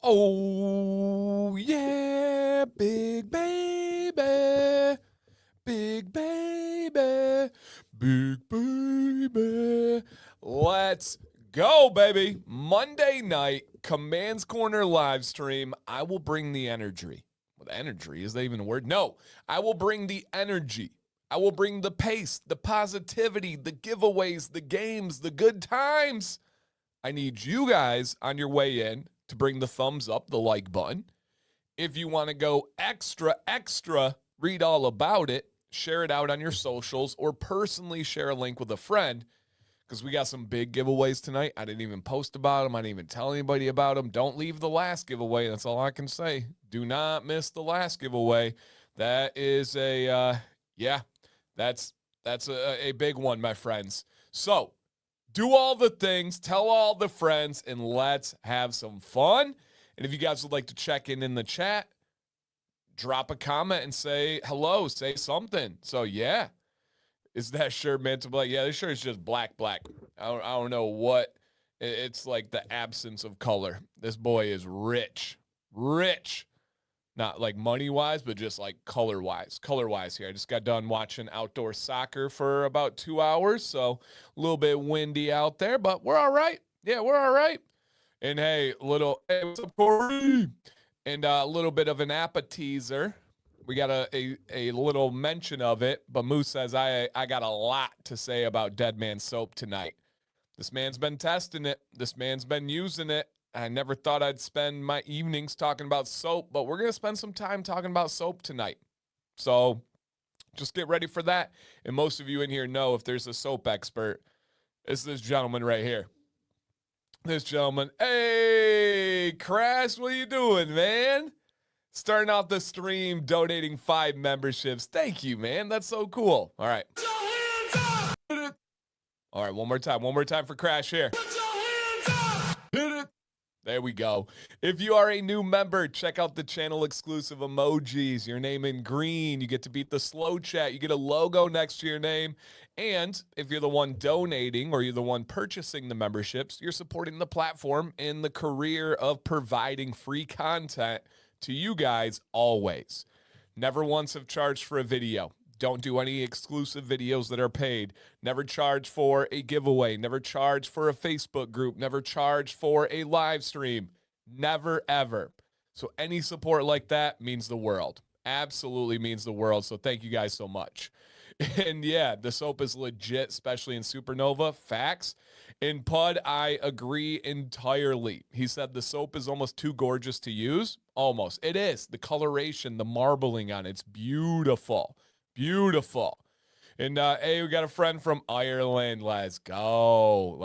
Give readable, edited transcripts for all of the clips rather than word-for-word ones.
Oh, yeah, big baby, big baby, big baby. Let's go, baby. Monday night, Commands Corner live stream. I will bring the energy. Well, the energy, is that even a word? No, I will bring the energy. I will bring the pace, the positivity, the giveaways, the games, the good times. I need you guys on your way in to bring the thumbs up, the like button. If you want to go extra, read all about it, share it out on your socials, or personally share a link with a friend, because we got some big giveaways tonight. I didn't even post about them. I didn't even tell anybody about them. Don't leave the last giveaway. That's all I can say. Do not miss the last giveaway. That is that's a big one, my friends. So do all the things, tell all the friends, and let's have some fun. And if you guys would like to check in the chat, drop a comment and say hello, say something. So, yeah. Is that shirt meant to black? Yeah, this shirt is just black. I don't know what. It's like the absence of color. This boy is rich. Not like money-wise, but just like color-wise. Color-wise here. I just got done watching outdoor soccer for about 2 hours, so a little bit windy out there, but we're all right. Yeah, we're all right. And hey, hey, what's up, Corey? And a little bit of an appetizer. We got a little mention of it, but Moose says, I got a lot to say about Deadman soap tonight. This man's been testing it. This man's been using it. I never thought I'd spend my evenings talking about soap, but we're going to spend some time talking about soap tonight. So just get ready for that. And most of you in here know if there's a soap expert, it's this gentleman right here. This gentleman. Hey, Crash, what are you doing, man? Starting off the stream, donating 5 memberships. Thank you, man. That's so cool. All right. Put your hands up. All right, one more time for Crash here. Put your hands up. Hit it. There we go. If you are a new member, check out the channel exclusive emojis. Your name in green. You get to beat the slow chat. You get a logo next to your name. And if you're the one donating or you're the one purchasing the memberships, you're supporting the platform in the career of providing free content to you guys always. Never once have charged for a video. Don't do any exclusive videos that are paid. Never charge for a giveaway. Never charge for a Facebook group. Never charge for a live stream. Never, ever. So any support like that means the world. Absolutely means the world. So thank you guys so much. And yeah, the soap is legit, especially in Supernova. Facts. In Pud, I agree entirely. He said the soap is almost too gorgeous to use. Almost. It is. The coloration, the marbling on it's beautiful. Beautiful. And hey, we got a friend from Ireland. Let's go.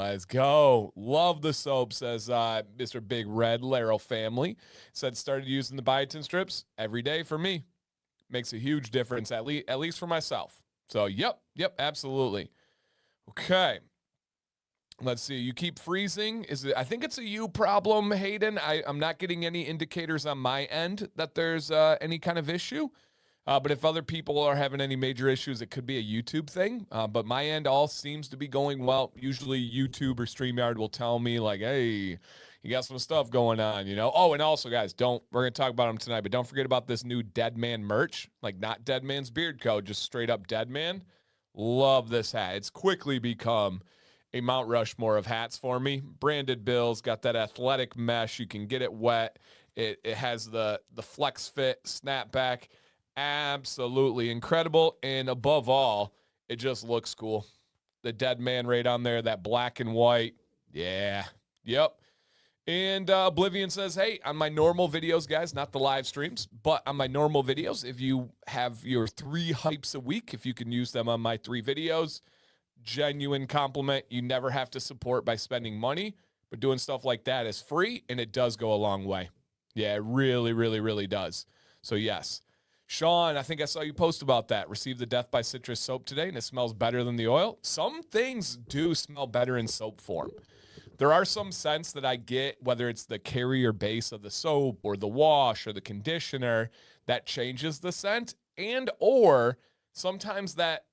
Love the soap, says Mr. Big Red Laryl family. Said started using the biotin strips every day for me. Makes a huge difference, at least for myself. So, yep, absolutely. Okay. Let's see. You keep freezing. I think it's a you problem, Hayden. I'm not getting any indicators on my end that there's any kind of issue. But if other people are having any major issues, it could be a YouTube thing. But my end all seems to be going well. Usually YouTube or StreamYard will tell me like, hey, you got some stuff going on, you know? Oh, and also, guys, we're going to talk about them tonight, but don't forget about this new Deadman merch. Like, not Deadman's Beard Co., just straight up Deadman. Love this hat. It's quickly become a Mount Rushmore of hats for me. Branded bills, got that athletic mesh. You can get it wet. It has the flex fit, snapback. Absolutely incredible. And above all, it just looks cool. The Deadman right on there, that black and white. Yeah. Yep. And Oblivion says, hey, on my normal videos, guys, not the live streams, but on my normal videos, if you have your 3 hypes a week, if you can use them on my 3 videos, genuine compliment. You never have to support by spending money, but doing stuff like that is free, and it does go a long way. Yeah, it really, really, really does. So, yes. Sean, I think I saw you post about that. Received the Death by Citrus soap today, and it smells better than the oil. Some things do smell better in soap form. There are some scents that I get, whether it's the carrier base of the soap or the wash or the conditioner, that changes the scent, and or sometimes that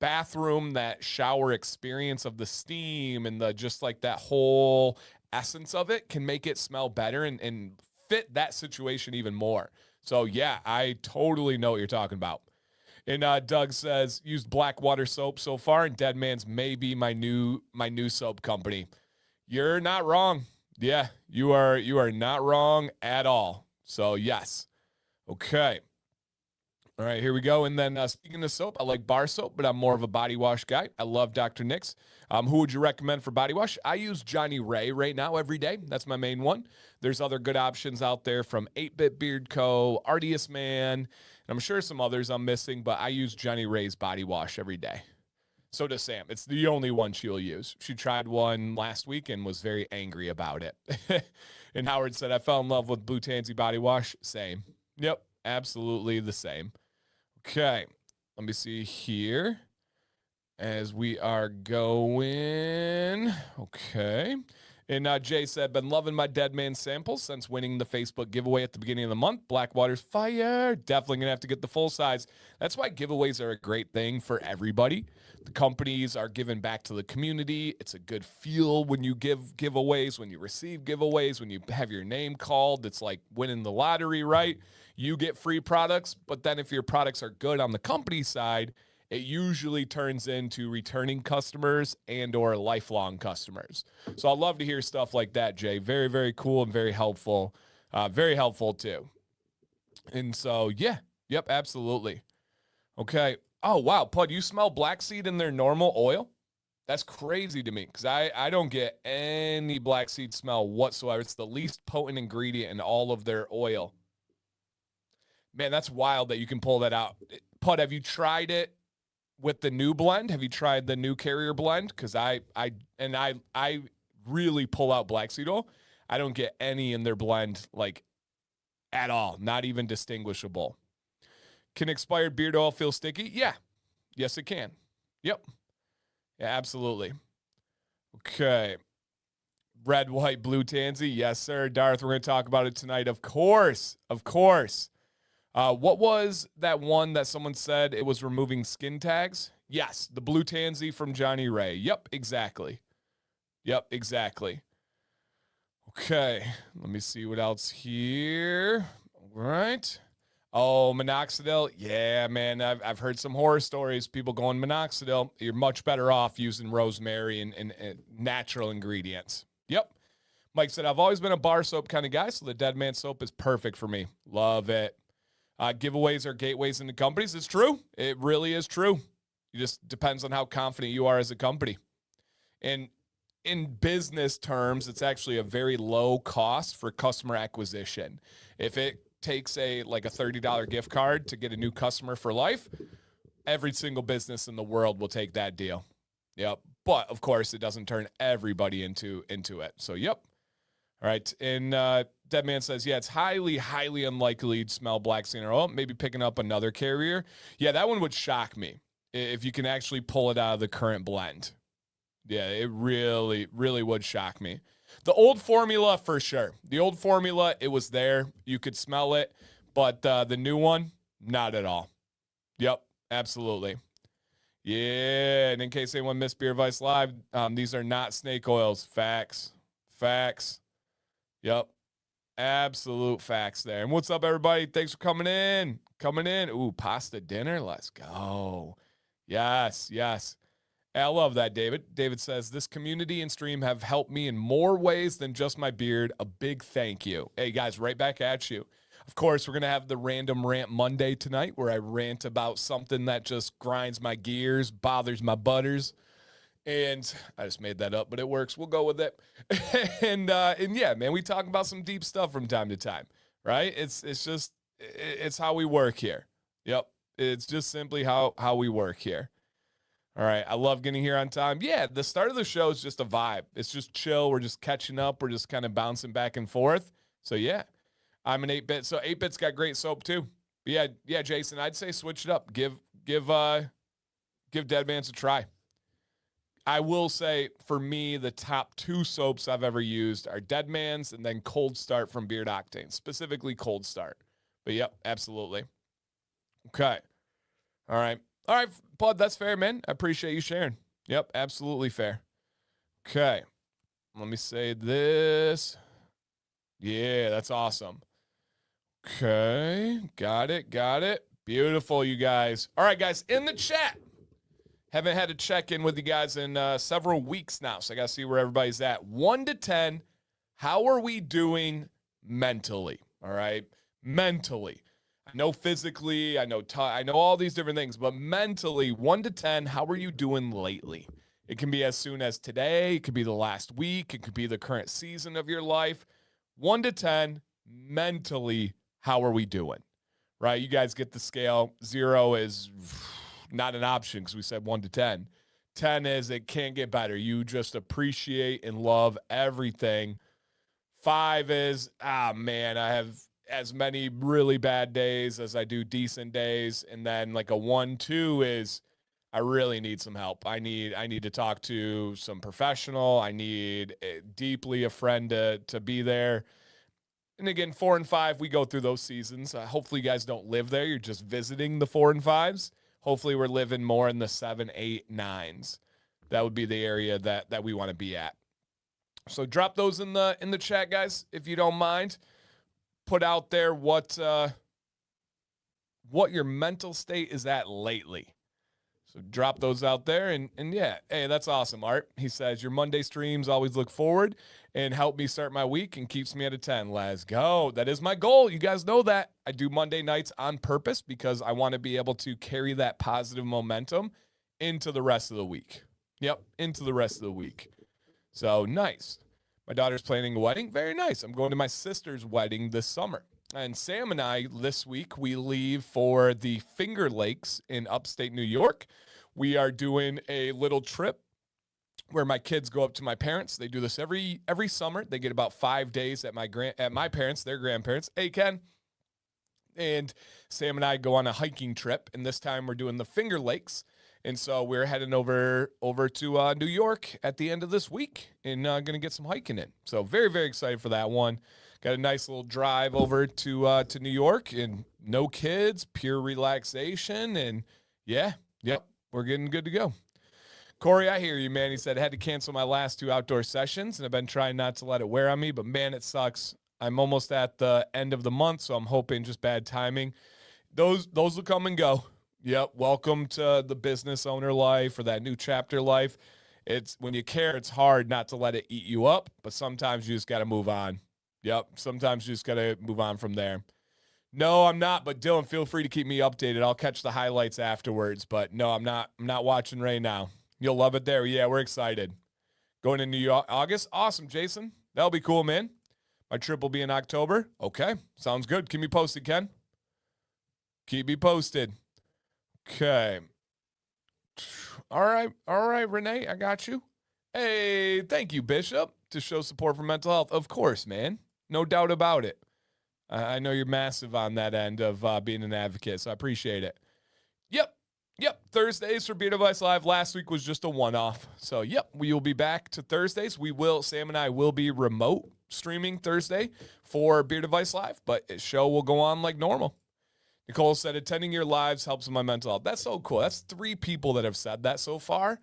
bathroom, that shower experience of the steam and the just like that whole essence of it can make it smell better and fit that situation even more. So yeah, I totally know what you're talking about. And Doug says, used Blackwater soap so far, and Deadman's may be my new soap company. You're not wrong. Yeah, you are not wrong at all. So yes. Okay. All right, here we go. And then speaking of soap, I like bar soap, but I'm more of a body wash guy. I love Dr. Nick's. Who would you recommend for body wash? I use Johnny Ray right now every day. That's my main one. There's other good options out there from 8-Bit Beard Co., Artius Man, and I'm sure some others I'm missing, but I use Johnny Ray's body wash every day. So does Sam. It's the only one she'll use. She tried one last week and was very angry about it. And Howard said, I fell in love with Blue Tansy body wash. Same. Yep, absolutely the same. Okay, let me see here as we are going. Okay. And Jay said, been loving my Deadman samples since winning the Facebook giveaway at the beginning of the month. Blackwater's fire. Definitely going to have to get the full size. That's why giveaways are a great thing for everybody. The companies are giving back to the community. It's a good feel when you give giveaways, when you receive giveaways, when you have your name called. It's like winning the lottery, right? You get free products, but then if your products are good on the company side, it usually turns into returning customers and or lifelong customers. So I love to hear stuff like that, Jay. Very, very cool and very helpful. Very helpful too. And so, yeah, yep, absolutely. Okay. Oh, wow, Pud, you smell black seed in their normal oil? That's crazy to me because I don't get any black seed smell whatsoever. It's the least potent ingredient in all of their oil. Man, that's wild that you can pull that out. Pud, have you tried it with the new blend? Have you tried the new Carrier blend? Because I really pull out black seed oil. I don't get any in their blend like at all, not even distinguishable. Can expired beard oil feel sticky? Yeah. Yes, it can. Yep. Yeah, absolutely. Okay. Red, white, blue tansy. Yes, sir. Darth, we're going to talk about it tonight. Of course. Of course. What was that one that someone said it was removing skin tags? Yes, the blue tansy from Johnny Ray. Yep, exactly. Yep, exactly. Okay, let me see what else here. All right. Oh, minoxidil. Yeah, man, I've heard some horror stories. People going minoxidil. You're much better off using rosemary and natural ingredients. Yep. Mike said, I've always been a bar soap kind of guy, so the Deadman soap is perfect for me. Love it. Giveaways are gateways into companies. It's true. It really is true. It just depends on how confident you are as a company. And in business terms, it's actually a very low cost for customer acquisition. If it takes a $30 gift card to get a new customer for life, every single business in the world will take that deal. Yep. But of course, it doesn't turn everybody into it. So, yep. All right. And Deadman says, yeah, it's highly, highly unlikely you'd smell black seed oil. Maybe picking up another Carrier. Yeah, that one would shock me if you can actually pull it out of the current blend. Yeah, it really, really would shock me. The old formula, for sure. The old formula, it was there. You could smell it. But the new one, not at all. Yep, absolutely. Yeah, and in case anyone missed Beer Vice Live, these are not snake oils. Facts. Facts. Yep. Absolute facts there. And what's up, everybody? Thanks for coming in. Ooh, pasta dinner. Let's go. Yes, yes. I love that, David. David says, this community and stream have helped me in more ways than just my beard. A big thank you. Hey, guys, right back at you. Of course, we're going to have the Random Rant Monday tonight where I rant about something that just grinds my gears, bothers my butters. And I just made that up, but it works. We'll go with it. and yeah, man, we talk about some deep stuff from time to time, right? It's how we work here. Yep. It's just simply how we work here. All right. I love getting here on time. Yeah. The start of the show is just a vibe. It's just chill. We're just catching up. We're just kind of bouncing back and forth. So yeah, I'm an 8-bit. So 8-bit's got great soap too. But yeah, Jason, I'd say switch it up. Give Deadman's a try. I will say, for me, the top 2 soaps I've ever used are Deadman's and then Cold Start from Beard Octane, specifically Cold Start. But, yep, absolutely. Okay. All right, Bud, that's fair, man. I appreciate you sharing. Yep, absolutely fair. Okay. Let me say this. Yeah, that's awesome. Okay, got it. Beautiful, you guys. All right, guys, in the chat. Haven't had to check in with you guys in several weeks now, so I got to see where everybody's at. 1 to 10, how are we doing mentally? All right, mentally. I know physically, I know all these different things, but mentally, 1 to 10, how are you doing lately? It can be as soon as today, it could be the last week, it could be the current season of your life. 1 to 10, mentally, how are we doing? Right? You guys get the scale. 0 is not an option because we said 1 to 10. 10 is it can't get better. You just appreciate and love everything. 5 is, man, I have as many really bad days as I do decent days. And then like a 1, 2 is I really need some help. I need to talk to some professional. I need deeply a friend to be there. And again, 4 and 5, we go through those seasons. Hopefully you guys don't live there. You're just visiting the 4 and 5s. Hopefully we're living more in the 7, 8, 9s. That would be the area that we want to be at. So drop those in the chat, guys, if you don't mind. Put out there what your mental state is at lately. So drop those out there, and yeah, hey, that's awesome, Art. He says, your Monday streams always look forward and help me start my week and keeps me at a 10. Let's go. That is my goal. You guys know that. I do Monday nights on purpose because I want to be able to carry that positive momentum into the rest of the week. Yep, into the rest of the week. So nice. My daughter's planning a wedding. Very nice. I'm going to my sister's wedding this summer. And Sam and I, this week, we leave for the Finger Lakes in upstate New York. We are doing a little trip where my kids go up to my parents. They do this every summer. They get about 5 days at my parents, their grandparents. Hey, Ken. And Sam and I go on a hiking trip, and this time we're doing the Finger Lakes. And so we're heading over to New York at the end of this week and going to get some hiking in. So very, very excited for that one. Got a nice little drive over to New York and no kids, pure relaxation. And yep, we're getting good to go. Corey, I hear you, man. He said, I had to cancel my last 2 outdoor sessions, and I've been trying not to let it wear on me, but man, it sucks. I'm almost at the end of the month, so I'm hoping just bad timing. Those will come and go. Yep, welcome to the business owner life or that new chapter life. It's when you care, it's hard not to let it eat you up, but sometimes you just got to move on. Yep, sometimes you just got to move on from there. No, I'm not, but Dylan, feel free to keep me updated. I'll catch the highlights afterwards, but no, I'm not watching right now. You'll love it there. Yeah, we're excited. Going to New York, August? Awesome, Jason. That'll be cool, man. My trip will be in October. Okay, sounds good. Keep me posted, Ken. Keep me posted. Okay. All right, Renee, I got you. Hey, thank you, Bishop, to show support for mental health. Of course, man. No doubt about it. I know you're massive on that end of being an advocate, so I appreciate it. Yep. Thursdays for Beard Advice Live. Last week was just a one-off. So, yep, we will be back to Thursdays. Sam and I will be remote streaming Thursday for Beard Advice Live, but the show will go on like normal. Nicole said, attending your lives helps with my mental health. That's so cool. That's 3 people that have said that so far.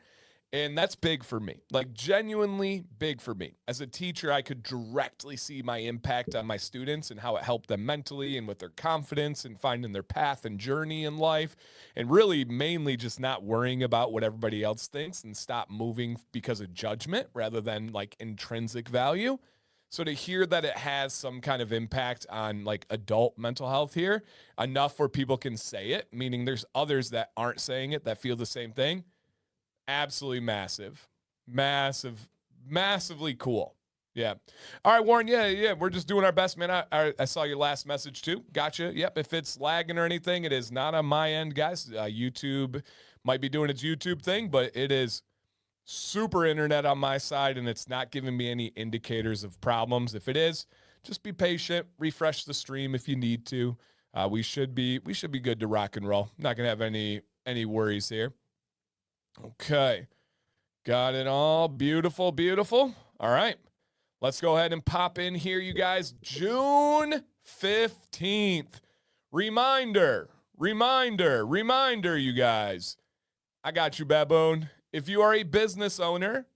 And that's big for me, like genuinely big for me. As a teacher, I could directly see my impact on my students and how it helped them mentally and with their confidence and finding their path and journey in life. And really mainly just not worrying about what everybody else thinks and stop moving because of judgment rather than like intrinsic value. So to hear that it has some kind of impact on like adult mental health here, enough where people can say it, meaning there's others that aren't saying it that feel the same thing. Absolutely massively cool. Yeah. All right, Warren. Yeah. We're just doing our best, man. I saw your last message too. Gotcha. Yep. If it's lagging or anything, it is not on my end, guys. YouTube might be doing its YouTube thing, but it is super internet on my side, and it's not giving me any indicators of problems. If it is, just be patient. Refresh the stream if you need to. We should be good to rock and roll. Not gonna have any worries here. Okay. Got it all. Beautiful. All right. Let's go ahead and pop in here, you guys. June 15th. Reminder, you guys. I got you, Baboon. If you are a business owner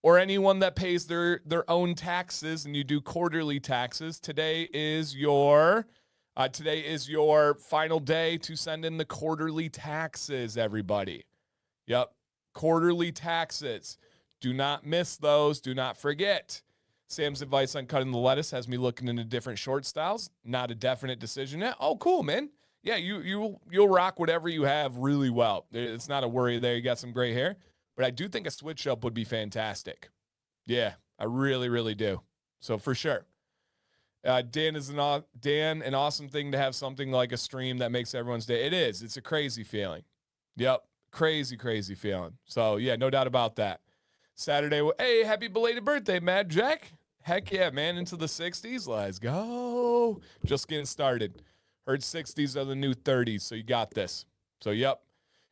or anyone that pays their own taxes and you do quarterly taxes, today is your final day to send in the quarterly taxes, everybody. Yep, quarterly taxes. Do not miss those. Do not forget. Sam's advice on cutting the lettuce has me looking into different short styles. Not a definite decision yet. Oh, cool, man. Yeah, you'll rock whatever you have really well. It's not a worry there. You got some great hair. But I do think a switch up would be fantastic. Yeah, I really, really do. So for sure. Dan, an awesome thing to have something like a stream that makes everyone's day. It is. It's a crazy feeling. Yep. Crazy, crazy feeling. So yeah, no doubt about that. Saturday. Hey, happy belated birthday, Mad Jack. Heck yeah, man. Into the 60s. Let's go. Just getting started. Heard 60s are the new 30s, so you got this. So, yep.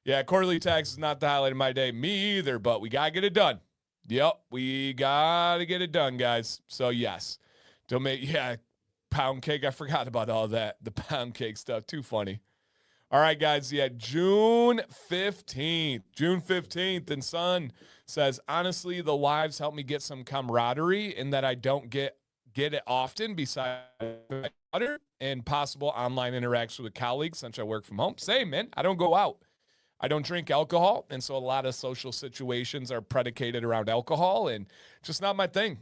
Yeah, quarterly tax is not the highlight of my day. Me either, but we got to get it done. Yep, we got to get it done, guys. So, yes. Don't make, pound cake. I forgot about all that. The pound cake stuff. Too funny. All right, guys. Yeah, June 15th. June 15th. And Son says, honestly, the lives help me get some camaraderie in that I don't get it often besides my daughter and possible online interaction with colleagues since I work from home. Same, man. I don't go out. I don't drink alcohol, and so a lot of social situations are predicated around alcohol, and just not my thing.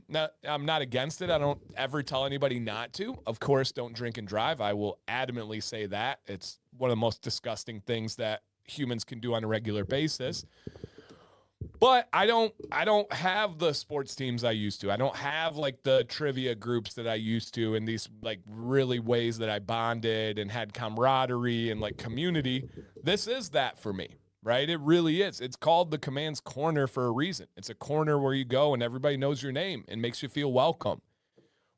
I'm not against it. I don't ever tell anybody not to. Of course, don't drink and drive. I will adamantly say that. It's one of the most disgusting things that humans can do on a regular basis. But I don't have the sports teams I used to. I don't have like the trivia groups that I used to in these like really ways that I bonded and had camaraderie and like community. This is that for me, right? It really is. It's called the Command's Corner for a reason. It's a corner where you go and everybody knows your name and makes you feel welcome.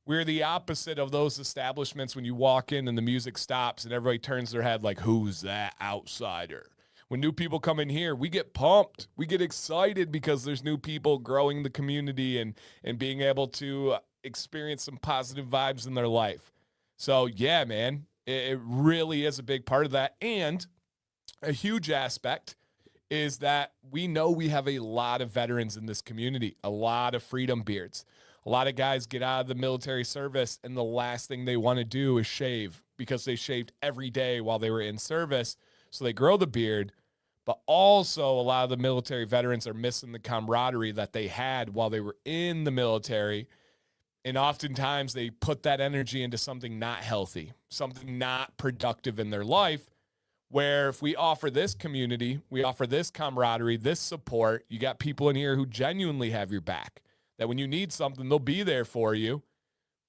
We're the opposite of those establishments when you walk in and the music stops and everybody turns their head like, who's that outsider? When new people come in here, we get pumped. We get excited because there's new people growing the community and being able to experience some positive vibes in their life. So, yeah, man, it really is a big part of that. And a huge aspect is that we know we have a lot of veterans in this community, a lot of freedom beards. A lot of guys get out of the military service, and the last thing they want to do is shave because they shaved every day while they were in service. So they grow the beard. But also a lot of the military veterans are missing the camaraderie that they had while they were in the military. And oftentimes they put that energy into something not healthy, something not productive in their life, where if we offer this community, we offer this camaraderie, this support, you got people in here who genuinely have your back, that when you need something, they'll be there for you.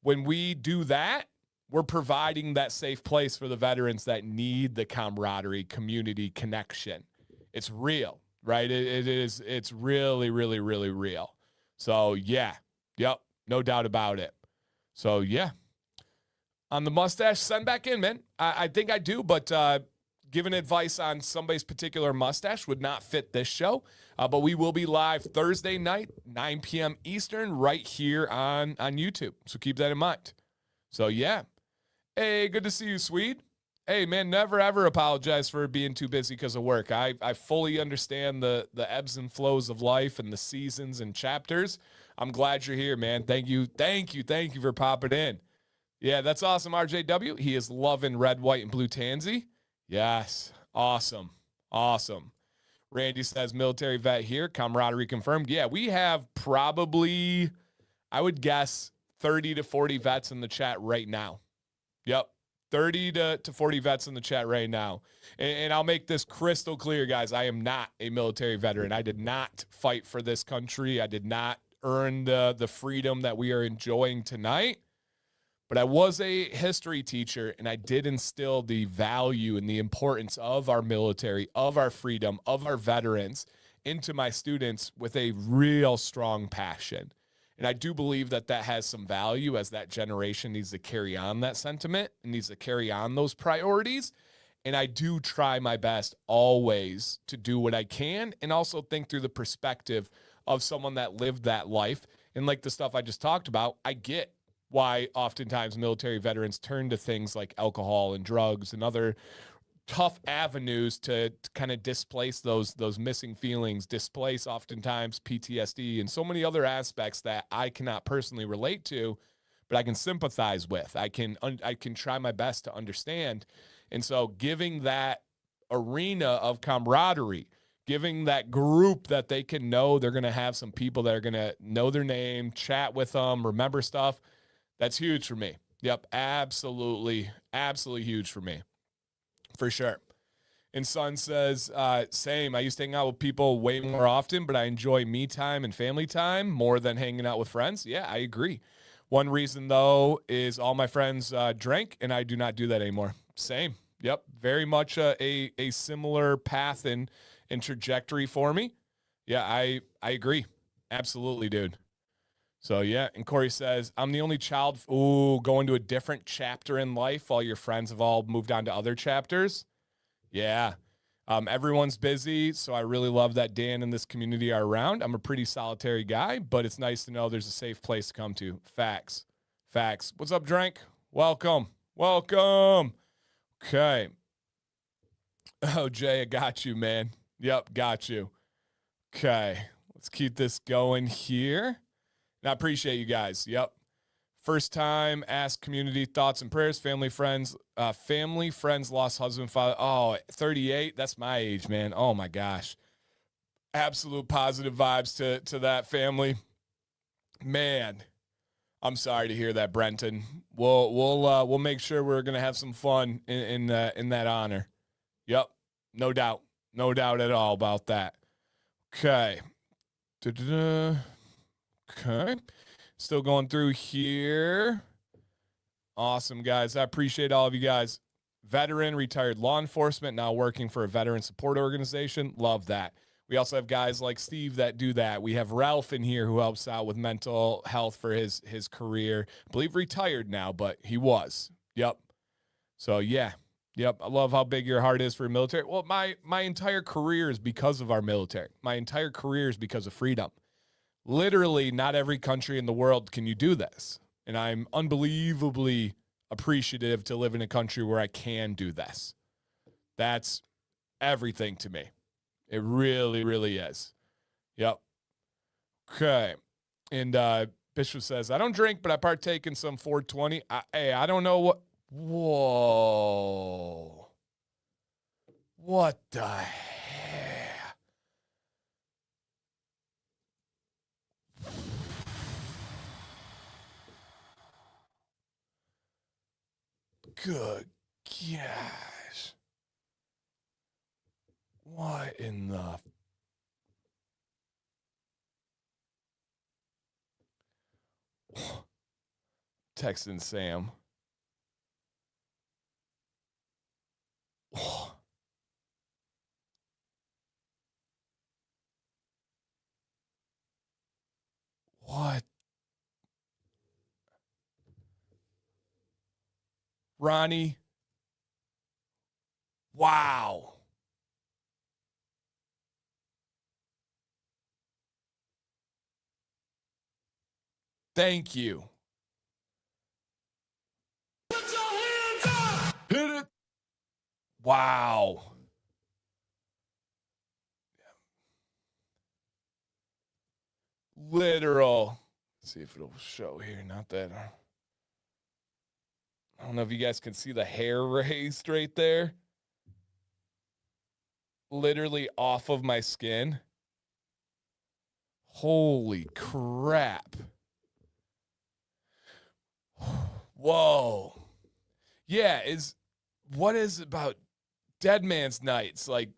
When we do that, we're providing that safe place for the veterans that need the camaraderie, community, connection. It's real, right? It is. It's really, really, really real. So, yeah. Yep. No doubt about it. So, yeah. On the mustache, send back in, man. I think I do, but giving advice on somebody's particular mustache would not fit this show. But we will be live Thursday night, 9 p.m. Eastern, right here on YouTube. So, keep that in mind. So, yeah. Hey, good to see you, Swede. Hey, man, never, ever apologize for being too busy because of work. I fully understand the ebbs and flows of life and the seasons and chapters. I'm glad you're here, man. Thank you for popping in. Yeah, that's awesome, RJW. He is loving red, white, and blue tansy. Yes, awesome. Randy says, military vet here, camaraderie confirmed. Yeah, we have probably, I would guess, 30 to 40 vets in the chat right now. Yep. 30 to 40 vets in the chat right now. And I'll make this crystal clear, guys. I am not a military veteran. I did not fight for this country. I did not earn the freedom that we are enjoying tonight. But I was a history teacher, and I did instill the value and the importance of our military, of our freedom, of our veterans into my students with a real strong passion. And I do believe that has some value as that generation needs to carry on that sentiment and needs to carry on those priorities. And I do try my best always to do what I can and also think through the perspective of someone that lived that life. And like the stuff I just talked about, I get why oftentimes military veterans turn to things like alcohol and drugs and other tough avenues to kind of displace those missing feelings, displace oftentimes PTSD and so many other aspects that I cannot personally relate to, but I can sympathize with. I can try my best to understand. And so giving that arena of camaraderie, giving that group that they can know they're going to have some people that are going to know their name, chat with them, remember stuff, that's huge for me. Yep, absolutely huge for me. For sure. And Son says, same. I used to hang out with people way more often, but I enjoy me time and family time more than hanging out with friends. Yeah, I agree. One reason, though, is all my friends drank, and I do not do that anymore. Same. Yep. Very much a similar path and trajectory for me. Yeah, I agree. Absolutely, dude. So, yeah. And Corey says, I'm the only child, going to a different chapter in life while your friends have all moved on to other chapters. Yeah. Everyone's busy, so I really love that Dan and this community are around. I'm a pretty solitary guy, but it's nice to know there's a safe place to come to. Facts. What's up, Drank? Welcome. Okay. Oh, Jay, I got you, man. Yep, got you. Okay. Let's keep this going here. And I appreciate you guys. Yep. First time, ask community thoughts and prayers. Family, friends, lost husband, father. Oh, 38. That's my age, man. Oh my gosh. Absolute positive vibes to that family. Man, I'm sorry to hear that, Brenton. We'll make sure we're gonna have some fun in that honor. Yep. No doubt at all about that. Okay. Okay. Still going through here. Awesome, guys. I appreciate all of you guys. Veteran, retired law enforcement, now working for a veteran support organization. Love that. We also have guys like Steve that do that. We have Ralph in here who helps out with mental health for his career. I believe retired now, but he was. Yep. So, yeah. Yep. I love how big your heart is for military. Well, my entire career is because of our military. My entire career is because of freedom. Literally, not every country in the world can you do this. And I'm unbelievably appreciative to live in a country where I can do this. That's everything to me. It really, really is. Yep. Okay. And Bishop says, I don't drink, but I partake in some 420. I don't know what. Whoa. What the heck? Good gosh. What in the... Texting Sam. What? Ronnie. Wow. Thank you. Put your hands up. Hit it. Wow. Literal. Let's see if it'll show here. Not that. I don't know if you guys can see the hair raised right there. Literally off of my skin. Holy crap. Whoa. Yeah, what is about Deadman's nights? Like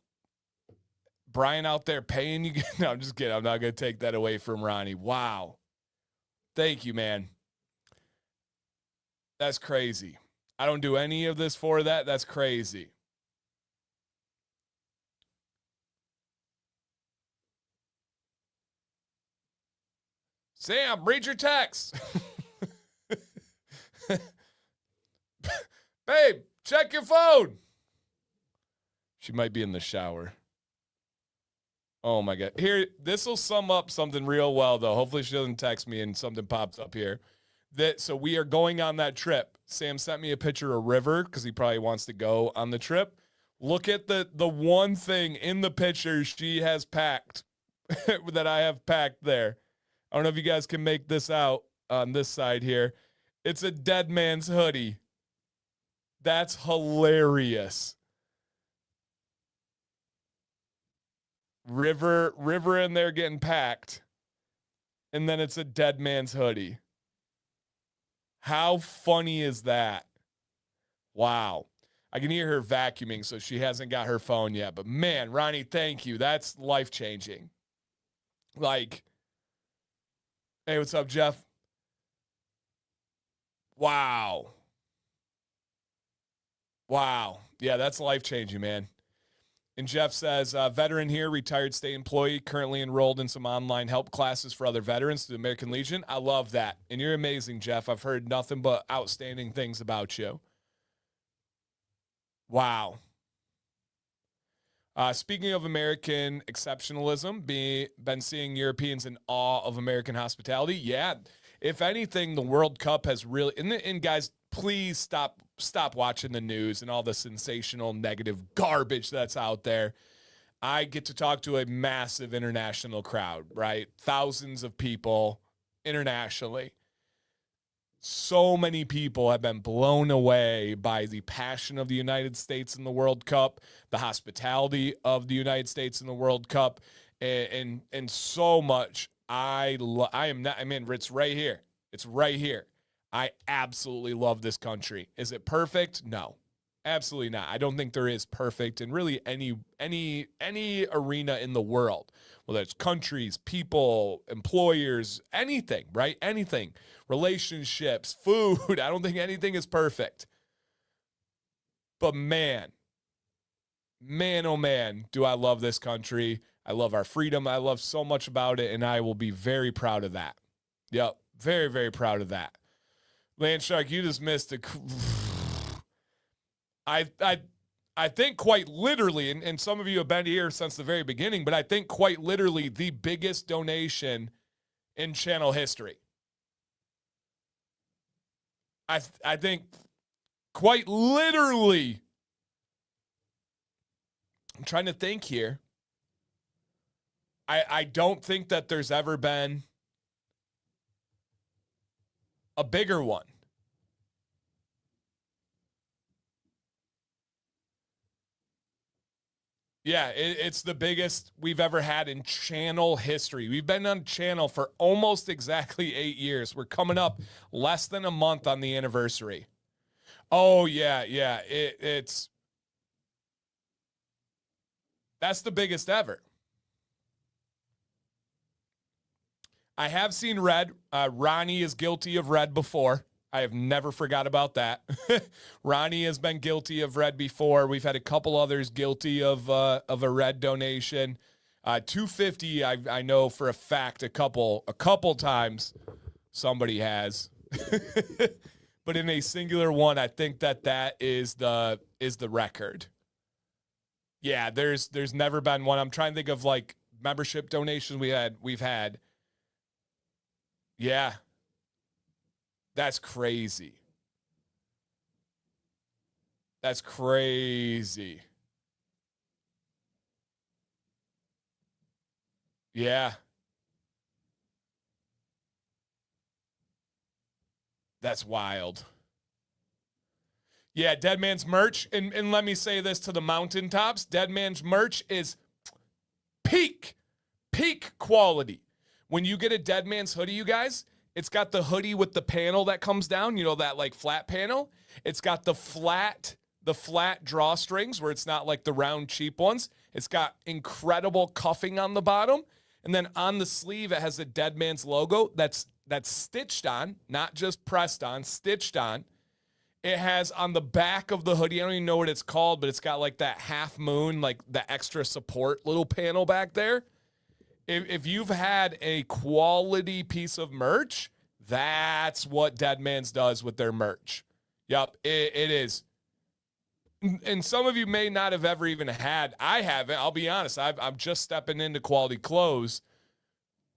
Brian out there paying you? No, I'm just kidding. I'm not going to take that away from Ronnie. Wow. Thank you, man. That's crazy. I don't do any of this for that. That's crazy. Sam, read your text. Babe, check your phone. She might be in the shower. Oh my God. Here, this will sum up something real well, though. Hopefully she doesn't text me and something pops up here. So we are going on that trip. Sam sent me a picture of River because he probably wants to go on the trip. Look at the one thing in the picture she has packed that I have packed there. I don't know if you guys can make this out on this side here. It's a Deadman's hoodie. That's hilarious. River in there getting packed. And then it's a Deadman's hoodie. How funny is that? Wow. I can hear her vacuuming, so she hasn't got her phone yet. But man, Ronnie, thank you. That's life-changing. Like, hey, what's up, Jeff? Wow. Wow. Yeah, that's life-changing, man. And Jeff says, veteran here, retired state employee, currently enrolled in some online help classes for other veterans to the American Legion. I love that. And you're amazing, Jeff. I've heard nothing but outstanding things about you. Wow. Speaking of American exceptionalism, been seeing Europeans in awe of American hospitality. Yeah, if anything, the World Cup has really, and guys, please stop watching the news and all the sensational negative garbage that's out there. I get to talk to a massive international crowd, right? Thousands of people internationally. So many people have been blown away by the passion of the United States in the World Cup, the hospitality of the United States in the World Cup, and so much. I am not. I mean, it's right here. It's right here. I absolutely love this country. Is it perfect? No, absolutely not. I don't think there is perfect in really any arena in the world. Whether it's countries, people, employers, anything, right? Anything. Relationships, food. I don't think anything is perfect. But man, oh man, do I love this country. I love our freedom. I love so much about it, and I will be very proud of that. Yep, very, very proud of that. Landshark, you just missed a... I think quite literally, and some of you have been here since the very beginning, but I think quite literally the biggest donation in channel history. I think quite literally, I'm trying to think here. I don't think that there's ever been a bigger one. Yeah, it's the biggest we've ever had in channel history. We've been on channel for almost exactly 8 years. We're coming up less than a month on the anniversary. Oh, yeah. That's the biggest ever. I have seen red. Ronnie is guilty of red before. I have never forgot about that. Ronnie has been guilty of red before. We've had a couple others guilty of a red donation. 250, I know for a fact a couple times somebody has. But in a singular one, I think that is the record. Yeah, there's never been one. I'm trying to think of like membership donations we've had. Yeah. That's crazy. That's crazy. Yeah. That's wild. Yeah, Deadman's merch, and let me say this to the mountaintops, Deadman's merch is peak quality. When you get a Deadman's hoodie, you guys, it's got the hoodie with the panel that comes down, you know, that like flat panel. It's got the flat drawstrings where it's not like the round cheap ones. It's got incredible cuffing on the bottom. And then on the sleeve, it has a Deadman's logo that's stitched on, not just pressed on, stitched on. It has on the back of the hoodie, I don't even know what it's called, but it's got like that half moon, like the extra support little panel back there. If you've had a quality piece of merch, that's what Deadman's does with their merch. Yep, it is. And some of you may not have ever even had. I haven't. I'll be honest. I'm just stepping into quality clothes.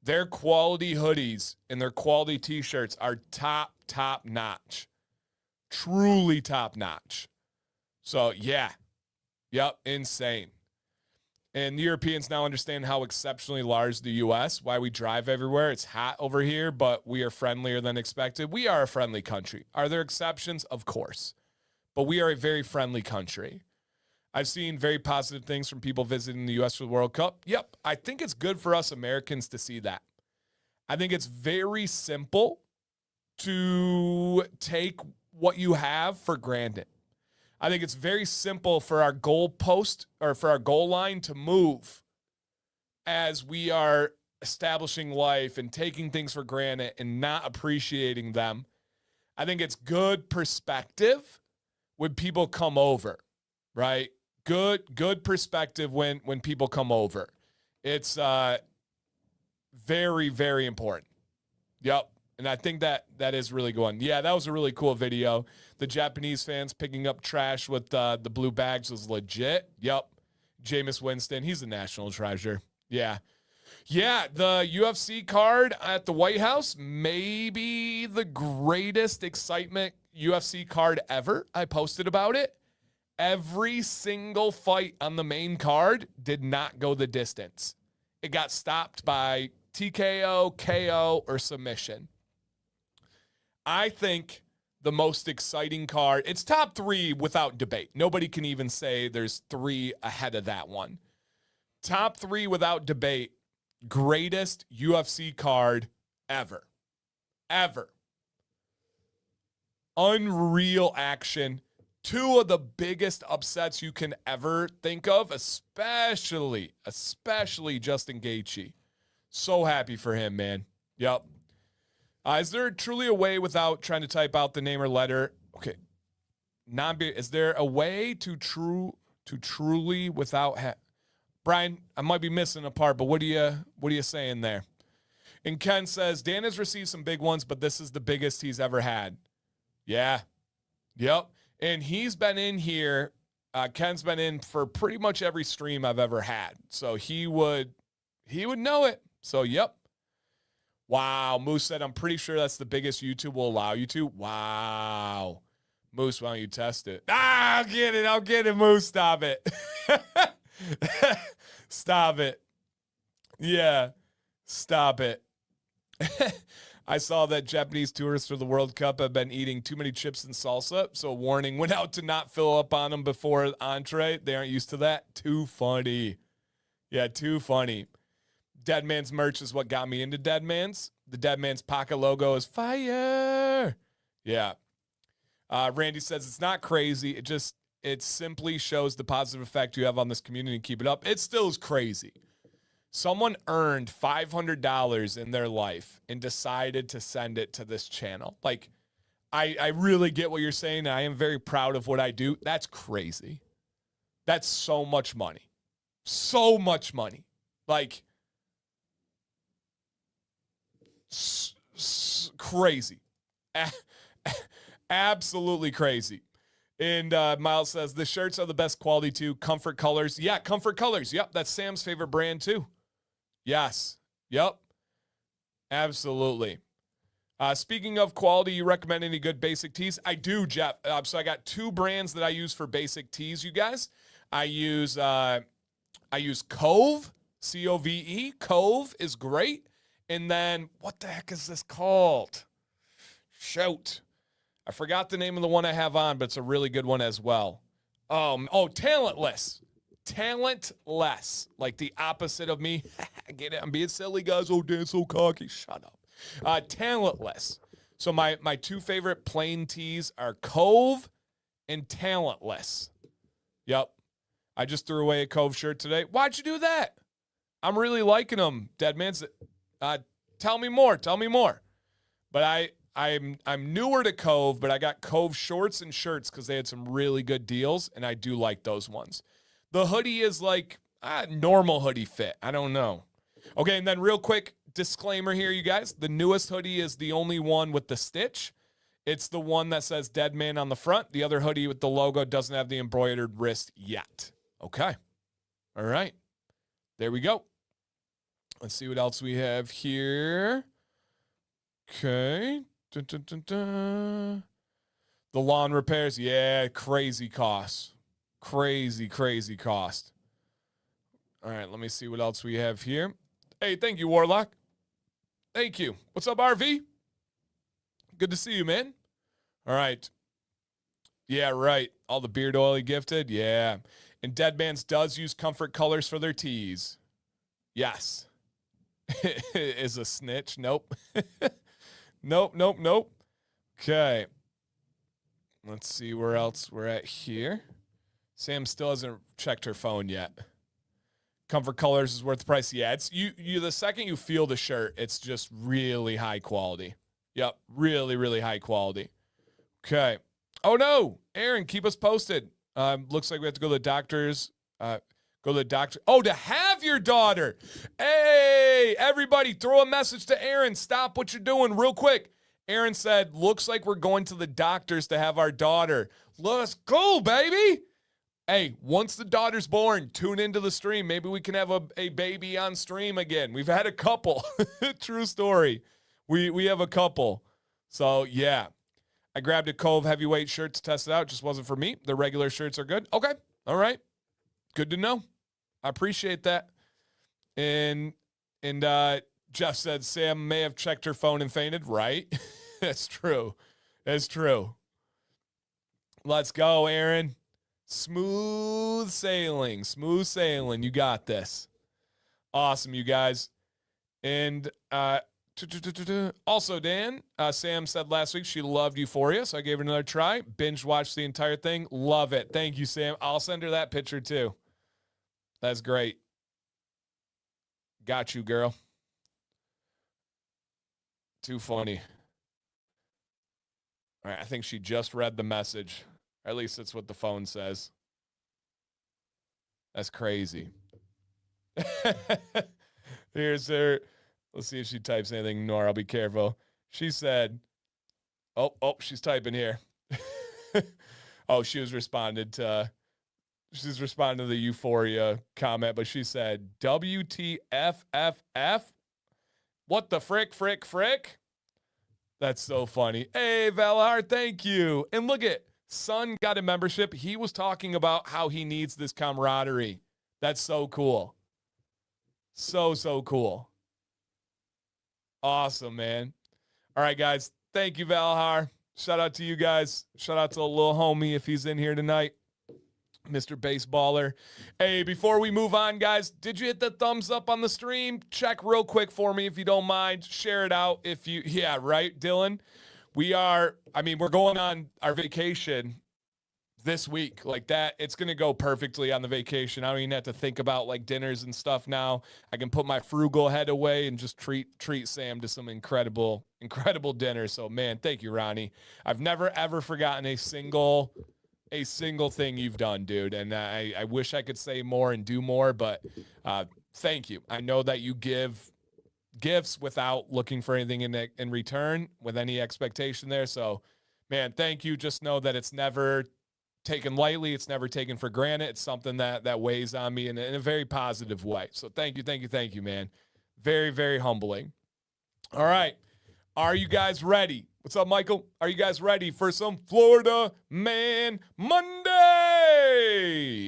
Their quality hoodies and their quality T-shirts are top notch. Truly top notch. So, yeah. Yep, insane. And the Europeans now understand how exceptionally large the U.S., why we drive everywhere. It's hot over here, but we are friendlier than expected. We are a friendly country. Are there exceptions? Of course. But we are a very friendly country. I've seen very positive things from people visiting the U.S. for the World Cup. Yep, I think it's good for us Americans to see that. I think it's very simple to take what you have for granted. I think it's very simple for our goal post or for our goal line to move as we are establishing life and taking things for granted and not appreciating them. I think it's good perspective when people come over, right? Good perspective when people come over. It's very, very important. Yep. And I think that is really good. Yeah, that was a really cool video. The Japanese fans picking up trash with the blue bags was legit. Yep. Jameis Winston, he's a national treasure. Yeah. Yeah, the UFC card at the White House, maybe the greatest excitement UFC card ever. I posted about it. Every single fight on the main card did not go the distance. It got stopped by TKO, KO, or submission. I think the most exciting card, it's top 3 without debate. Nobody can even say there's 3 ahead of that one. Top 3 without debate, greatest UFC card ever. Ever. Unreal action. 2 of the biggest upsets you can ever think of, especially Justin Gaethje. So happy for him, man. Yep. Is there truly a way without trying to type out the name or letter? Okay. Is there a way to truly without Brian, I might be missing a part, but what are you saying there? And Ken says, Dan has received some big ones, but this is the biggest he's ever had. Yeah. Yep. And he's been in here. Ken's been in for pretty much every stream I've ever had. So he would know it. So, yep. Wow. Moose said, I'm pretty sure that's the biggest YouTube will allow you to. Wow. Moose, why don't you test it? I'll get it, Moose. Stop it. Stop it. Yeah. Stop it. I saw that Japanese tourists for the World Cup have been eating too many chips and salsa, so a warning went out to not fill up on them before entree. They aren't used to that. Too funny. Yeah, too funny. Deadman's merch is what got me into Deadman's. The Deadman's pocket logo is fire. Yeah. Randy says it's not crazy. It simply shows the positive effect you have on this community. Keep it up. It still is crazy. Someone earned $500 in their life and decided to send it to this channel. Like, I really get what you're saying. I am very proud of what I do. That's crazy. That's so much money. So much money. Like, crazy. Absolutely crazy. And Miles says, the shirts are the best quality too. Comfort Colors. Yeah, Comfort Colors. Yep, that's Sam's favorite brand too. Yes. Yep. Absolutely. Speaking of quality, you recommend any good basic tees? I do, Jeff. So I got 2 brands that I use for basic tees, you guys. I use Cove, C-O-V-E. Cove is great. And then, what the heck is this called? Shoot. I forgot the name of the one I have on, but it's a really good one as well. Talentless. Talentless. Like the opposite of me. I get it. I'm being silly, guys. Oh, Dan, so cocky. Shut up. Talentless. So my 2 favorite plain tees are Cove and Talentless. Yep. I just threw away a Cove shirt today. Why'd you do that? I'm really liking them. Deadman's. Tell me more. Tell me more. But I'm newer to Cove, but I got Cove shorts and shirts because they had some really good deals, and I do like those ones. The hoodie is like normal hoodie fit. I don't know. Okay, and then real quick disclaimer here, you guys. The newest hoodie is the only one with the stitch. It's the one that says Deadman on the front. The other hoodie with the logo doesn't have the embroidered wrist yet. Okay. All right. There we go. Let's see what else we have here. Okay. Dun, dun, dun, dun. The lawn repairs. Yeah, crazy costs. Crazy, crazy cost. All right, let me see what else we have here. Hey, thank you, Warlock. Thank you. What's up, RV? Good to see you, man. All right. Yeah, right. All the beard oil he gifted. Yeah. And Deadman's does use comfort colors for their tees. Yes. Is a snitch. Nope. Nope. Okay. Let's see where else we're at here. Sam still hasn't checked her phone yet. Comfort colors is worth the price. Yeah, it's you the second you feel the shirt, it's just really high quality. Yep, really, really high quality. Okay. Oh no, Aaron, keep us posted. Looks like we have to go to the doctor's. Go to the doctor. Oh, to have your daughter. Hey, everybody, throw a message to Aaron. Stop what you're doing real quick. Aaron said, looks like we're going to the doctor's to have our daughter. Let's go, baby. Hey, once the daughter's born, tune into the stream. Maybe we can have a baby on stream again. We've had a couple. True story. We have a couple. So, yeah. I grabbed a Cove heavyweight shirt to test it out. It just wasn't for me. The regular shirts are good. Okay. All right. Good to know. I appreciate that. And Jeff said Sam may have checked her phone and fainted. Right? That's true. That's true. Let's go, Aaron. Smooth sailing. Smooth sailing. You got this. Awesome, you guys. And also, Dan, Sam said last week she loved Euphoria, so I gave her another try. Binge watched the entire thing. Love it. Thank you, Sam. I'll send her that picture, too. That's great. Got you, girl. Too funny. All right, I think she just read the message. Or at least that's what the phone says. That's crazy. Here's her. Let's see if she types anything. Nor, I'll be careful. She said, oh, she's typing here. Oh, she's responding to the Euphoria comment, but she said, WTFFF? What the frick? That's so funny. Hey, Valar, thank you. And look at, Son got a membership. He was talking about how he needs this camaraderie. That's so cool. So cool. Awesome, man. All right, guys. Thank you, Valhar. Shout out to you guys. Shout out to a little homie if he's in here tonight. Mr. Baseballer. Hey, before we move on, guys, did you hit the thumbs up on the stream? Check real quick for me if you don't mind. Share it out if you, yeah, right, Dylan? We're going on our vacation this week. Like that, it's going to go perfectly on the vacation. I don't even have to think about like dinners and stuff now. I can put my frugal head away and just treat Sam to some incredible dinner. So, man, thank you, Ronnie. I've never, ever forgotten a single thing you've done, dude. And I wish I could say more and do more, but thank you. I know that you give gifts without looking for anything in return with any expectation there. So, man, thank you. Just know that it's never taken lightly. It's never taken for granted. It's something that weighs on me in a very positive way. So thank you, man. Very, very humbling. All right. Are you guys ready? What's up, Michael? Are you guys ready for some Florida Man Monday?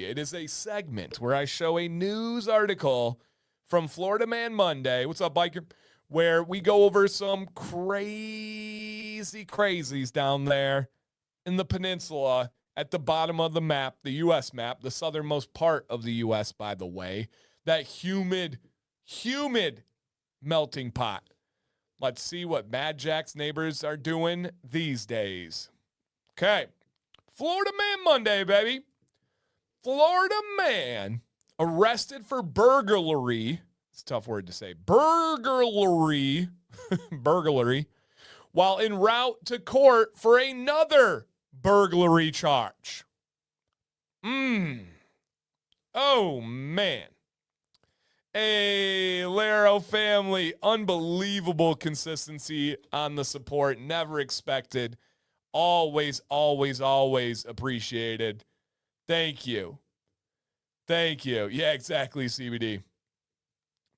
It is a segment where I show a news article from Florida Man Monday. What's up, biker? Where we go over some crazies down there in the peninsula at the bottom of the map, the U.S. map, the southernmost part of the U.S., by the way. That humid melting pot. Let's see what Mad Jack's neighbors are doing these days. Okay. Florida Man Monday, baby. Florida man arrested for burglary. It's a tough word to say. Burglary. While en route to court for another burglary charge. Oh, man. Hey, Laro family. Unbelievable consistency on the support. Never expected. Always appreciated. Thank you. Yeah, exactly, CBD.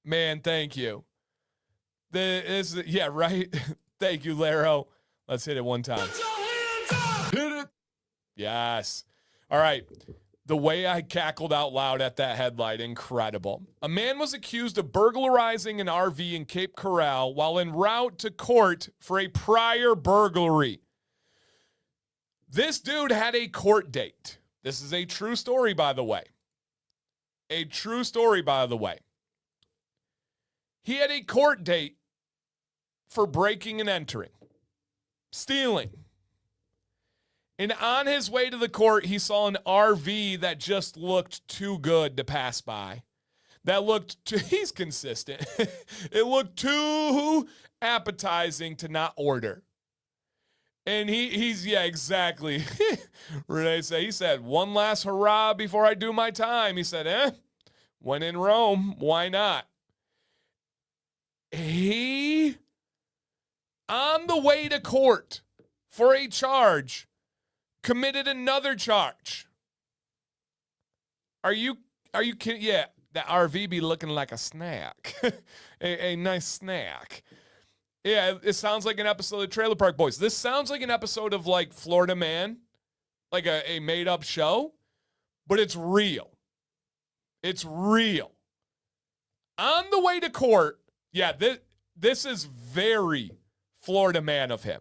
Man, thank you. Yeah, right? Thank you, Laro. Let's hit it one time. Hit it. Yes. All right. The way I cackled out loud at that headline, incredible. A man was accused of burglarizing an RV in Cape Coral while en route to court for a prior burglary. This dude had a court date. This is a true story, by the way. A true story, by the way. He had a court date for breaking and entering, stealing. And on his way to the court, he saw an RV that just looked too good to pass by. He's consistent. It looked too appetizing to not order. And yeah, exactly. Renee said, he said, one last hurrah before I do my time. He said, when in Rome, why not? He, on the way to court for a charge, committed another charge. Are you kidding? Yeah, that RV be looking like a snack. a nice snack. Yeah, it sounds like an episode of Trailer Park Boys. This sounds like an episode of like Florida Man, like a made-up show, but it's real. It's real. On the way to court, yeah, this is very Florida Man of him.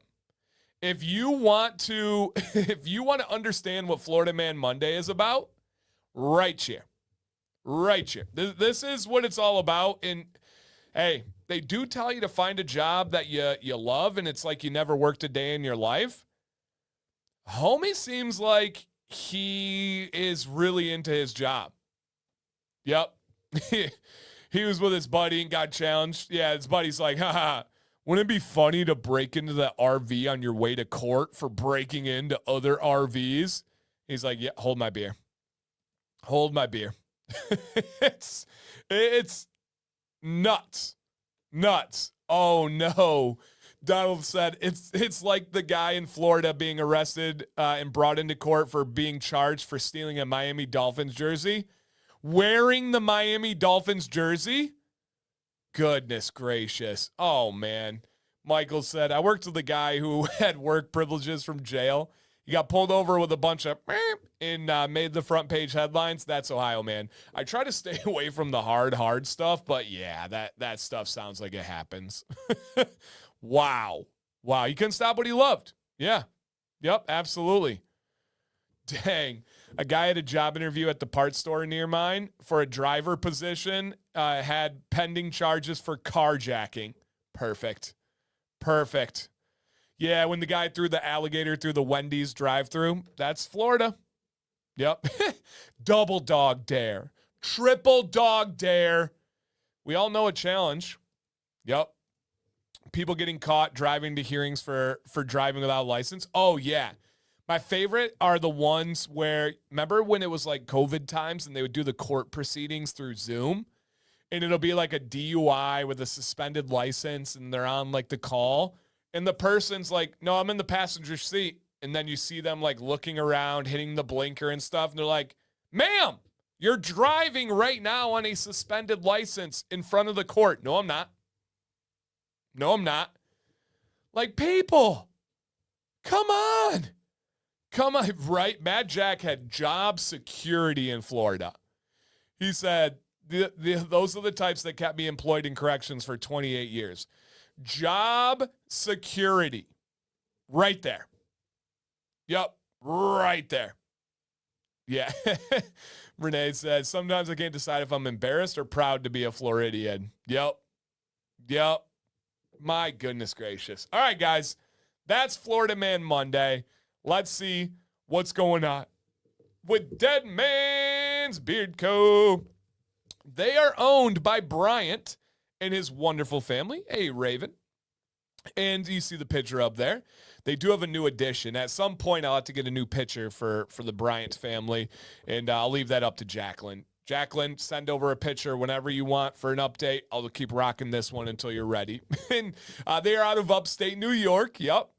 If you want to understand what Florida Man Monday is about, right here. This is what it's all about. And hey, they do tell you to find a job that you love, and it's like you never worked a day in your life. Homie seems like he is really into his job. Yep. He was with his buddy and got challenged. Yeah, his buddy's like, haha. Wouldn't it be funny to break into the RV on your way to court for breaking into other RVs? He's like, yeah, hold my beer. Hold my beer. It's nuts. Nuts. Oh, no. Donald said it's like the guy in Florida being arrested and brought into court for being charged for stealing a Miami Dolphins jersey. Wearing the Miami Dolphins jersey? Goodness gracious. Oh, man. Michael said, I worked with a guy who had work privileges from jail. He got pulled over with a bunch of and made the front page headlines. That's Ohio, man. I try to stay away from the hard stuff, but yeah, that stuff sounds like it happens. Wow. He couldn't stop what he loved. Yeah. Yep, absolutely. Dang. A guy had a job interview at the parts store near mine for a driver position, had pending charges for carjacking. Perfect. Yeah, when the guy threw the alligator through the Wendy's drive-thru, that's Florida. Yep. Double dog dare. Triple dog dare. We all know a challenge. Yep. People getting caught driving to hearings for driving without a license. Oh, yeah. My favorite are the ones where, remember when it was like COVID times and they would do the court proceedings through Zoom? And it'll be like a DUI with a suspended license and they're on like the call. And the person's like, no, I'm in the passenger seat. And then you see them like looking around, hitting the blinker and stuff. And they're like, ma'am, you're driving right now on a suspended license in front of the court. No, I'm not. Like, people, come on, right? Mad Jack had job security in Florida. He said, those are the types that kept me employed in corrections for 28 years. Job security. Right there. Yep, right there. Yeah. Renee says, sometimes I can't decide if I'm embarrassed or proud to be a Floridian. Yep. My goodness gracious. All right, guys. That's Florida Man Monday. Let's see what's going on with Deadman's Beard Co. They are owned by Bryant and his wonderful family, a Raven. And you see the picture up there. They do have a new addition. At some point, I'll have to get a new picture for the Bryant family, and I'll leave that up to Jacqueline. Jacqueline, send over a picture whenever you want for an update. I'll keep rocking this one until you're ready. And they are out of upstate New York. Yep.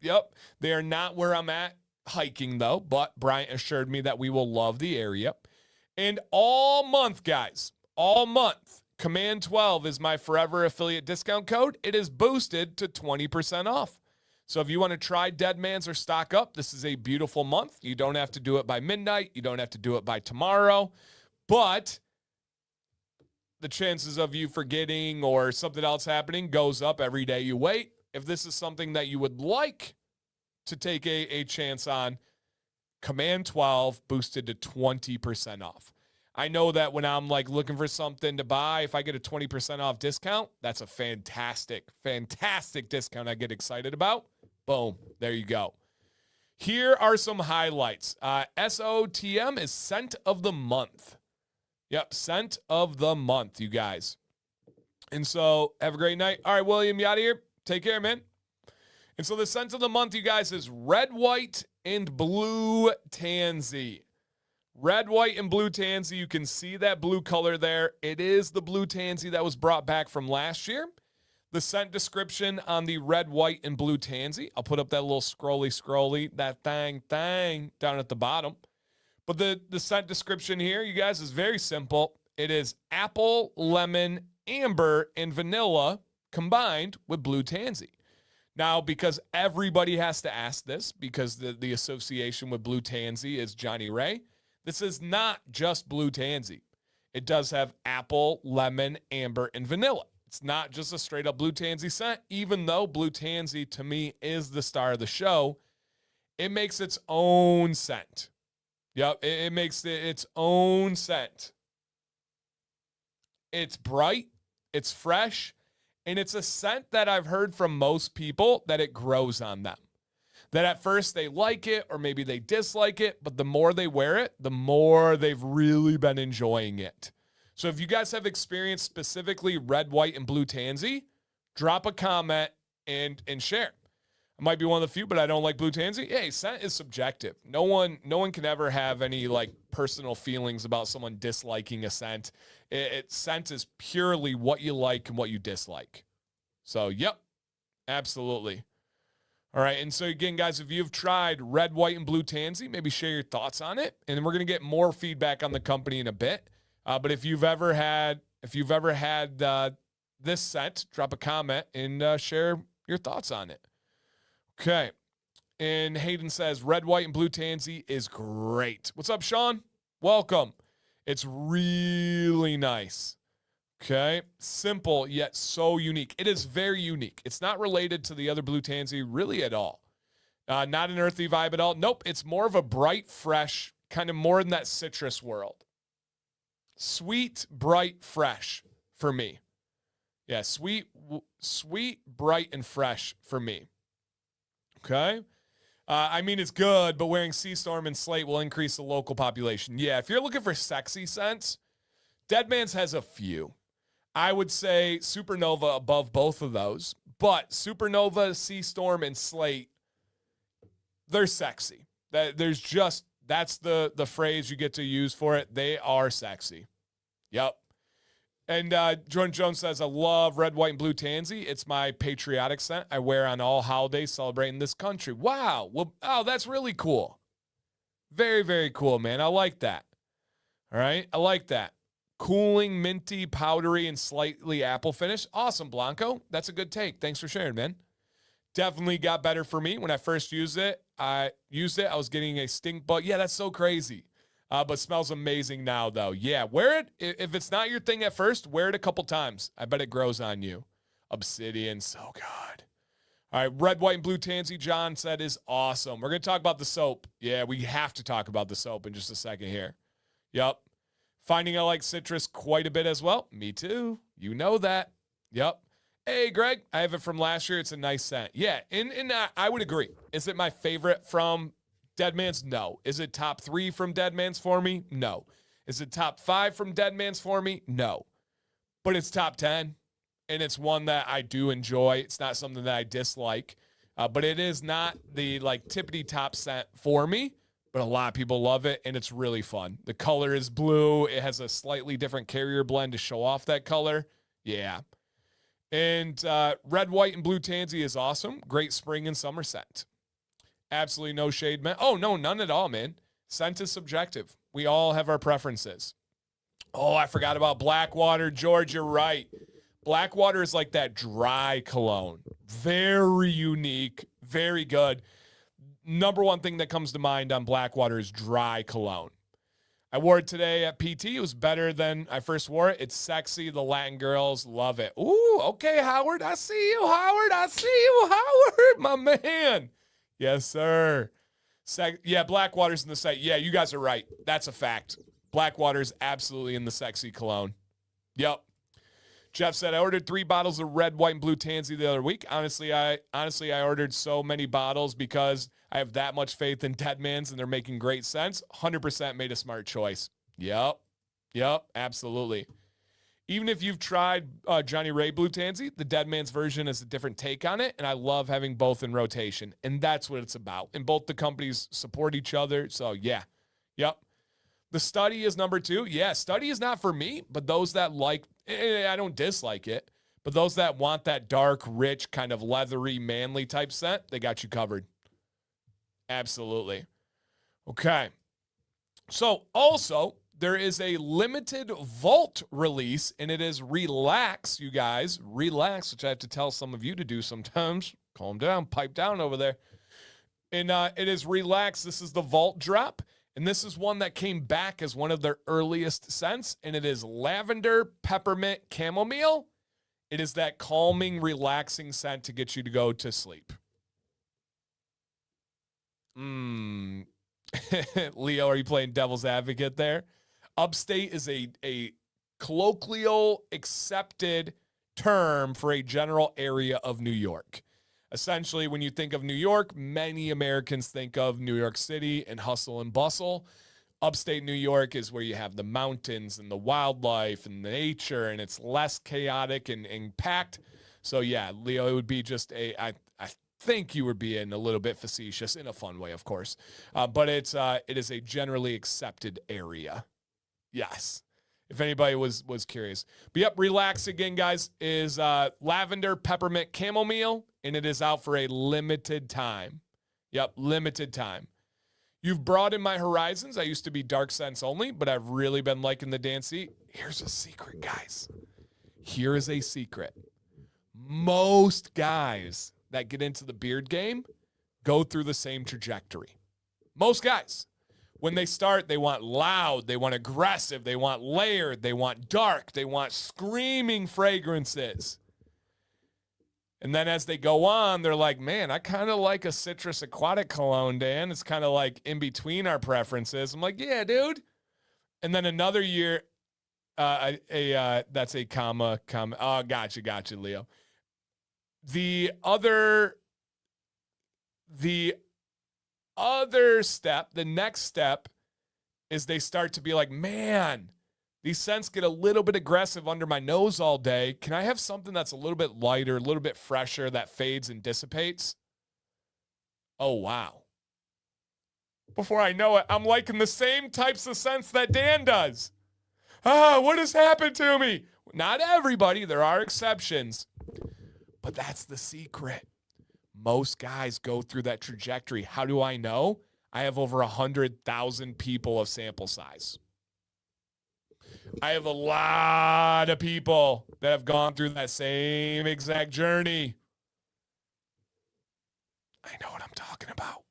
They are not where I'm at hiking, though, but Bryant assured me that we will love the area. And all month, guys, all month, Command 12 is my forever affiliate discount code. It is boosted to 20% off. So if you want to try Deadman's or stock up, this is a beautiful month. You don't have to do it by midnight. You don't have to do it by tomorrow. But the chances of you forgetting or something else happening goes up every day you wait. If this is something that you would like to take a chance on, Command 12 boosted to 20% off. I know that when I'm like looking for something to buy, if I get a 20% off discount, that's a fantastic, fantastic discount I get excited about. Boom, there you go. Here are some highlights. SOTM is Scent of the Month. Yep, Scent of the Month, you guys. And so have a great night. All right, William, you out of here? Take care, man. And so the Scent of the Month, you guys, is Red, White, and Blue Tansy. Red, White, and Blue Tansy. You can see that blue color there. It is the Blue Tansy that was brought back from last year. The scent description on the Red, White, and Blue Tansy. I'll put up that little scrolly, that thing down at the bottom. But the scent description here, you guys, is very simple. It is apple, lemon, amber, and vanilla combined with Blue Tansy. Now, because everybody has to ask this, because the association with Blue Tansy is Johnny Ray, this is not just Blue Tansy. It does have apple, lemon, amber, and vanilla. It's not just a straight up Blue Tansy scent, even though Blue Tansy to me is the star of the show. It makes its own scent. Yep, it makes its own scent. It's bright, it's fresh, and it's a scent that I've heard from most people that it grows on them. That at first they like it or maybe they dislike it, but the more they wear it, the more they've really been enjoying it. So if you guys have experienced specifically Red, White, and Blue Tansy, drop a comment and share. I might be one of the few, but I don't like Blue Tansy. Hey, scent is subjective. No one can ever have any like personal feelings about someone disliking a scent. Scent is purely what you like and what you dislike. So, yep, absolutely. All right, and so again, guys, if you've tried Red, White, and Blue Tansy, maybe share your thoughts on it, and then we're gonna get more feedback on the company in a bit. But if you've ever had this scent, drop a comment and share your thoughts on it. Okay, and Hayden says Red, White, and Blue Tansy is great. What's up, Sean? Welcome. It's really nice. Okay, simple yet so unique. It is very unique. It's not related to the other Blue Tansy really at all. Not an earthy vibe at all. Nope, it's more of a bright, fresh, kind of more in that citrus world. Sweet, bright, fresh for me. Yeah, sweet, bright, and fresh for me. Okay? I mean, it's good, but wearing Sea Storm and Slate will increase the local population. Yeah, if you're looking for sexy scents, Deadman's has a few. I would say Supernova above both of those, but Supernova, Sea Storm, and Slate, they're sexy. That's the phrase you get to use for it. They are sexy. Yep. And Jordan Jones says, I love Red, White, and Blue Tansy. It's my patriotic scent I wear on all holidays celebrating this country. Wow. Well, oh, that's really cool. Very, very cool, man. I like that. All right. I like that. Cooling, minty, powdery, and slightly apple finish. Awesome, Blanco. That's a good take. Thanks for sharing, man. Definitely got better for me when I first used it. I was getting a stink bug. Yeah, that's so crazy. But smells amazing now, though. Yeah, wear it. If it's not your thing at first, wear it a couple times. I bet it grows on you. Obsidian, so good. All right, Red, White, and Blue Tansy, John said, is awesome. We're going to talk about the soap. Yeah, we have to talk about the soap in just a second here. Yep. Finding I like citrus quite a bit as well. Me too. You know that. Yep. Hey, Greg, I have it from last year. It's a nice scent. Yeah, and I would agree. Is it my favorite from Deadman's? No. Is it top 3 from Deadman's for me? No. Is it top 5 from Deadman's for me? No. But it's top 10, and it's one that I do enjoy. It's not something that I dislike, but it is not the like tippity top scent for me. But a lot of people love it, and it's really fun. The color is blue. It has a slightly different carrier blend to show off that color. Yeah. And Red, White, and Blue Tansy is awesome. Great spring and summer scent. Absolutely no shade, man. Oh, no, none at all, man. Scent is subjective. We all have our preferences. Oh, I forgot about Blackwater. George, you're right. Blackwater is like that dry cologne. Very unique, Very good. Number one thing that comes to mind on Blackwater is dry cologne. I wore it today at PT. It was better than I first wore it. It's sexy. The Latin girls love it. Ooh, okay, Howard. I see you, Howard. I see you, Howard, my man. Yes, sir. Yeah, Blackwater's in the site. Yeah, you guys are right. That's a fact. Blackwater's absolutely in the sexy cologne. Yep. Jeff said, I ordered 3 bottles of red, white, and blue Tansy the other week. Honestly, I ordered so many bottles because I have that much faith in Deadman's and they're making great sense. 100% made a smart choice. Yep, absolutely. Even if you've tried Johnny Ray Blue Tansy, the Deadman's version is a different take on it, and I love having both in rotation, and that's what it's about. And both the companies support each other, so yeah. Yep. The study is number 2. Yeah, study is not for me, but those that like, I don't dislike it, but those that want that dark, rich, kind of leathery, manly type scent, they got you covered. Absolutely. Okay. So also, there is a limited Vault release, and it is Relax, you guys. Relax, which I have to tell some of you to do sometimes. Calm down, pipe down over there. And it is Relax. This is the Vault drop. And this is one that came back as one of their earliest scents, and it is lavender, peppermint, chamomile. It is that calming, relaxing scent to get you to go to sleep. Leo, are you playing devil's advocate there? Upstate is a colloquial accepted term for a general area of New York. Essentially, when you think of New York, many Americans think of New York City and hustle and bustle. Upstate New York is where you have the mountains and the wildlife and the nature, and it's less chaotic and packed. So yeah, Leo, it would be just I think you were being a little bit facetious in a fun way, of course. But it is a generally accepted area. Yes. If anybody was curious. But yep, Relax again, guys, is lavender, peppermint, chamomile, and it is out for a limited time. Yep, limited time. You've broadened my horizons. I used to be dark scents only, but I've really been liking the Dancy. Here's a secret, guys. Here is a secret. Most guys that get into the beard game go through the same trajectory. Most guys. When they start, they want loud, they want aggressive, they want layered, they want dark, they want screaming fragrances. And then as they go on, they're like, man, I kind of like a citrus aquatic cologne, Dan. It's kind of like in between our preferences. I'm like, yeah, dude. And then another year, that's a comma. Oh, gotcha, Leo. The other step, the next step, is they start to be like, man, these scents get a little bit aggressive under my nose all day. Can I have something that's a little bit lighter, a little bit fresher, that fades and dissipates? Oh, wow. Before I know it, I'm liking the same types of scents that Dan does. What has happened to me? Not everybody. There are exceptions. But that's the secret. Most guys go through that trajectory. How do I know? I have over 100,000 people of sample size. I have a lot of people that have gone through that same exact journey. I know what I'm talking about.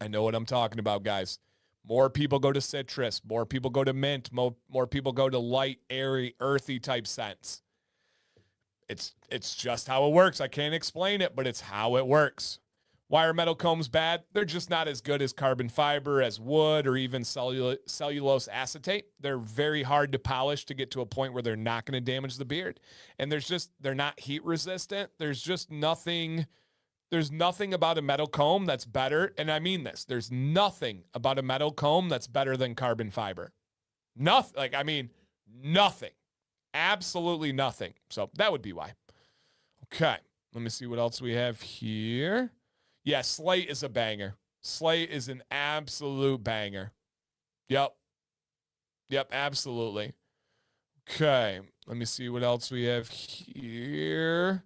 I know what I'm talking about, guys. More people go to citrus. More people go to mint. More people go to light, airy, earthy type scents. It's just how it works. I can't explain it, but it's how it works. Why are metal combs bad? They're just not as good as carbon fiber, as wood, or even cellulose acetate. They're very hard to polish to get to a point where they're not going to damage the beard. And they're not heat resistant. There's nothing about a metal comb that's better. And I mean this, there's nothing about a metal comb that's better than carbon fiber. Nothing. Absolutely nothing. So that would be why. Okay. Let me see what else we have here. Yeah, Slate is a banger. Slate is an absolute banger. Yep, absolutely. Okay. Let me see what else we have here.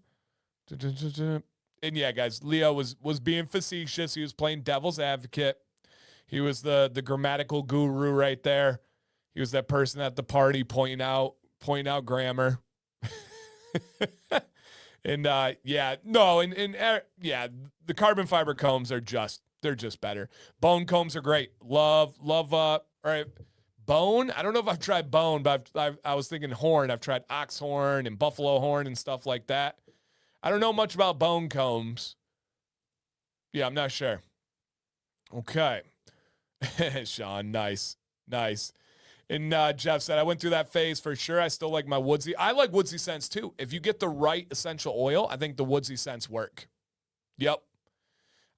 And yeah, guys, Leo was being facetious. He was playing devil's advocate. He was the grammatical guru right there. He was that person at the party pointing out grammar. And yeah, no, yeah, the carbon fiber combs are they're just better. Bone combs are great. Love, all right. Bone, I don't know if I've tried bone, but I was thinking horn. I've tried ox horn and buffalo horn and stuff like that. I don't know much about bone combs. Yeah, I'm not sure. Okay. Sean, nice. And Jeff said, I went through that phase for sure. I still like my woodsy. I like woodsy scents too. If you get the right essential oil, I think the woodsy scents work. Yep.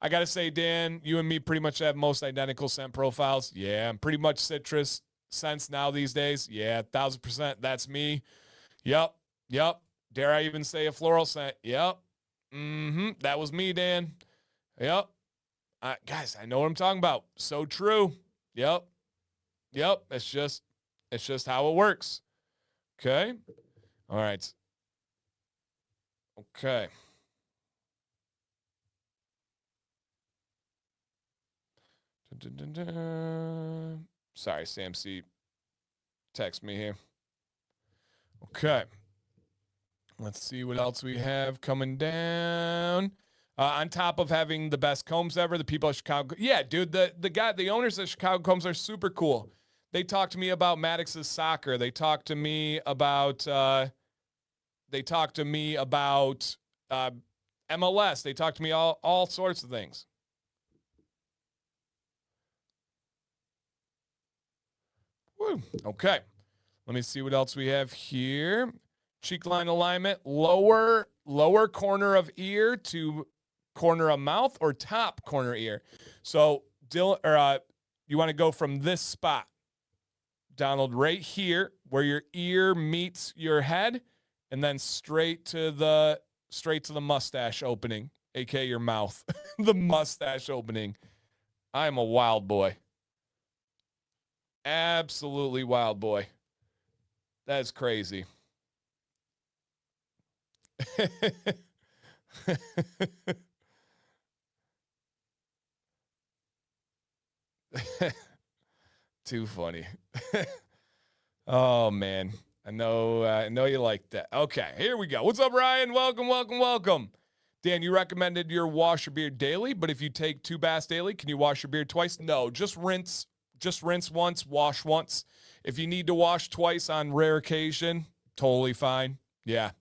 I got to say, Dan, you and me pretty much have most identical scent profiles. Yeah, I'm pretty much citrus scents now these days. Yeah, 1,000%. That's me. Yep. Dare I even say a floral scent? Yep. That was me, Dan. Yep. Guys, I know what I'm talking about. So true. Yep. It's just how it works. Okay. All right. Okay. Sorry, Sam C. Text me here. Okay. Let's see what else we have coming down. On top of having the best combs ever, the people at Chicago. Yeah, dude, the owners of Chicago Combs are super cool. They talked to me about Maddox's soccer. They talked to me about MLS. They talked to me all sorts of things. Woo. Okay. Let me see what else we have here. Cheek line alignment, lower corner of ear to corner of mouth, or top corner ear. So, Dylan, you want to go from this spot, Donald, right here, where your ear meets your head, and then straight to the mustache opening, aka your mouth, the mustache opening. I'm a wild boy. Absolutely wild boy. That's crazy. Too funny. Oh man, I know you like that. Okay, here we go. What's up, Ryan? Welcome. Dan, you recommended your wash your beard daily, but if you take 2 baths daily, can you wash your beard twice? No, just rinse once, wash once. If you need to wash twice on rare occasion, totally fine. Yeah.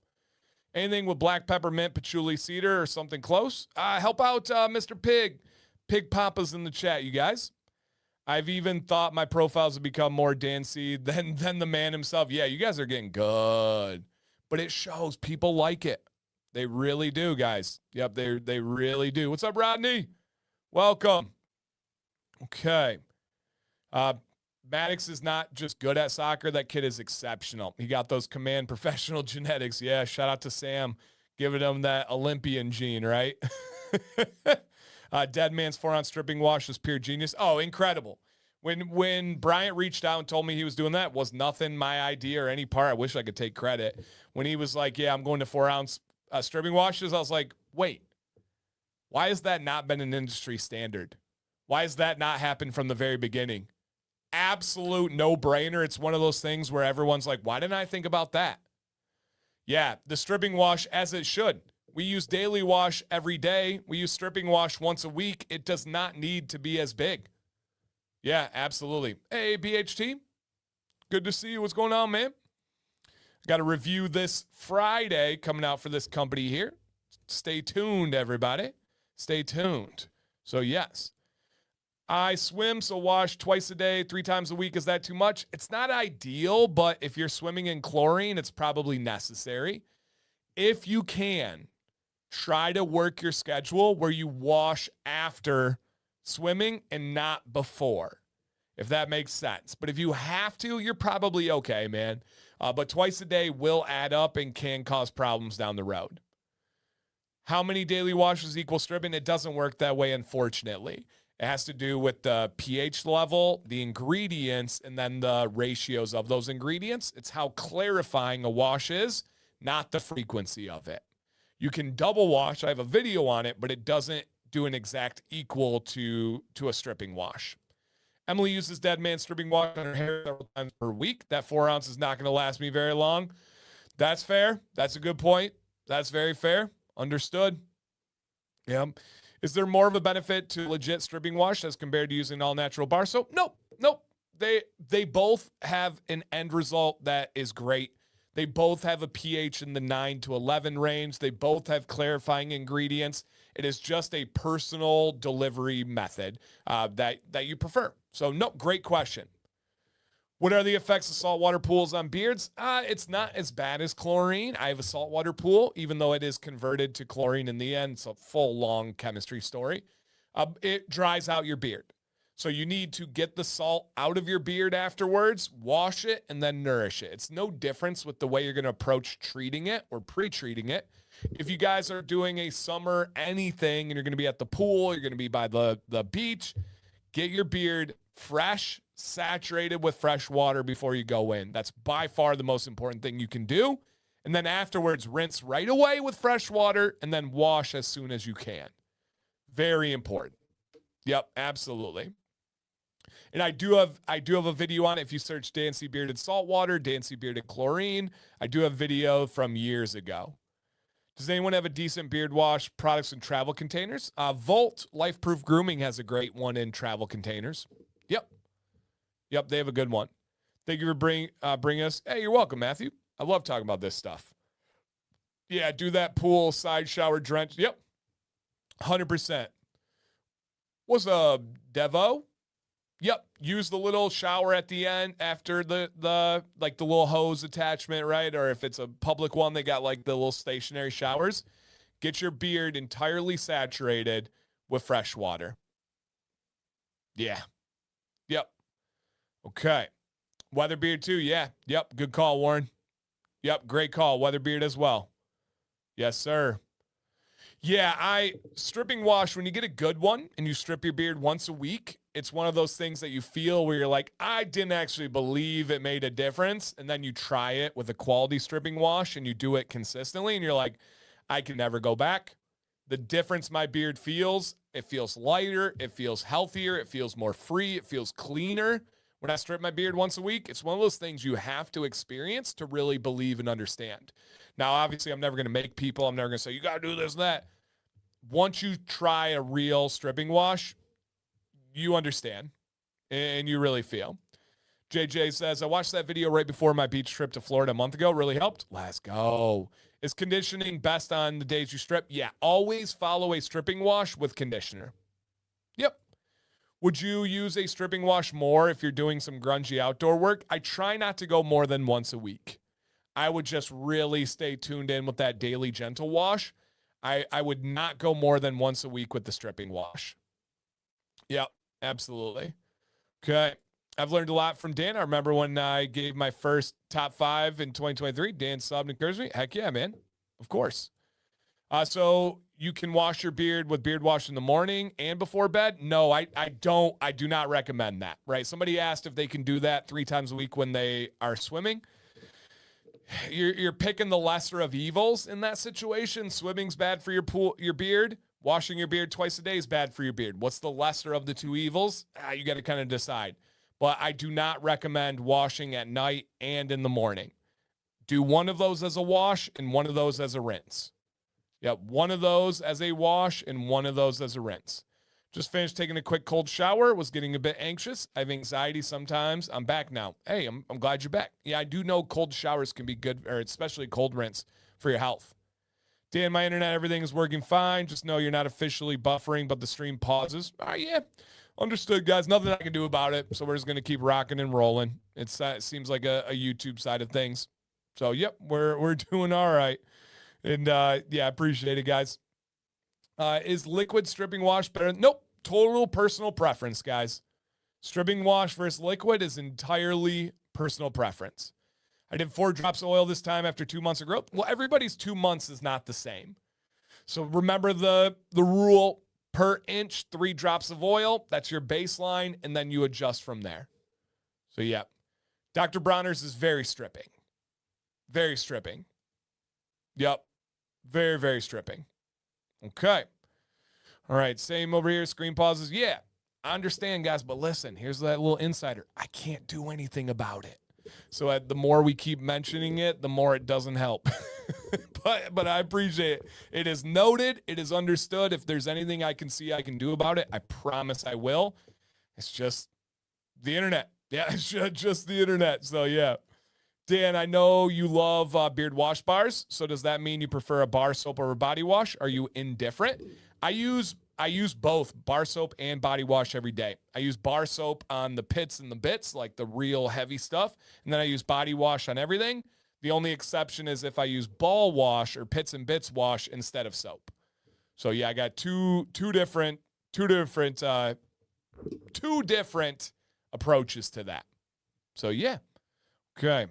Anything with black peppermint, patchouli, cedar, or something close? Help out Mr. Pig. Pig Papa's in the chat, you guys. I've even thought my profiles have become more dancey than the man himself. Yeah, you guys are getting good. But it shows people like it. They really do, guys. Yep, they really do. What's up, Rodney? Welcome. Okay. Maddox is not just good at soccer. That kid is exceptional. He got those command professional genetics. Yeah, shout out to Sam, giving him that Olympian gene, right? Deadman's 4-ounce stripping wash is pure genius. Oh, incredible. When Bryant reached out and told me he was doing that, was nothing my idea or any part. I wish I could take credit. When he was like, yeah, I'm going to 4-ounce stripping washes, I was like, wait, why has that not been an industry standard? Why has that not happened from the very beginning? Absolute no-brainer. It's one of those things where everyone's like, why didn't I think about that? Yeah, the stripping wash, as it should. We use daily wash every day. We use stripping wash once a week. It does not need to be as big. Yeah, absolutely. Hey, BHT. Good to see you. What's going on, man? Got a review this Friday coming out for this company here. Stay tuned, everybody. Stay tuned. So, yes. I swim, so wash twice a day, 3 times a week. Is that too much? It's not ideal, but if you're swimming in chlorine, it's probably necessary. If you can, try to work your schedule where you wash after swimming and not before, if that makes sense. But if you have to, you're probably okay, man. But twice a day will add up and can cause problems down the road. How many daily washes equal stripping? It doesn't work that way, unfortunately. It has to do with the pH level, the ingredients, and then the ratios of those ingredients. It's how clarifying a wash is, not the frequency of it. You can double wash. I have a video on it, but it doesn't do an exact equal to a stripping wash. Emily uses Deadman stripping wash on her hair several times per week. That 4 ounce is not going to last me very long. That's fair. That's a good point. That's very fair. Understood. Yeah. Is there more of a benefit to legit stripping wash as compared to using all natural bar soap? Nope. Nope. They both have an end result that is great. They both have a pH in the 9 to 11 range. They both have clarifying ingredients. It is just a personal delivery method that you prefer. So, no, great question. What are the effects of saltwater pools on beards? It's not as bad as chlorine. I have a saltwater pool, even though it is converted to chlorine in the end. It's a full, long chemistry story. It dries out your beard. So you need to get the salt out of your beard afterwards, wash it, and then nourish it. It's no difference with the way you're going to approach treating it or pre-treating it. If you guys are doing a summer anything and you're going to be at the pool, you're going to be by the beach, get your beard fresh, saturated with fresh water before you go in. That's by far the most important thing you can do. And then afterwards, rinse right away with fresh water and then wash as soon as you can. Very important. Yep, absolutely. And I do have a video on it. If you search Dancy Bearded Saltwater, Dancy Bearded Chlorine, I do have video from years ago. Does anyone have a decent beard wash products in travel containers? Volt Life Proof Grooming has a great one in travel containers. Yep, they have a good one. Thank you for bringing us. Hey, you're welcome, Matthew. I love talking about this stuff. Yeah, do that pool side shower drench. Yep, 100%. What's a Devo? Yep, use the little shower at the end after the little hose attachment, right? Or if it's a public one, they got like the little stationary showers. Get your beard entirely saturated with fresh water. Yeah. Yep. Okay. Weatherbeard too, yeah. Yep, good call, Warren. Yep, great call. Weatherbeard as well. Yes, sir. Yeah, stripping wash, when you get a good one and you strip your beard once a week, it's one of those things that you feel where you're like, I didn't actually believe it made a difference. And then you try it with a quality stripping wash and you do it consistently and you're like, I can never go back. The difference my beard feels, it feels lighter, it feels healthier, it feels more free, it feels cleaner. When I strip my beard once a week, it's one of those things you have to experience to really believe and understand. Now, obviously, I'm never going to make people, I'm never going to say, you got to do this and that. Once you try a real stripping wash, you understand and you really feel. JJ says, I watched that video right before my beach trip to Florida a month ago. Really helped. Let's go. Is conditioning best on the days you strip? Yeah, always follow a stripping wash with conditioner. Yep. Would you use a stripping wash more if you're doing some grungy outdoor work? I try not to go more than once a week. I would just really stay tuned in with that daily gentle wash. I would not go more than once a week with the stripping wash. Yep, absolutely. Okay. I've learned a lot from Dan. I remember when I gave my first top 5 in 2023. Dan subbed and encouraged me. Heck yeah, man. Of course. So you can wash your beard with beard wash in the morning and before bed? No, I do not recommend that, right? Somebody asked if they can do that 3 times a week when they are swimming. You're picking the lesser of evils in that situation. Swimming's bad for your beard. Washing your beard twice a day is bad for your beard. What's the lesser of the 2 evils? You got to kind of decide. But I do not recommend washing at night and in the morning. Do one of those as a wash and one of those as a rinse. Yep, one of those as a wash and one of those as a rinse. Just finished taking a quick cold shower. Was getting a bit anxious. I have anxiety sometimes. I'm back now. Hey, I'm glad you're back. Yeah, I do know cold showers can be good, or especially cold rinse for your health. Dan, my internet, everything is working fine. Just know you're not officially buffering, but the stream pauses. Yeah, understood, guys. Nothing I can do about it. So we're just going to keep rocking and rolling. It seems like a YouTube side of things. So, yep, we're doing all right. And, yeah, appreciate it, guys. Is liquid stripping wash better? Nope. Total personal preference, guys. Stripping wash versus liquid is entirely personal preference. I did 4 drops of oil this time after 2 months of growth. Well, everybody's 2 months is not the same. So remember the rule: per inch, 3 drops of oil. That's your baseline, and then you adjust from there. So, yeah. Dr. Bronner's is very stripping. Very stripping. Yep. Very, very stripping. Okay. All right. Same over here. Screen pauses. Yeah, I understand, guys. But listen, here's that little insider. I can't do anything about it. So the more we keep mentioning it, the more it doesn't help. but I appreciate it. It is noted. It is understood. If there's anything I can see I can do about it, I promise I will. It's just the internet. Yeah, it's just the internet. So, yeah. Dan, I know you love beard wash bars. So does that mean you prefer a bar soap over body wash? Are you indifferent? I use both bar soap and body wash every day. I use bar soap on the pits and the bits, like the real heavy stuff, and then I use body wash on everything. The only exception is if I use ball wash or pits and bits wash instead of soap. So yeah, I got two different approaches to that. So yeah. Okay.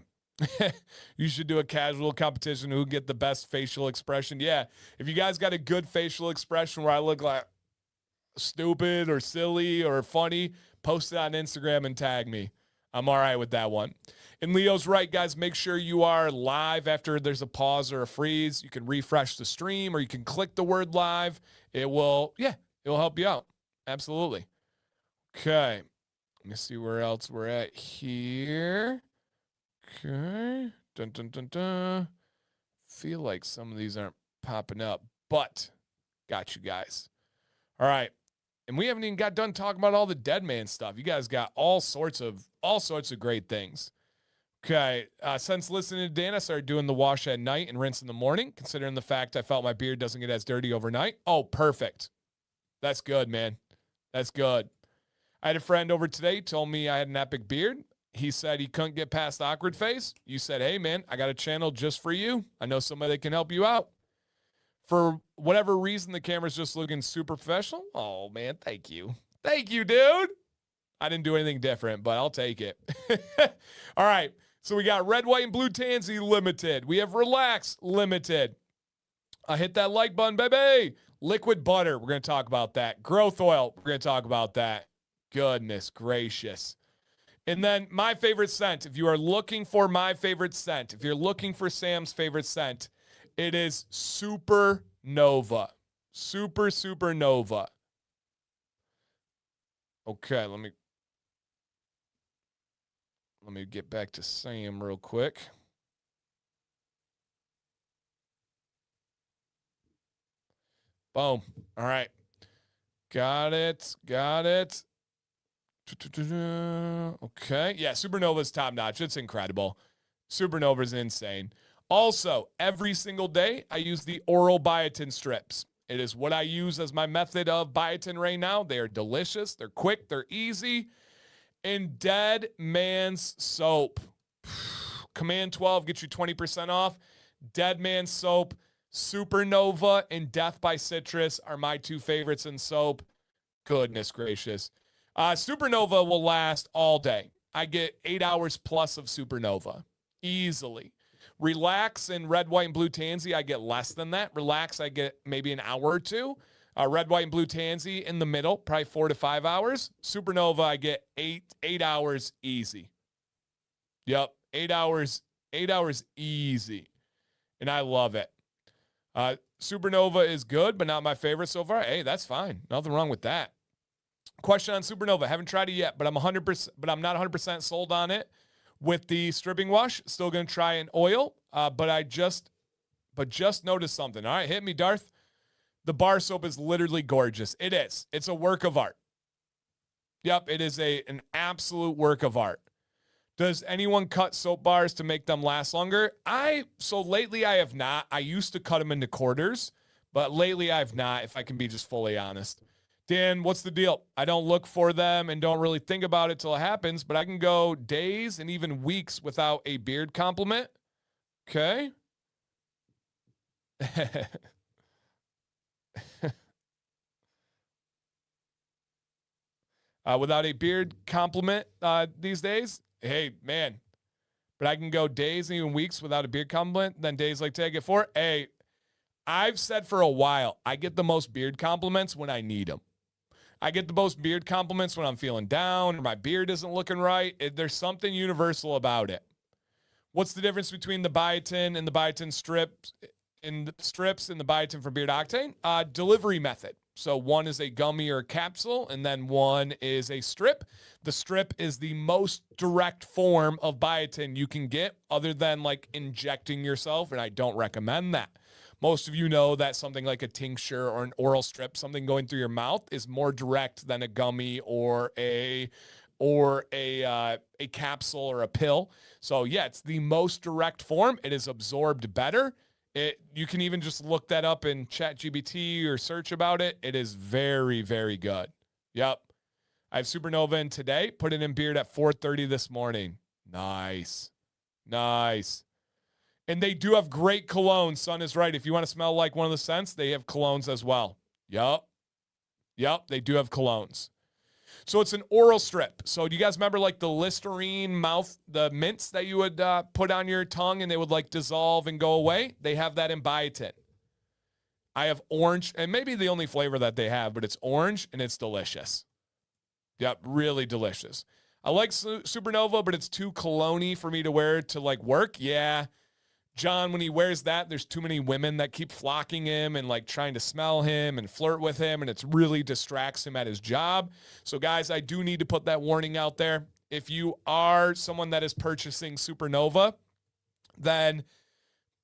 You should do a casual competition who can get the best facial expression. Yeah. If you guys got a good facial expression where I look like stupid or silly or funny, post it on Instagram and tag me. I'm all right with that one. And Leo's right, guys. Make sure you are live after there's a pause or a freeze. You can refresh the stream or you can click the word live. It will help you out. Absolutely. Okay. Let me see where else we're at here. Okay. Dun, dun, dun, dun. Feel like some of these aren't popping up, but got you guys. All right. And we haven't even got done talking about all the Deadman stuff. You guys got all sorts of great things. Okay. Since listening to Dan, I started doing the wash at night and rinse in the morning, considering the fact I felt my beard doesn't get as dirty overnight. Oh, perfect. That's good, man. That's good. I had a friend over today, told me I had an epic beard. He said he couldn't get past the awkward face. You said, hey, man, I got a channel just for you. I know somebody that can help you out. For whatever reason, the camera's just looking super professional. Oh, man, thank you. Thank you, dude. I didn't do anything different, but I'll take it. All right, so we got Red, White, and Blue Tansy Limited. We have Relax Limited. Hit that like button, baby. Liquid butter, we're going to talk about that. Growth oil, we're going to talk about that. Goodness gracious. And then my favorite scent, if you are looking for my favorite scent, if you're looking for Sam's favorite scent, it is Supernova. Supernova. Okay, let me get back to Sam real quick. Boom. All right. Got it. Okay. Yeah, Supernova's top notch. It's incredible. Supernova's insane. Also, every single day, I use the oral biotin strips. It is what I use as my method of biotin right now. They are delicious. They're quick. They're easy. And Deadman's soap. Command 12 gets you 20% off. Deadman soap, Supernova, and Death by Citrus are my two favorites in soap. Goodness gracious. Supernova will last all day. I get 8 hours plus of Supernova. Easily. Relax and Red, White, and Blue Tansy, I get less than that. Relax, I get maybe an hour or two. Red, White, and Blue Tansy in the middle, probably 4 to 5 hours. Supernova, I get 8 hours easy. Yep, 8 hours easy. And I love it. Supernova is good, but not my favorite so far. Hey, that's fine. Nothing wrong with that. Question on Supernova. Haven't tried it yet, but I'm not 100% sold on it. With the stripping wash, still going to try an oil, but just noticed something. All right, hit me, Darth. The bar soap is literally gorgeous. It is. It's a work of art. Yep, it is an absolute work of art. Does anyone cut soap bars to make them last longer? So lately I have not. I used to cut them into quarters, but lately I've not, if I can be just fully honest. Dan, what's the deal? I don't look for them and don't really think about it till it happens, but I can go days and even weeks without a beard compliment. Okay. Without a beard compliment these days. Hey, man. But I can go days and even weeks without a beard compliment. Then days like today I get 4. Hey, I've said for a while, I get the most beard compliments when I need them. I get the most beard compliments when I'm feeling down or my beard isn't looking right. There's something universal about it. What's the difference between the biotin and the biotin strips and the biotin for Beard Octane? Delivery method. So one is a gummy or a capsule, and then one is a strip. The strip is the most direct form of biotin you can get other than like injecting yourself, and I don't recommend that. Most of you know that something like a tincture or an oral strip, something going through your mouth, is more direct than a gummy or a capsule or a pill. So yeah, it's the most direct form. It is absorbed better. You can even just look that up in ChatGPT or search about it. It is very, very good. Yep. I have Supernova in today. Put it in beard at 4:30 this morning. Nice. Nice. And they do have great colognes. Son is right. If you want to smell like one of the scents, they have colognes as well. Yep. Yep. They do have colognes. So it's an oral strip. So do you guys remember like the Listerine the mints that you would put on your tongue and they would like dissolve and go away? They have that in biotin. I have orange, and maybe the only flavor that they have, but it's orange and it's delicious. Yep, really delicious. I like Supernova, but it's too cologne-y for me to wear to like work. Yeah. John, when he wears that, there's too many women that keep flocking him and like trying to smell him and flirt with him, and it really distracts him at his job. So guys, I do need to put that warning out there. If you are someone that is purchasing Supernova, then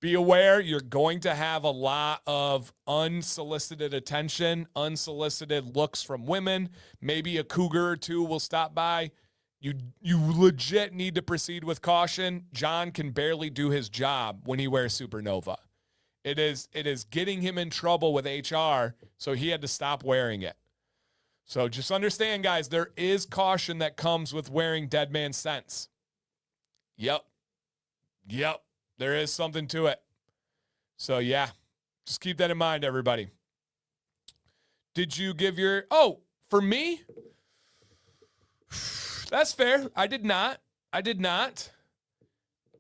be aware you're going to have a lot of unsolicited attention, unsolicited looks from women. Maybe a cougar or two will stop by. You legit need to proceed with caution. John can barely do his job when he wears Supernova. It is getting him in trouble with HR, so he had to stop wearing it. So just understand, guys, there is caution that comes with wearing Deadman scents. Yep. There is something to it. So yeah, just keep that in mind, everybody. Did you give your... Oh, for me... That's fair. I did not.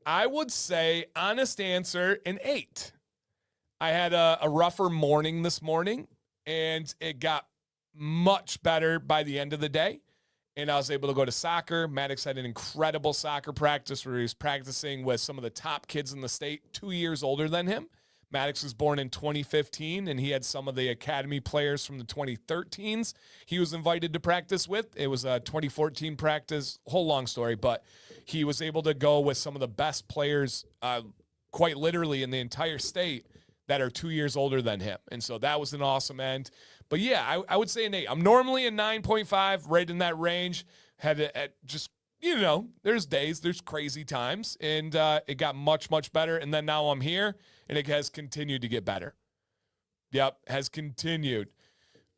I would say, honest answer, an 8. I had a rougher morning this morning, and it got much better by the end of the day. And I was able to go to soccer. Maddox had an incredible soccer practice where he was practicing with some of the top kids in the state, 2 years older than him. Maddox was born in 2015, and he had some of the academy players from the 2013s he was invited to practice with. It was a 2014 practice, whole long story, but he was able to go with some of the best players quite literally in the entire state that are 2 years older than him. And so that was an awesome end. But yeah, I would say an 8. I'm normally a 9.5, right in that range. Had it just, there's days, there's crazy times, and it got much, much better. And then now I'm here, and it has continued to get better. Yep, has continued.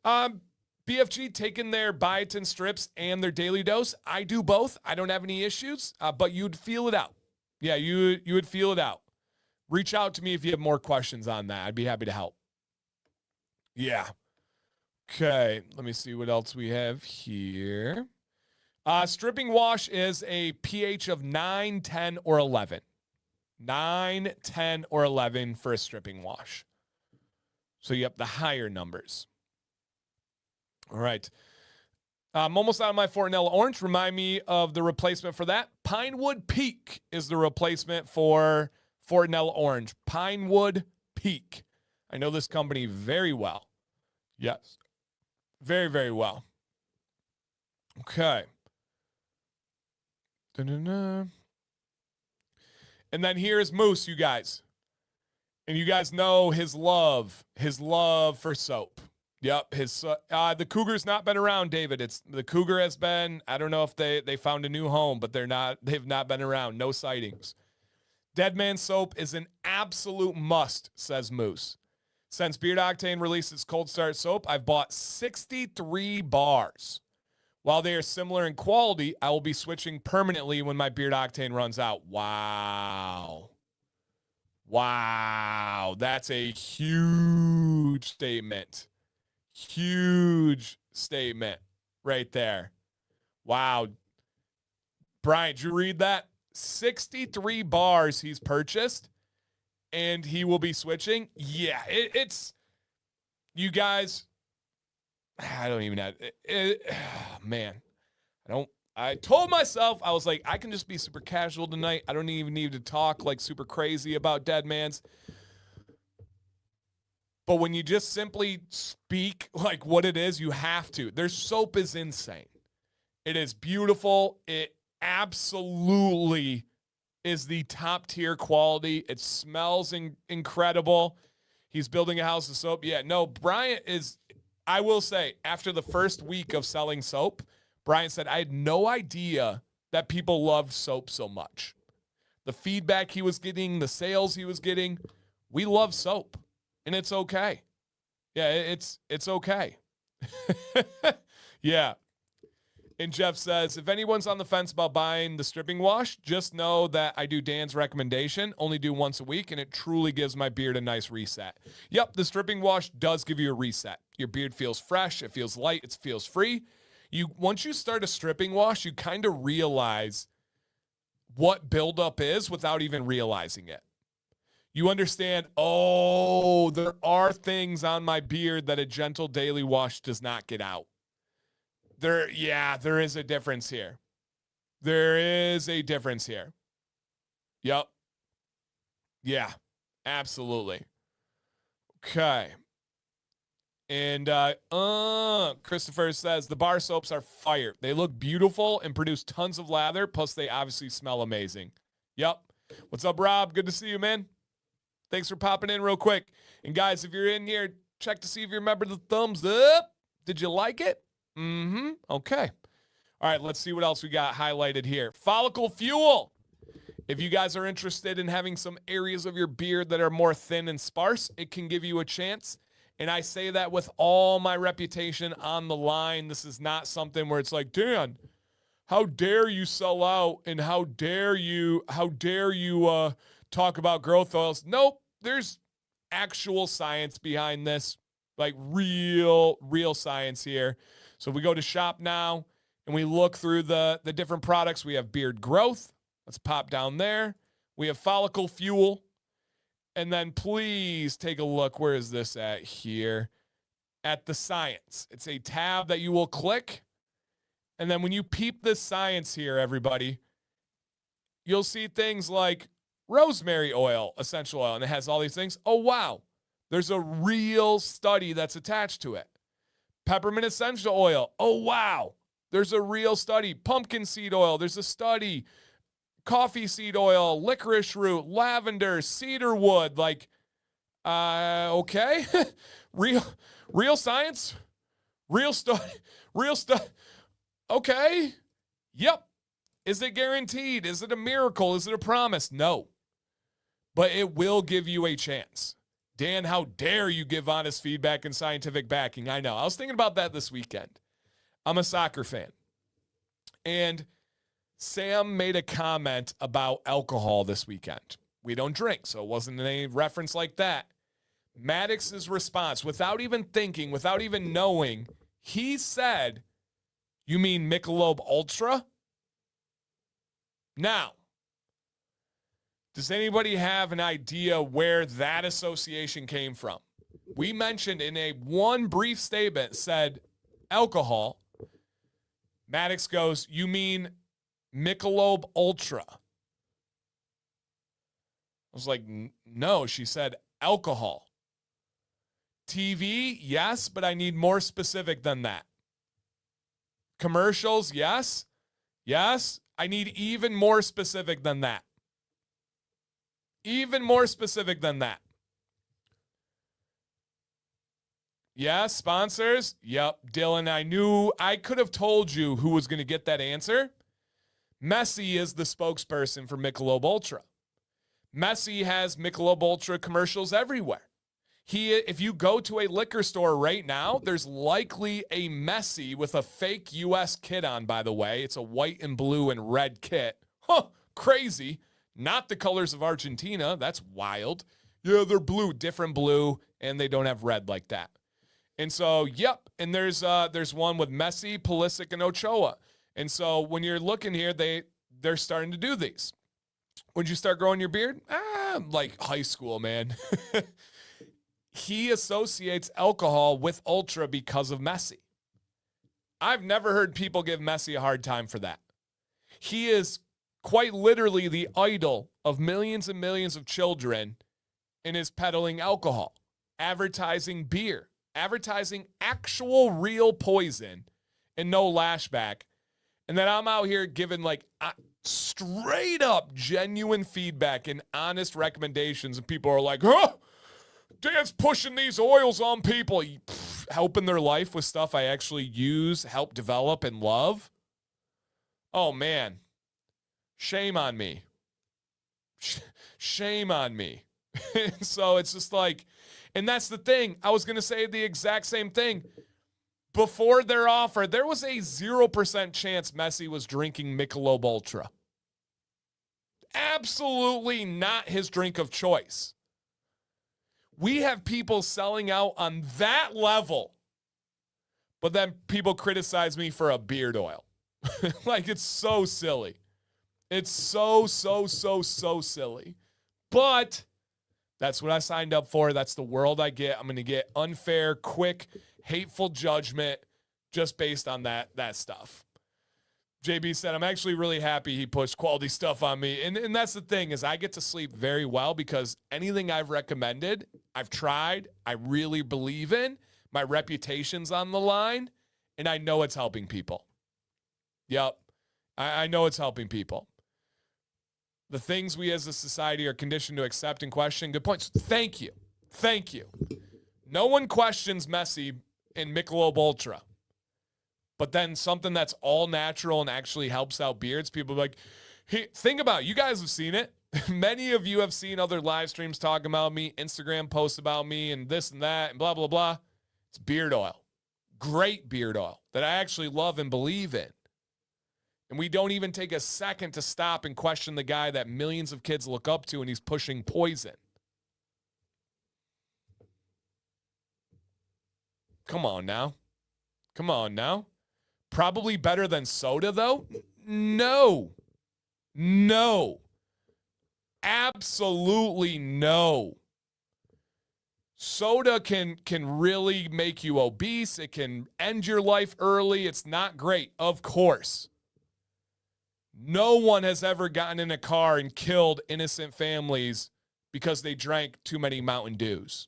BFG taking their biotin strips and their daily dose. I do both. I don't have any issues, but you'd feel it out. Yeah, you would feel it out. Reach out to me if you have more questions on that. I'd be happy to help. Yeah. Okay, let me see what else we have here. Stripping wash is a pH of 9, 10, or 11. 9, 10, or 11 for a stripping wash. So you have the higher numbers. All right. I'm almost out of my Fortinella Orange. Remind me of the replacement for that. Pinewood Peak is the replacement for Fortinella Orange. Pinewood Peak. I know this company very well. Yes. Very, very well. Okay. Da-da-da. And then here's Moose, you guys. And you guys know his love for soap. Yep, the Cougar's not been around, David. The Cougar has been, I don't know if they found a new home, but they've not been around. No sightings. Deadman soap is an absolute must, says Moose. Since Beard Octane released its Cold Start soap, I've bought 63 bars. While they are similar in quality, I will be switching permanently when my Beard Octane runs out. Wow. That's a huge statement. Huge statement right there. Wow. Brian, did you read that? 63 bars he's purchased, and he will be switching. Yeah, it's you guys. I don't even have man. I told myself, I was like, I can just be super casual tonight. I don't even need to talk like super crazy about Deadman's. But when you just simply speak like what it is, you have to. Their soap is insane. It is beautiful. It absolutely is the top tier quality. It smells incredible. He's building a house of soap. Yeah, no, Bryant is, I will say, after the first week of selling soap, Bryant said, I had no idea that people loved soap so much. The feedback he was getting, the sales he was getting, we love soap, and it's okay. Yeah, it's okay. Yeah. And Jeff says, if anyone's on the fence about buying the stripping wash, just know that I do Dan's recommendation, only do once a week, and it truly gives my beard a nice reset. Yep, the stripping wash does give you a reset. Your beard feels fresh, it feels light, it feels free. Once you start a stripping wash, you kind of realize what buildup is without even realizing it. You understand, oh, there are things on my beard that a gentle daily wash does not get out. There is a difference here. There is a difference here. Yep. Yeah, absolutely. Okay. And Christopher says, the bar soaps are fire. They look beautiful and produce tons of lather, plus they obviously smell amazing. Yep. What's up, Rob? Good to see you, man. Thanks for popping in real quick. And guys, if you're in here, check to see if you remember the thumbs up. Did you like it? Okay. All right, let's see what else we got highlighted here. Follicle Fuel. If you guys are interested in having some areas of your beard that are more thin and sparse, it can give you a chance. And I say that with all my reputation on the line. This is not something where it's like, Dan, how dare you sell out and how dare you talk about growth oils? Nope, there's actual science behind this, like real science here. So if we go to shop now and we look through the different products, we have beard growth. Let's pop down there. We have follicle fuel. And then please take a look. Where is this at here? At the science. It's a tab that you will click. And then when you peep this science here, everybody, you'll see things like rosemary oil, essential oil, and it has all these things. Oh, wow. There's a real study that's attached to it. Peppermint essential oil. Oh, wow. There's a real study. Pumpkin seed oil. There's a study. Coffee seed oil, licorice root, lavender, cedar wood. Like, okay. real science. Real study. Okay. Yep. Is it guaranteed? Is it a miracle? Is it a promise? No. But it will give you a chance. Dan, how dare you give honest feedback and scientific backing? I know. I was thinking about that this weekend. I'm a soccer fan. And Sam made a comment about alcohol this weekend. We don't drink, so it wasn't any reference like that. Maddox's response, without even thinking, without even knowing, he said, you mean Michelob Ultra? Now, does anybody have an idea where that association came from? We mentioned in one brief statement said alcohol. Maddox goes, you mean Michelob Ultra? I was like, no, she said alcohol. TV, yes, but I need more specific than that. Commercials, yes. Yes, I need even more specific than that. Even more specific than that. Yeah, sponsors. Yep, Dylan, I could have told you who was going to get that answer. Messi is the spokesperson for Michelob Ultra. Messi has Michelob Ultra commercials everywhere. If you go to a liquor store right now, there's likely a Messi with a fake U.S. kit on, by the way. It's a white and blue and red kit. Huh, crazy. Not the colors of Argentina. That's wild. Yeah, they're blue, different blue, and they don't have red like that. And so, yep, and there's one with Messi, Pulisic, and Ochoa. And so when you're looking here, they're starting to do these. When you start growing your beard? Like high school, man. He associates alcohol with Ultra because of Messi. I've never heard people give Messi a hard time for that. He is quite literally the idol of millions and millions of children and is peddling alcohol. advertising beer, advertising actual real poison and no lashback. And then I'm out here giving like straight up genuine feedback and honest recommendations. And people are like, huh? Dan's pushing these oils on people, helping their life with stuff I actually use, help develop, and love. Oh, man. Shame on me. Shame on me. So it's just like, and that's the thing. I was going to say the exact same thing. Before their offer, there was a 0% chance Messi was drinking Michelob Ultra. Absolutely not his drink of choice. We have people selling out on that level, but then people criticize me for a beard oil. Like, it's so silly. It's so silly. But that's what I signed up for. That's the world I get. I'm going to get unfair, quick, hateful judgment just based on that stuff. JB said, I'm actually really happy he pushed quality stuff on me. And that's the thing, is I get to sleep very well because anything I've recommended, I've tried, I really believe in, my reputation's on the line, and I know it's helping people. Yep, I know it's helping people. The things we as a society are conditioned to accept and question, good points. Thank you. Thank you. No one questions Messi in Michelob Ultra. But then something that's all natural and actually helps out beards, people are like, hey, think about it. You guys have seen it. Many of you have seen other live streams talking about me, Instagram posts about me, and this and that, and blah, blah, blah. It's beard oil. Great beard oil that I actually love and believe in. And we don't even take a second to stop and question the guy that millions of kids look up to, and he's pushing poison. Come on now. Come on now. Probably better than soda, though? No. Absolutely no. Soda can really make you obese. It can end your life early. It's not great, of course. No one has ever gotten in a car and killed innocent families because they drank too many Mountain Dews.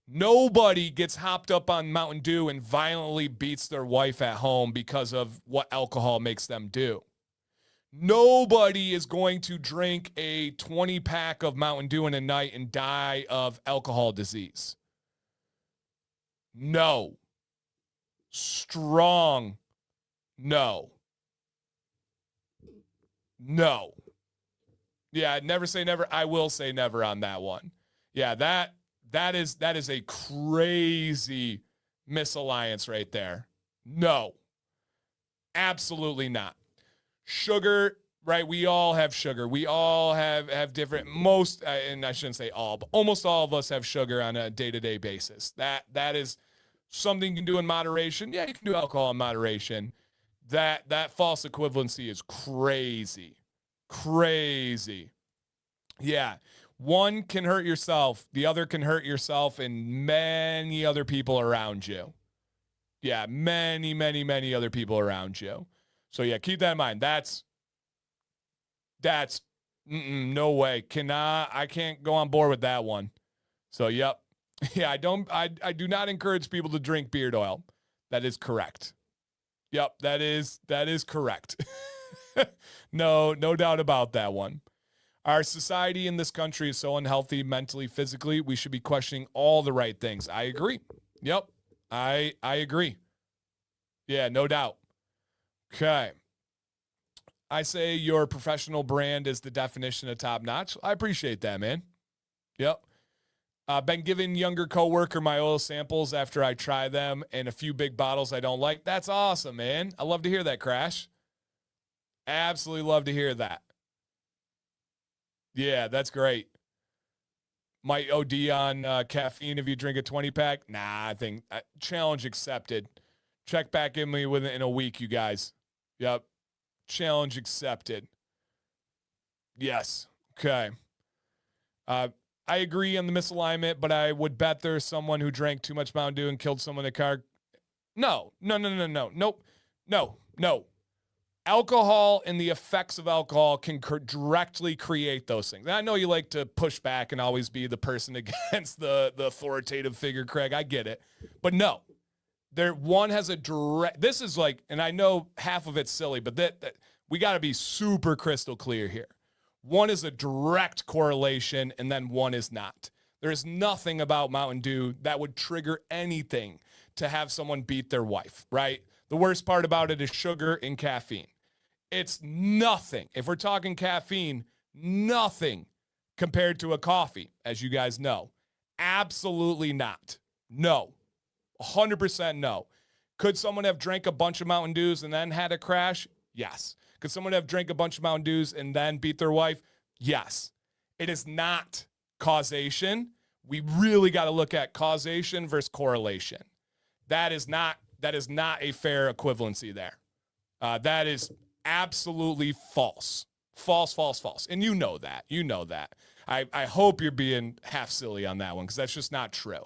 Nobody gets hopped up on Mountain Dew and violently beats their wife at home because of what alcohol makes them do. Nobody is going to drink a 20-pack of Mountain Dew in a night and die of alcohol disease. No. Strong no. No. Yeah, never say never. I will say never on that one. Yeah, that is a crazy misalliance right there. No. Absolutely not. Sugar, right? We all have sugar. We all have different, most, and I shouldn't say all, but almost all of us have sugar on a day-to-day basis. That is something you can do in moderation. Yeah, you can do alcohol in moderation. That false equivalency is crazy. Crazy. Yeah. One can hurt yourself. The other can hurt yourself and many other people around you. Yeah, many other people around you. So yeah, keep that in mind. That's no way. I can't go on board with that one. So yep. Yeah, I do not encourage people to drink beard oil. That is correct. Yep, that is correct. No doubt about that one. Our society in this country is so unhealthy mentally, physically. We should be questioning all the right things. I agree. Yep, I agree. Yeah, no doubt. Okay. I say your professional brand is the definition of top notch. I appreciate that, man. Yep. Been giving younger coworker my oil samples after I try them and a few big bottles I don't like. That's awesome, man. I love to hear that, Crash. Absolutely love to hear that. Yeah, that's great. Might OD on caffeine if you drink a 20-pack. Nah, I think challenge accepted. Check back in me in a week, you guys. Yep. Challenge accepted. Yes. Okay. I agree on the misalignment, but I would bet there's someone who drank too much Mountain Dew and killed someone in a car. No. Nope. No. alcohol and the effects of alcohol can directly create those things. And I know you like to push back and always be the person against the authoritative figure, Craig. I get it. But no, one has a direct, this is like, and I know half of it's silly, but that we got to be super crystal clear here. One is a direct correlation and then one is not. There's nothing about Mountain Dew that would trigger anything to have someone beat their wife, right? The worst part about it is sugar and caffeine. It's nothing. If we're talking caffeine, nothing compared to a coffee, as you guys know. Absolutely not. No. 100% no. Could someone have drank a bunch of Mountain Dews and then had a crash? Yes. Could someone have drank a bunch of Mountain Dews and then beat their wife? Yes. It is not causation. We really got to look at causation versus correlation. That is not a fair equivalency there. That is absolutely false. False. And you know that. I hope you're being half silly on that one because that's just not true.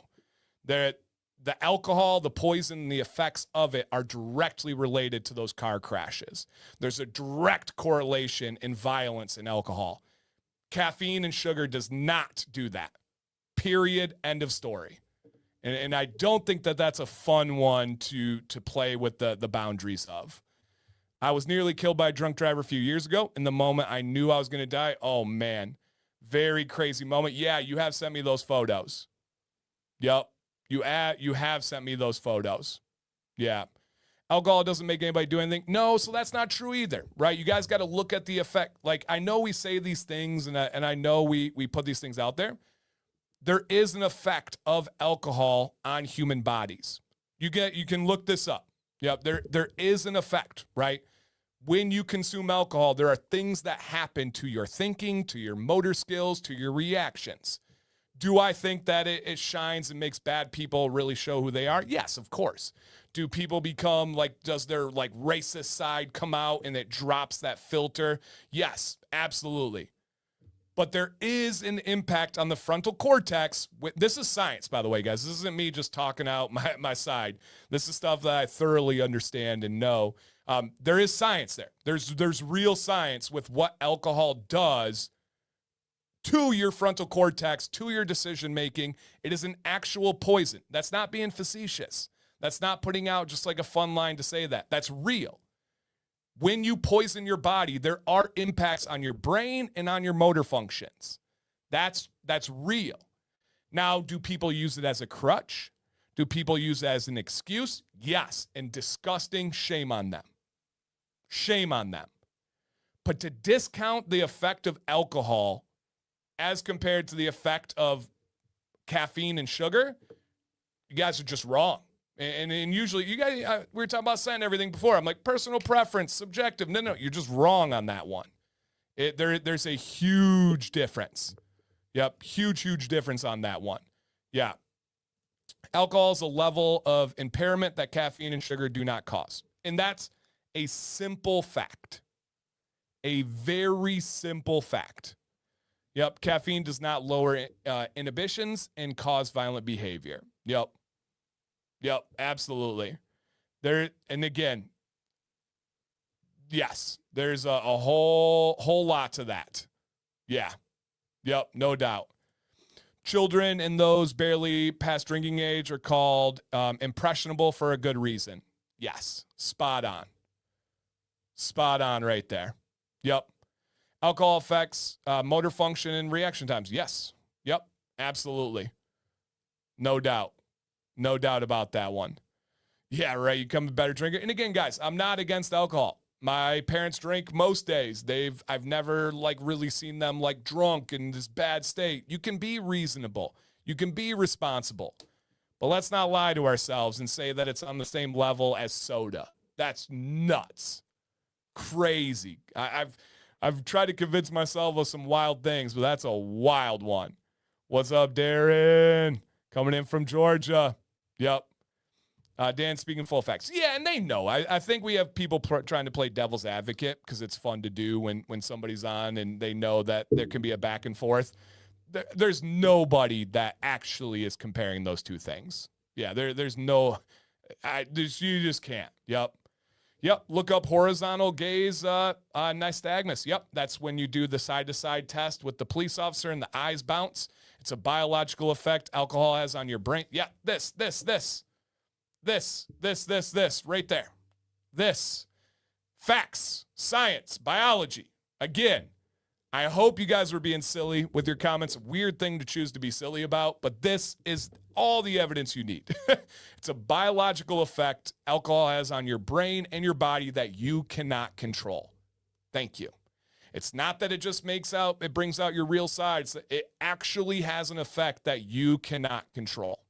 The alcohol, the poison, and the effects of it are directly related to those car crashes. There's a direct correlation in violence in alcohol. Caffeine and sugar does not do that. Period. End of story. And I don't think that that's a fun one to play with the boundaries of. I was nearly killed by a drunk driver a few years ago. In the moment I knew I was going to die, oh, man. Very crazy moment. Yeah, you have sent me those photos. Yep. You have sent me those photos. Yeah. Alcohol doesn't make anybody do anything. No, so that's not true either, right? You guys got to look at the effect. Like, I know we say these things, and I know we put these things out there. There is an effect of alcohol on human bodies. You can look this up. Yep, there is an effect, right? When you consume alcohol, there are things that happen to your thinking, to your motor skills, to your reactions. Do I think that it shines and makes bad people really show who they are? Yes, of course. Do people become does their racist side come out and it drops that filter? Yes, absolutely. But there is an impact on the frontal cortex. This is science, by the way, guys. This isn't me just talking out my side. This is stuff that I thoroughly understand and know. There is science there. There's real science with what alcohol does to your frontal cortex, to your decision-making. It is an actual poison. That's not being facetious. That's not putting out just like a fun line to say that. That's real. When you poison your body, there are impacts on your brain and on your motor functions. That's real. Now, do people use it as a crutch? Do people use it as an excuse? Yes, and disgusting. Shame on them. Shame on them. But to discount the effect of alcohol as compared to the effect of caffeine and sugar, you guys are just wrong. And usually, you guys, we were talking about saying everything before. I'm like, personal preference, subjective. No, you're just wrong on that one. There's a huge difference. Yep, huge difference on that one. Yeah. Alcohol is a level of impairment that caffeine and sugar do not cause. And that's a simple fact. A very simple fact. Yep, caffeine does not lower inhibitions and cause violent behavior. Yep, absolutely. And again, yes, there's a whole lot to that. Yeah. Yep, no doubt. Children and those barely past drinking age are called impressionable for a good reason. Yes, spot on. Spot on right there. Yep. Alcohol affects motor function and reaction times. Yes. Yep, absolutely. No doubt. No doubt about that one. Yeah, right. You become a better drinker. And again, guys, I'm not against alcohol. My parents drink most days. I've never really seen them drunk in this bad state. You can be reasonable. You can be responsible. But let's not lie to ourselves and say that it's on the same level as soda. That's nuts. Crazy. I've tried to convince myself of some wild things, but that's a wild one. What's up, Darren? Coming in from Georgia. Yep. Dan speaking full facts. Yeah, and they know. I think we have people trying to play devil's advocate because it's fun to do when somebody's on and they know that there can be a back and forth. There's nobody that actually is comparing those two things. Yeah, there's no, you just can't. Yep. Yep, look up horizontal gaze nystagmus. Yep, that's when you do the side-to-side test with the police officer and the eyes bounce. It's a biological effect alcohol has on your brain. Yeah, this, right there. This. Facts, science, biology. Again, I hope you guys were being silly with your comments. Weird thing to choose to be silly about, but this is all the evidence you need. It's a biological effect alcohol has on your brain and your body that you cannot control. Thank you. It's not that it just it brings out your real sides. It actually has an effect that you cannot control.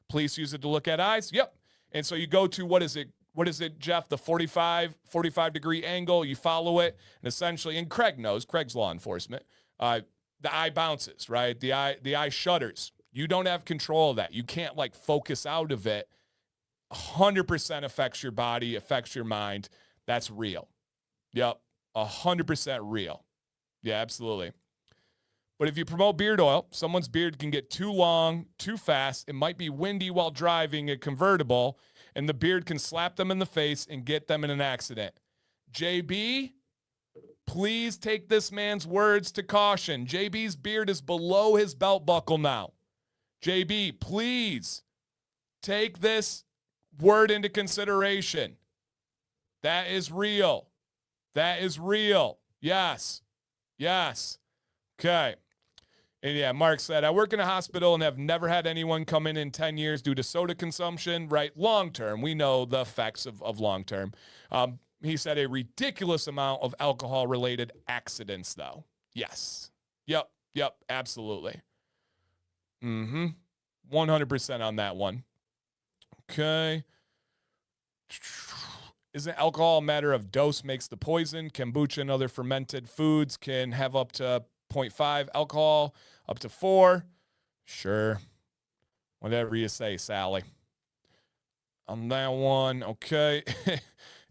Police use it to look at eyes. Yep. And so you go to, what is it, Jeff? The 45 degree angle. You follow it, and essentially, and Craig knows, Craig's law enforcement, the eye bounces, right? The eye shudders. You don't have control of that. You can't like focus out of it. 100% affects your body, affects your mind. That's real. Yep. 100% real. Yeah, absolutely. But if you promote beard oil, someone's beard can get too long, too fast. It might be windy while driving a convertible, and the beard can slap them in the face and get them in an accident. JB, please take this man's words to caution. JB's beard is below his belt buckle now. JB, please take this word into consideration. That is real. That is real. Yes. Yes. Okay. And yeah, Mark said, I work in a hospital and have never had anyone come in 10 years due to soda consumption, right? Long term. We know the effects of long term. He said a ridiculous amount of alcohol-related accidents, though. Yes. Yep. Absolutely. 100% on that one. Okay. Isn't alcohol a matter of dose makes the poison? Kombucha and other fermented foods can have up to 0.5 alcohol, up to 4. Sure. Whatever you say, Sally. On that one, okay.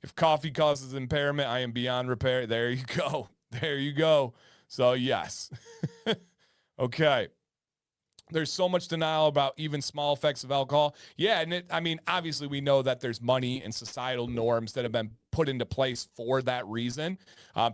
If coffee causes impairment, I am beyond repair. There you go. There you go. So, yes. Okay. There's so much denial about even small effects of alcohol. Yeah, and obviously we know that there's money and societal norms that have been put into place for that reason.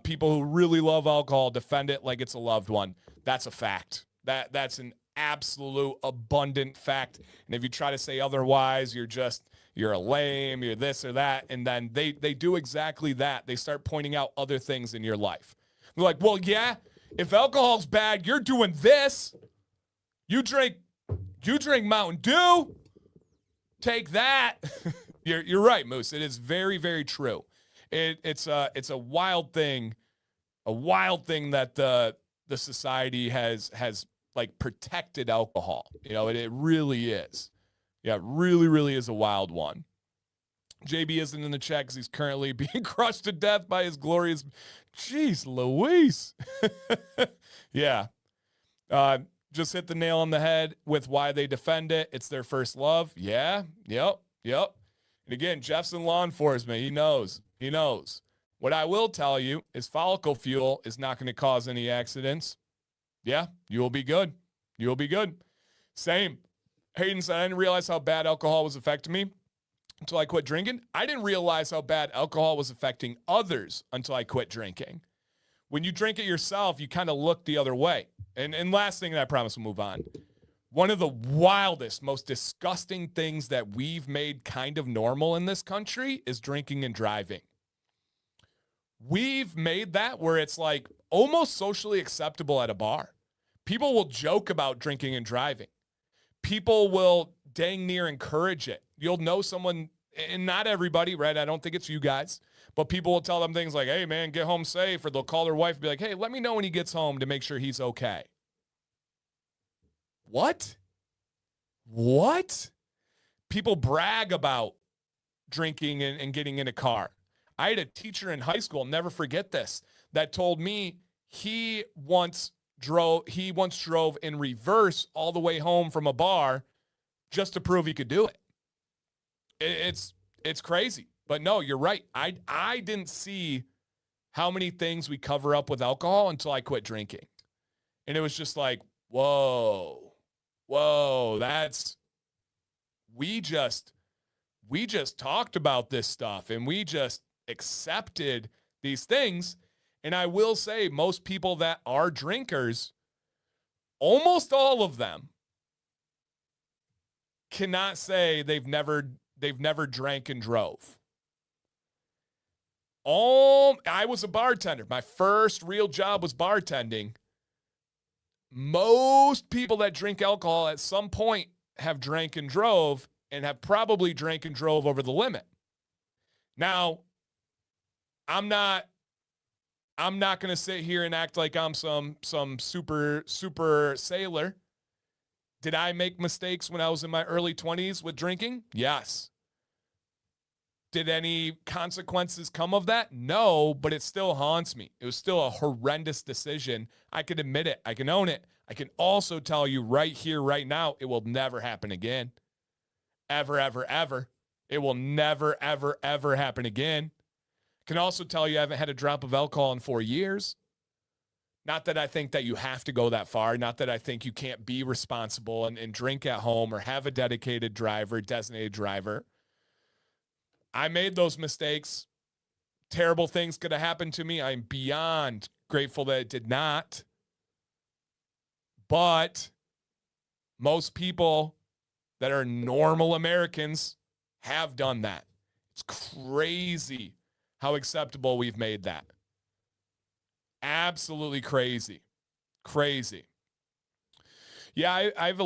People who really love alcohol defend it like it's a loved one. That's a fact. That's an absolute abundant fact. And if you try to say otherwise, you're a lame, you're this or that. And then they do exactly that. They start pointing out other things in your life. They're like, well, yeah, if alcohol's bad, you're doing this. You drink Mountain Dew. Take that. You're right, Moose. It is very, very true. It's a wild thing. A wild thing that the society has like protected alcohol. You know, it really is. Yeah, it really, really is a wild one. JB isn't in the chat because he's currently being crushed to death by his glorious. Jeez, Louise. Yeah. Just hit the nail on the head with why they defend it. It's their first love. Yeah. Yep. And again, Jeff's in law enforcement. He knows. What I will tell you is follicle fuel is not going to cause any accidents. Yeah, you will be good. Same. Hayden said, I didn't realize how bad alcohol was affecting me until I quit drinking. I didn't realize how bad alcohol was affecting others until I quit drinking. When you drink it yourself, you kind of look the other way. And last thing, and I promise we'll move on. One of the wildest, most disgusting things that we've made kind of normal in this country is drinking and driving. We've made that where it's like almost socially acceptable at a bar. People will joke about drinking and driving. People will dang near encourage it. You'll know someone, and not everybody, right? I don't think it's you guys. But people will tell them things like, hey, man, get home safe. Or they'll call their wife and be like, hey, let me know when he gets home to make sure he's okay. What? People brag about drinking and getting in a car. I had a teacher in high school, never forget this, that told me he once drove in reverse all the way home from a bar just to prove he could do it. It's crazy. But no, you're right. I didn't see how many things we cover up with alcohol until I quit drinking. And it was just like, whoa, we just talked about this stuff and we just accepted these things. And I will say, most people that are drinkers, almost all of them, cannot say they've never drank and drove. I was a bartender. My first real job was bartending. Most people that drink alcohol at some point have drank and drove, and have probably drank and drove over the limit. Now, I'm not going to sit here and act like I'm some super sailor. Did I make mistakes when I was in my early 20s with drinking? Yes. Did any consequences come of that? No, but it still haunts me. It was still a horrendous decision. I can admit it. I can own it. I can also tell you right here, right now, it will never happen again. Ever, ever, ever. It will never, ever, ever happen again. Can also tell you I haven't had a drop of alcohol in 4 years. Not that I think that you have to go that far. Not that I think you can't be responsible and drink at home or have a dedicated driver, designated driver. I made those mistakes. Terrible things could have happened to me. I'm beyond grateful that it did not. But most people that are normal Americans have done that. It's crazy how acceptable we've made that. Absolutely crazy. Crazy. Yeah, I have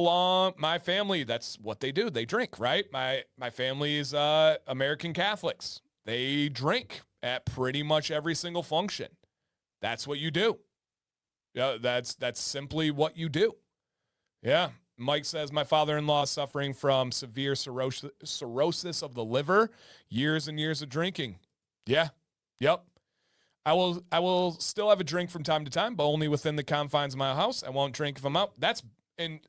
my family, that's what they do. They drink, right? My family is American Catholics. They drink at pretty much every single function. That's what you do. Yeah, that's simply what you do. Yeah. Mike says, my father-in-law is suffering from severe cirrhosis of the liver, years and years of drinking. Yeah. Yep. I will still have a drink from time to time, but only within the confines of my house. I won't drink if I'm out. And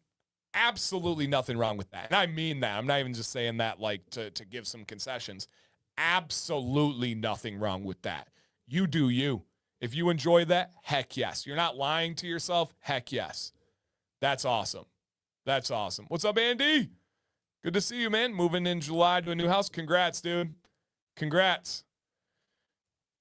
absolutely nothing wrong with that. And I mean that. I'm not even just saying that like to give some concessions. Absolutely nothing wrong with that. You do you. If you enjoy that, heck yes. You're not lying to yourself, heck yes. That's awesome. That's awesome. What's up, Andy? Good to see you, man. Moving in July to a new house. Congrats, dude. Congrats.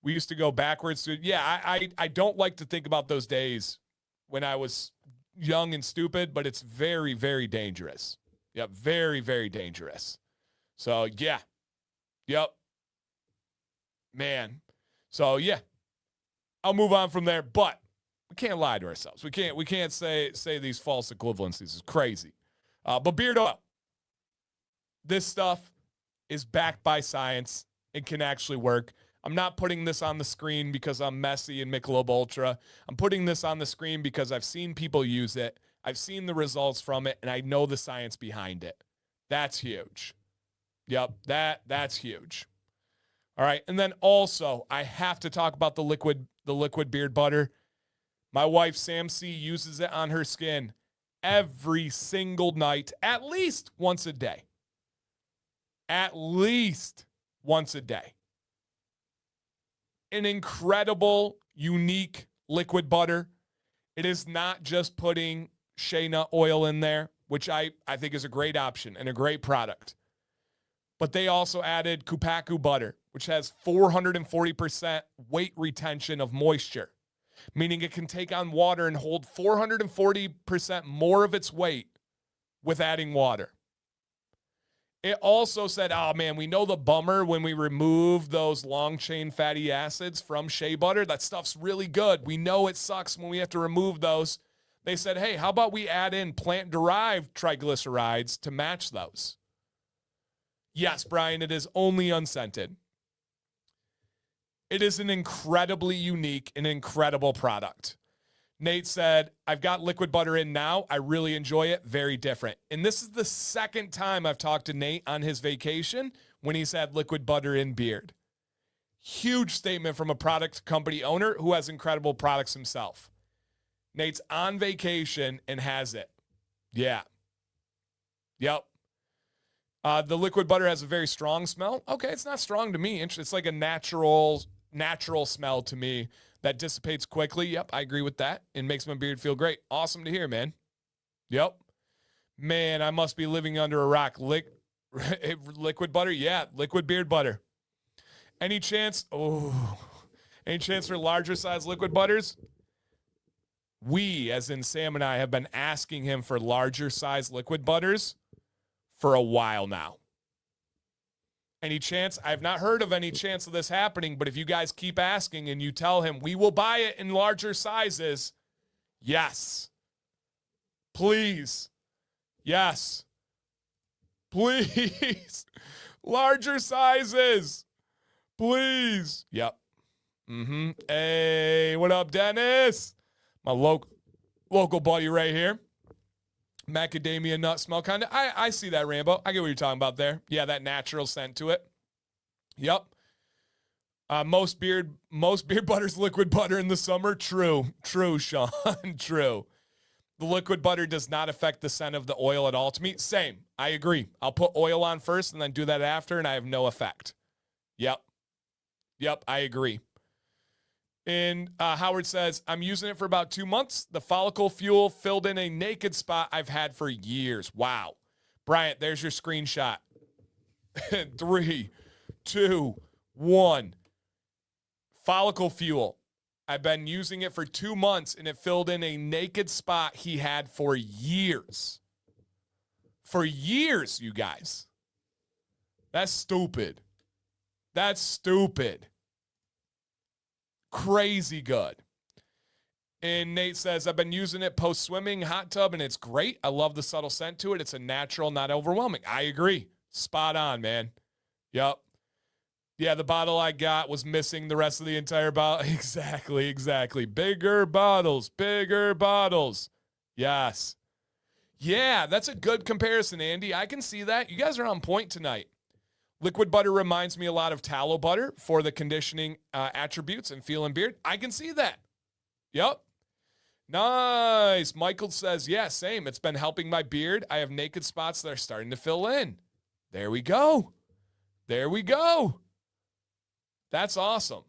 We used to go backwards. Yeah, I don't like to think about those days when I was young and stupid, but it's very, very dangerous. Yep, very, very dangerous. So, yeah. Yep. Man. So, yeah. I'll move on from there, but we can't lie to ourselves. We can't say these false equivalencies. It's crazy. But beard oil. This stuff is backed by science. It can actually work. I'm not putting this on the screen because I'm messy and Michelob Ultra. I'm putting this on the screen because I've seen people use it. I've seen the results from it, and I know the science behind it. That's huge. Yep, that's huge. All right, and then also, I have to talk about the liquid beard butter. My wife, Sam C., uses it on her skin every single night, at least once a day. At least once a day. An incredible, unique liquid butter. It is not just putting shea nut oil in there, which I think is a great option and a great product. But they also added Kupaku butter, which has 440% weight retention of moisture, meaning it can take on water and hold 440% more of its weight with adding water. It also said, oh man, we know the bummer when we remove those long chain fatty acids from shea butter. That stuff's really good. We know it sucks when we have to remove those. They said, hey, how about we add in plant-derived triglycerides to match those? Yes, Brian, it is only unscented. It is an incredibly unique and incredible product. Nate said, I've got liquid butter in now. I really enjoy it. Very different. And this is the second time I've talked to Nate on his vacation when he's had liquid butter in beard. Huge statement from a product company owner who has incredible products himself. Nate's on vacation and has it. Yeah. Yep. The liquid butter has a very strong smell. Okay, it's not strong to me. It's like a natural smell to me that dissipates quickly. Yep, I agree with that. It makes my beard feel great. Awesome to hear, man. Yep. Man, I must be living under a rock. Liquid butter? Yeah, liquid beard butter. Any chance? Oh, any chance for larger size liquid butters? We, as in Sam and I, have been asking him for larger size liquid butters for a while now. Any chance? I've not heard of any chance of this happening, but if you guys keep asking and you tell him we will buy it in larger sizes, yes. Please. Yes. Please. Larger sizes. Please. Yep. Hey, what up, Dennis? My local buddy right here. Macadamia nut smell kind of. I see that, Rambo. I get what you're talking about there. Yeah, that natural scent to it. Yep. Most beard butter's liquid butter in the summer. True, Sean. True. The liquid butter does not affect the scent of the oil at all to me. Same. I agree. I'll put oil on first and then do that after, and I have no effect. Yep, I agree. And Howard says, I'm using it for about 2 months. The follicle fuel filled in a naked spot I've had for years. Wow. Bryant, there's your screenshot. 3, 2, 1. Follicle fuel. I've been using it for 2 months, and it filled in a naked spot he had for years. For years, you guys. That's stupid. That's stupid. Crazy good. And Nate says, I've been using it post-swimming hot tub, and it's great. I love the subtle scent to it. It's a natural, not overwhelming. I agree. Spot on, man. Yep. Yeah, the bottle I got was missing the rest of the entire bottle. Exactly. Bigger bottles. Yes. Yeah, that's a good comparison, Andy. I can see that. You guys are on point tonight. Liquid butter reminds me a lot of tallow butter for the conditioning attributes and feel and beard. I can see that. Yep. Nice. Michael says, yeah, same. It's been helping my beard. I have naked spots that are starting to fill in. There we go. That's awesome.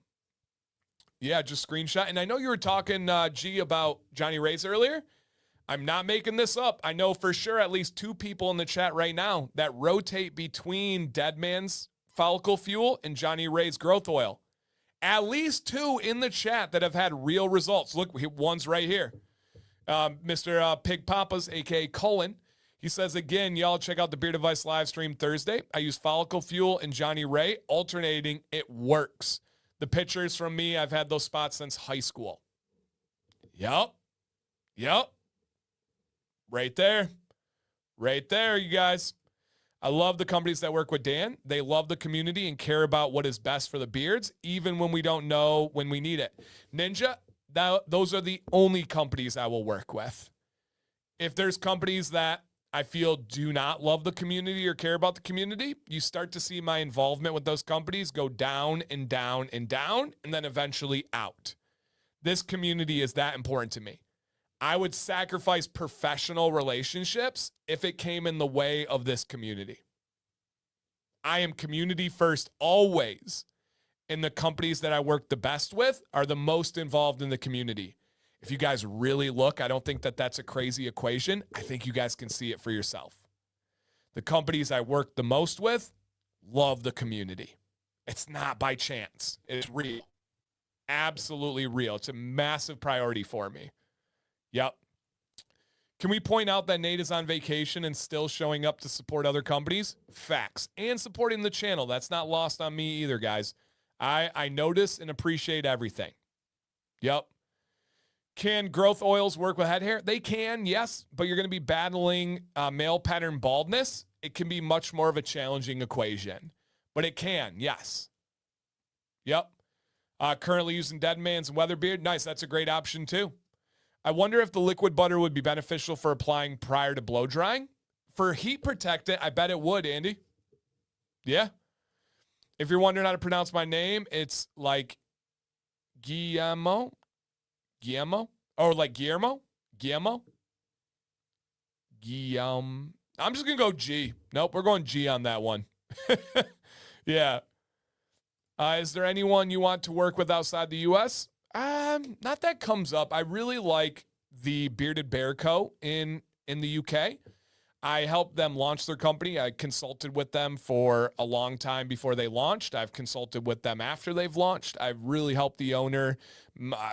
Yeah, just screenshot. And I know you were talking, G, about Johnny Ray's earlier. I'm not making this up. I know for sure at least 2 people in the chat right now that rotate between Deadman's follicle fuel and Johnny Ray's growth oil. At least 2 in the chat that have had real results. Look, one's right here. Mr. Pig Papas, a.k.a. Cullen. He says, again, y'all check out the Beard Advice live stream Thursday. I use follicle fuel and Johnny Ray alternating. It works. The pictures from me, I've had those spots since high school. Yep. Right there, you guys. I love the companies that work with Dan. They love the community and care about what is best for the beards, even when we don't know when we need it. Ninja, those are the only companies I will work with. If there's companies that I feel do not love the community or care about the community, you start to see my involvement with those companies go down and down and down, and then eventually out. This community is that important to me. I would sacrifice professional relationships if it came in the way of this community. I am community first always, and the companies that I work the best with are the most involved in the community. If you guys really look, I don't think that that's a crazy equation. I think you guys can see it for yourself. The companies I work the most with love the community. It's not by chance. It's real. Absolutely real. It's a massive priority for me. Yep. Can we point out that Nate is on vacation and still showing up to support other companies? Facts. And supporting the channel. That's not lost on me either, guys. I notice and appreciate everything. Yep. Can growth oils work with head hair? They can, yes, but you're going to be battling male pattern baldness. It can be much more of a challenging equation, but it can, yes. Yep. Currently using Deadman's Weatherbeard. Nice, that's a great option too. I wonder if the liquid butter would be beneficial for applying prior to blow drying. For heat protectant, I bet it would, Andy. Yeah. If you're wondering how to pronounce my name, it's like Guillermo, or like Guillermo. I'm just going to go G. Nope, we're going G on that one. Yeah. Is there anyone you want to work with outside the U.S.? Not that comes up. I really like the Bearded Bear Co. in the UK. I helped them launch their company. I consulted with them for a long time before they launched. I've consulted with them after they've launched. I've really helped the owner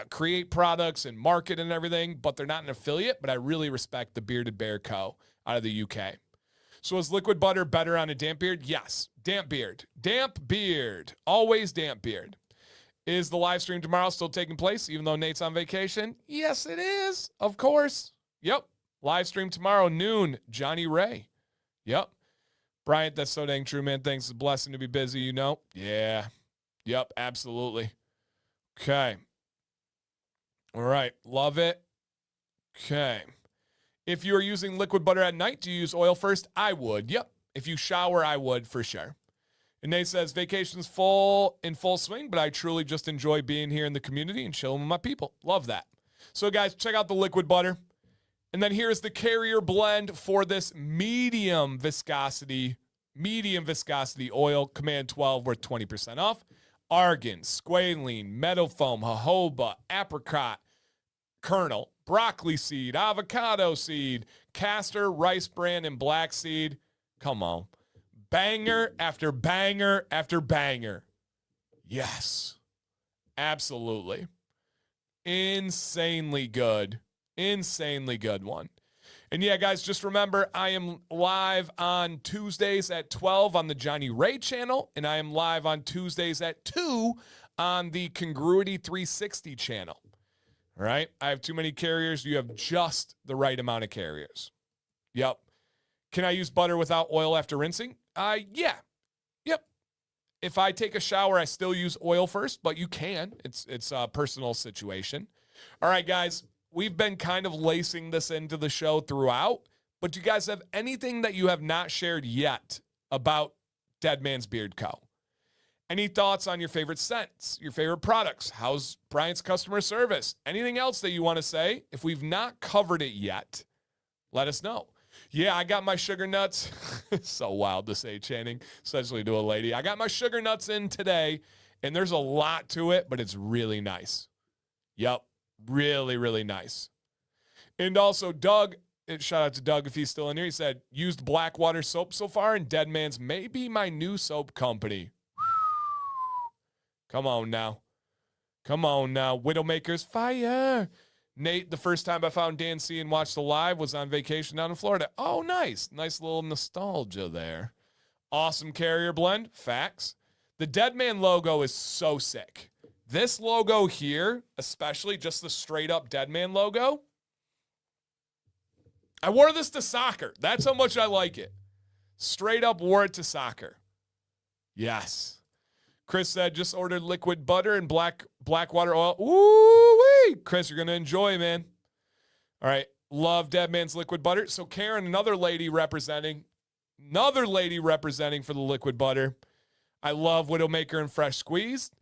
create products and market and everything, but they're not an affiliate, but I really respect the Bearded Bear Co. out of the UK. So is liquid butter better on a damp beard? Yes. Damp beard. Damp beard. Always damp beard. Is the live stream tomorrow still taking place even though Nate's on vacation? Yes, it is. Of course. Yep. Live stream tomorrow, noon, Johnny Ray. Yep. Bryant, that's so dang true, man. Thanks. It's a blessing to be busy, you know? Yeah. Yep, absolutely. Okay. All right. Love it. Okay. If you are using liquid butter at night, do you use oil first? I would. Yep. If you shower, I would for sure. And Nate says, vacation's in full swing, but I truly just enjoy being here in the community and chilling with my people. Love that. So, guys, check out the liquid butter. And then here's the carrier blend for this medium viscosity oil, Command 12, worth 20% off. Argan, squalene, meadow foam, jojoba, apricot, kernel, broccoli seed, avocado seed, castor, rice bran, and black seed. Come on. Banger after banger after banger. Yes. Absolutely. Insanely good. Insanely good one. And yeah, guys, just remember, I am live on Tuesdays at 12 on the Johnny Ray channel, and I am live on Tuesdays at 2 on the Congruity 360 channel. All right? I have too many carriers. You have just the right amount of carriers. Yep. Can I use butter without oil after rinsing? Yeah. Yep. If I take a shower, I still use oil first, but you can. It's a personal situation. All right, guys. We've been kind of lacing this into the show throughout, but do you guys have anything that you have not shared yet about Deadman's Beard Co.? Any thoughts on your favorite scents, your favorite products? How's Bryant's customer service? Anything else that you want to say? If we've not covered it yet, let us know. Yeah, I got my sugar nuts. So wild to say, Channing, especially to a lady. I got my sugar nuts in today, and there's a lot to it, but it's really nice. Yep. Really, really nice. And also, Doug, shout out to Doug if he's still in here. He said, used Blackwater soap so far, and Deadman's may be my new soap company. Come on now. Come on now. Widowmakers, fire. Nate, the first time I found Dan C and watched the live was on vacation down in Florida. Oh, nice. Nice little nostalgia there. Awesome carrier blend. Facts. The Deadman logo is so sick. This logo here, especially just the straight up Deadman logo, I wore this to soccer. That's how much I like it. Straight up wore it to soccer. Yes. Chris said, just ordered liquid butter and Blackwater oil. Ooh-wee. Chris, you're going to enjoy, man. All right. Love Deadman's liquid butter. So Karen, another lady representing for the liquid butter. I love Widowmaker and Fresh Squeezed.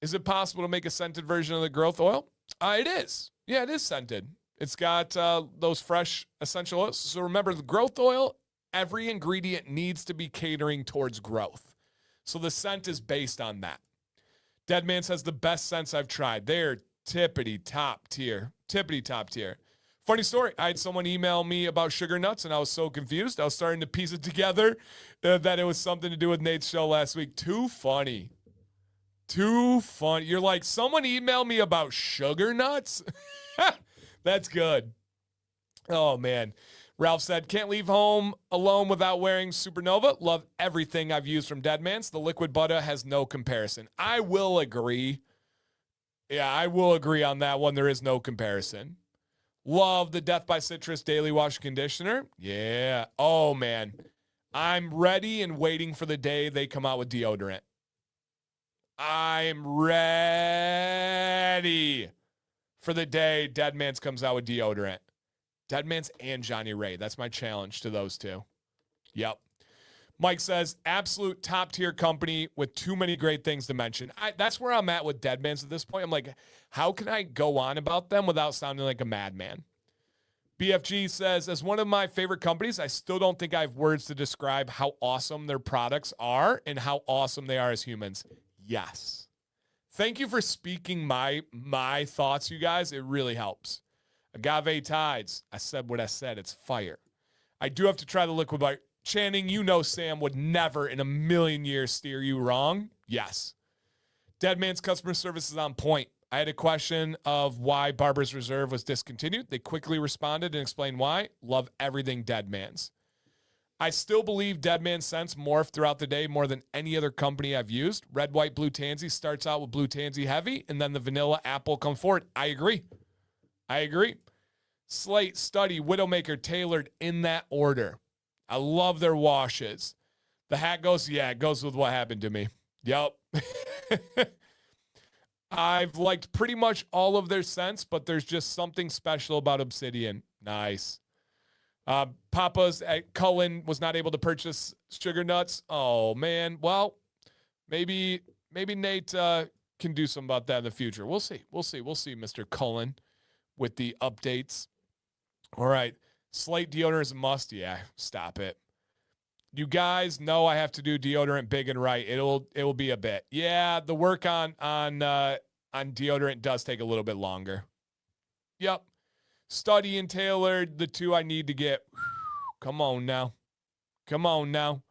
Is it possible to make a scented version of the growth oil? It is. Yeah, it is scented. It's got those fresh essential oils. So remember, the growth oil, every ingredient needs to be catering towards growth. So the scent is based on that. Deadman says the best scents I've tried. They're tippity top tier. Tippity top tier. Funny story. I had someone email me about sugar nuts, and I was so confused. I was starting to piece it together that it was something to do with Nate's show last week. Too funny. Too funny. You're like, someone emailed me about sugar nuts? That's good. Oh, man. Ralph said, can't leave home alone without wearing Supernova. Love everything I've used from Deadman's. The liquid butter has no comparison. I will agree. Yeah, I will agree on that one. There is no comparison. Love the Death by Citrus Daily Wash Conditioner. Yeah. Oh, man. I'm ready and waiting for the day they come out with deodorant. I'm ready for the day Deadman's comes out with deodorant. Deadman's and Johnny Ray. That's my challenge to those two. Yep. Mike says, absolute top-tier company with too many great things to mention. That's where I'm at with Deadman's at this point. I'm like, how can I go on about them without sounding like a madman? BFG says, as one of my favorite companies, I still don't think I have words to describe how awesome their products are and how awesome they are as humans. Yes. Thank you for speaking my thoughts, you guys. It really helps. Agave Tides. I said what I said. It's fire. I do have to try the liquid bite. Channing, you know Sam would never in a million years steer you wrong. Yes. Deadman's customer service is on point. I had a question of why Barber's Reserve was discontinued. They quickly responded and explained why. Love everything Deadman's. I still believe Deadman scents morph throughout the day more than any other company I've used. Red, white, blue tansy starts out with blue tansy heavy, and then the vanilla apple come forward. I agree. Slate, Study, Widowmaker, tailored in that order. I love their washes. The hat goes, yeah, it goes with what happened to me. Yep. I've liked pretty much all of their scents, but there's just something special about Obsidian. Nice. Papa's at Cullen was not able to purchase sugar nuts. Oh, man. Well, maybe Nate can do something about that in the future. We'll see, Mr. Cullen, with the updates. All right. Slate deodorant is a must. Yeah, stop it. You guys know I have to do deodorant big and right. It will be a bit. Yeah, the work on deodorant does take a little bit longer. Yep. Study and tailored, the two I need to get. Come on now. All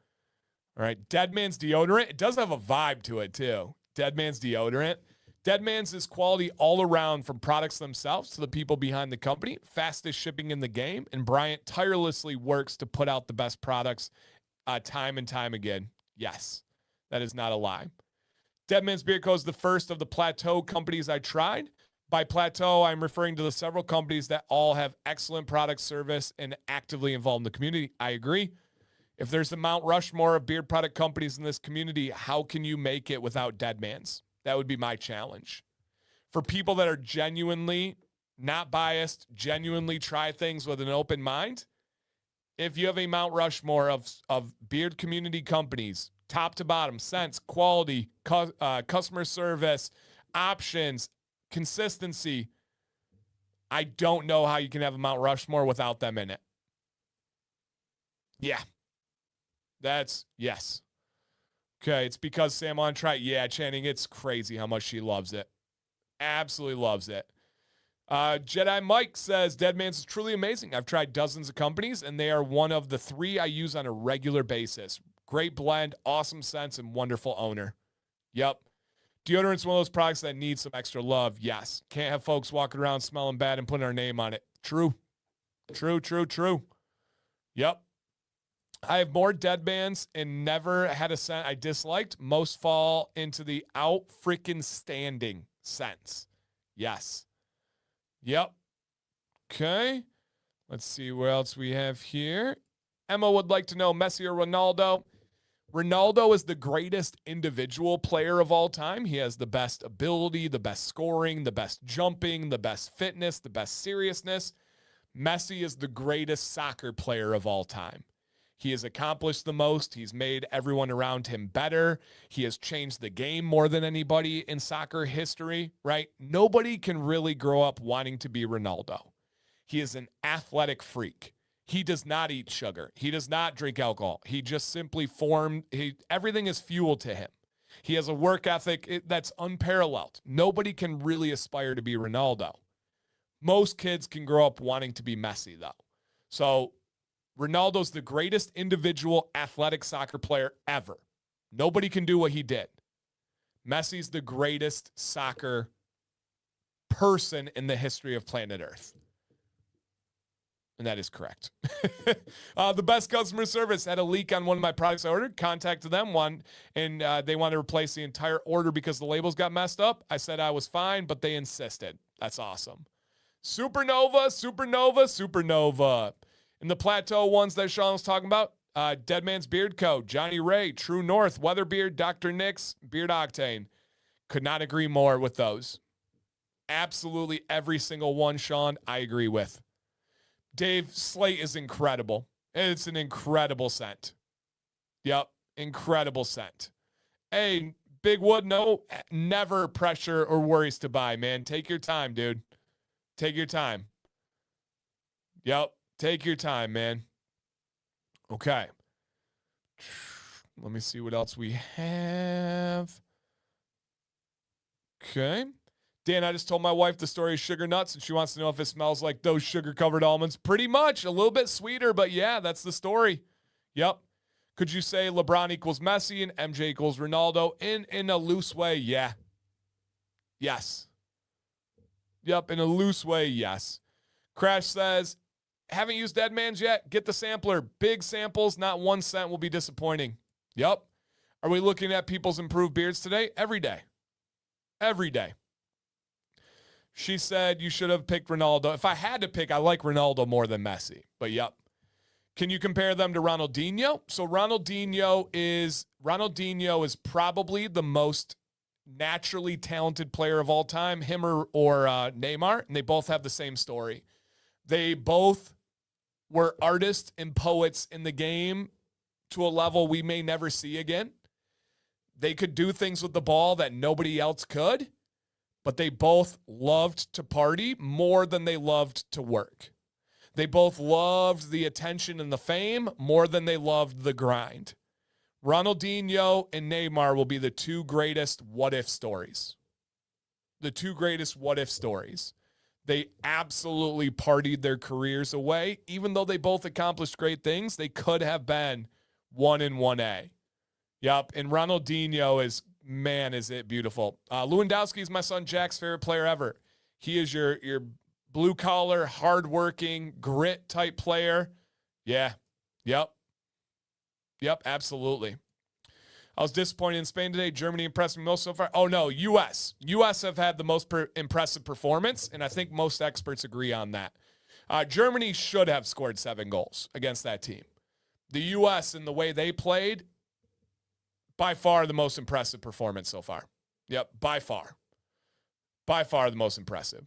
right. Deadman's deodorant. It does have a vibe to it too. Deadman's deodorant. Deadman's is quality all around, from products themselves to the people behind the company. Fastest shipping in the game. And Bryant tirelessly works to put out the best products time and time again. Yes, that is not a lie. Deadman's Beard Co. is the first of the plateau companies I tried. By plateau, I'm referring to the several companies that all have excellent product service and actively involved in the community. I agree. If there's a Mount Rushmore of beard product companies in this community, how can you make it without Deadman's? That would be my challenge. For people that are genuinely not biased, genuinely try things with an open mind, if you have a Mount Rushmore of beard community companies, top to bottom, scents, quality, customer service, options, consistency, I don't know how you can have a Mount Rushmore without them in it. Yeah. Yes. Okay, it's because Sam on try. Yeah, Channing, it's crazy how much she loves it. Absolutely loves it. Jedi Mike says, Deadman's is truly amazing. I've tried dozens of companies, and they are one of the 3 I use on a regular basis. Great blend, awesome scents, and wonderful owner. Yep. Deodorant's one of those products that needs some extra love. Yes. Can't have folks walking around smelling bad and putting our name on it. True. Yep. I have more Deadmans and never had a scent I disliked. Most fall into the out freaking standing scents. Yes. Yep. Okay. Let's see what else we have here. Emma would like to know, Messi or Ronaldo? Ronaldo is the greatest individual player of all time. He has the best ability, the best scoring, the best jumping, the best fitness, the best seriousness. Messi is the greatest soccer player of all time. He has accomplished the most. He's made everyone around him better. He has changed the game more than anybody in soccer history, right? Nobody can really grow up wanting to be Ronaldo. He is an athletic freak. He does not eat sugar. He does not drink alcohol. He just simply everything is fuel to him. He has a work ethic that's unparalleled. Nobody can really aspire to be Ronaldo. Most kids can grow up wanting to be Messi, though. So Ronaldo's the greatest individual athletic soccer player ever. Nobody can do what he did. Messi's the greatest soccer person in the history of planet Earth. And that is correct. The best customer service had a leak on one of my products I ordered. Contacted them and they wanted to replace the entire order because the labels got messed up. I said I was fine, but they insisted. That's awesome. Supernova. And the plateau ones that Sean was talking about, Deadman's Beard Co., Johnny Ray, True North, Weatherbeard, Dr. Nick's, Beard Octane. Could not agree more with those. Absolutely every single one, Sean, I agree with. Dave, Slate is incredible. It's an incredible scent. Yep, incredible scent. Hey, Big Wood, no, never pressure or worries to buy, man. Take your time, dude. Take your time. Yep. Take your time, man. Okay. Let me see what else we have. Okay. Dan, I just told my wife the story of sugar nuts, and she wants to know if it smells like those sugar-covered almonds. Pretty much. A little bit sweeter, but yeah, that's the story. Yep. Could you say LeBron equals Messi and MJ equals Ronaldo in a loose way? Yeah. Yes. Yep, in a loose way, yes. Crash says, haven't used Deadman's yet? Get the sampler. Big samples, not 1 cent will be disappointing. Yep. Are we looking at people's improved beards today? Every day. Every day. She said you should have picked Ronaldo. If I had to pick, I like Ronaldo more than Messi. But yep. Can you compare them to Ronaldinho? So Ronaldinho is probably the most naturally talented player of all time, him or Neymar, and they both have the same story. They both were artists and poets in the game to a level we may never see again. They could do things with the ball that nobody else could, but they both loved to party more than they loved to work. They both loved the attention and the fame more than they loved the grind. Ronaldinho and Neymar will be the two greatest what-if stories. The two greatest what-if stories. They absolutely partied their careers away. Even though they both accomplished great things, they could have been 1 and 1A. Yep, and Ronaldinho is, man, is it beautiful. Lewandowski is my son Jack's favorite player ever. He is your blue-collar, hard-working, grit-type player. Yeah, yep. Yep, absolutely. I was disappointed in Spain today. Germany impressed me most so far. Oh, no, U.S. U.S. have had the most impressive performance, and I think most experts agree on that. Germany should have scored 7 goals against that team. The U.S. and the way they played, by far the most impressive performance so far. Yep, by far. By far the most impressive.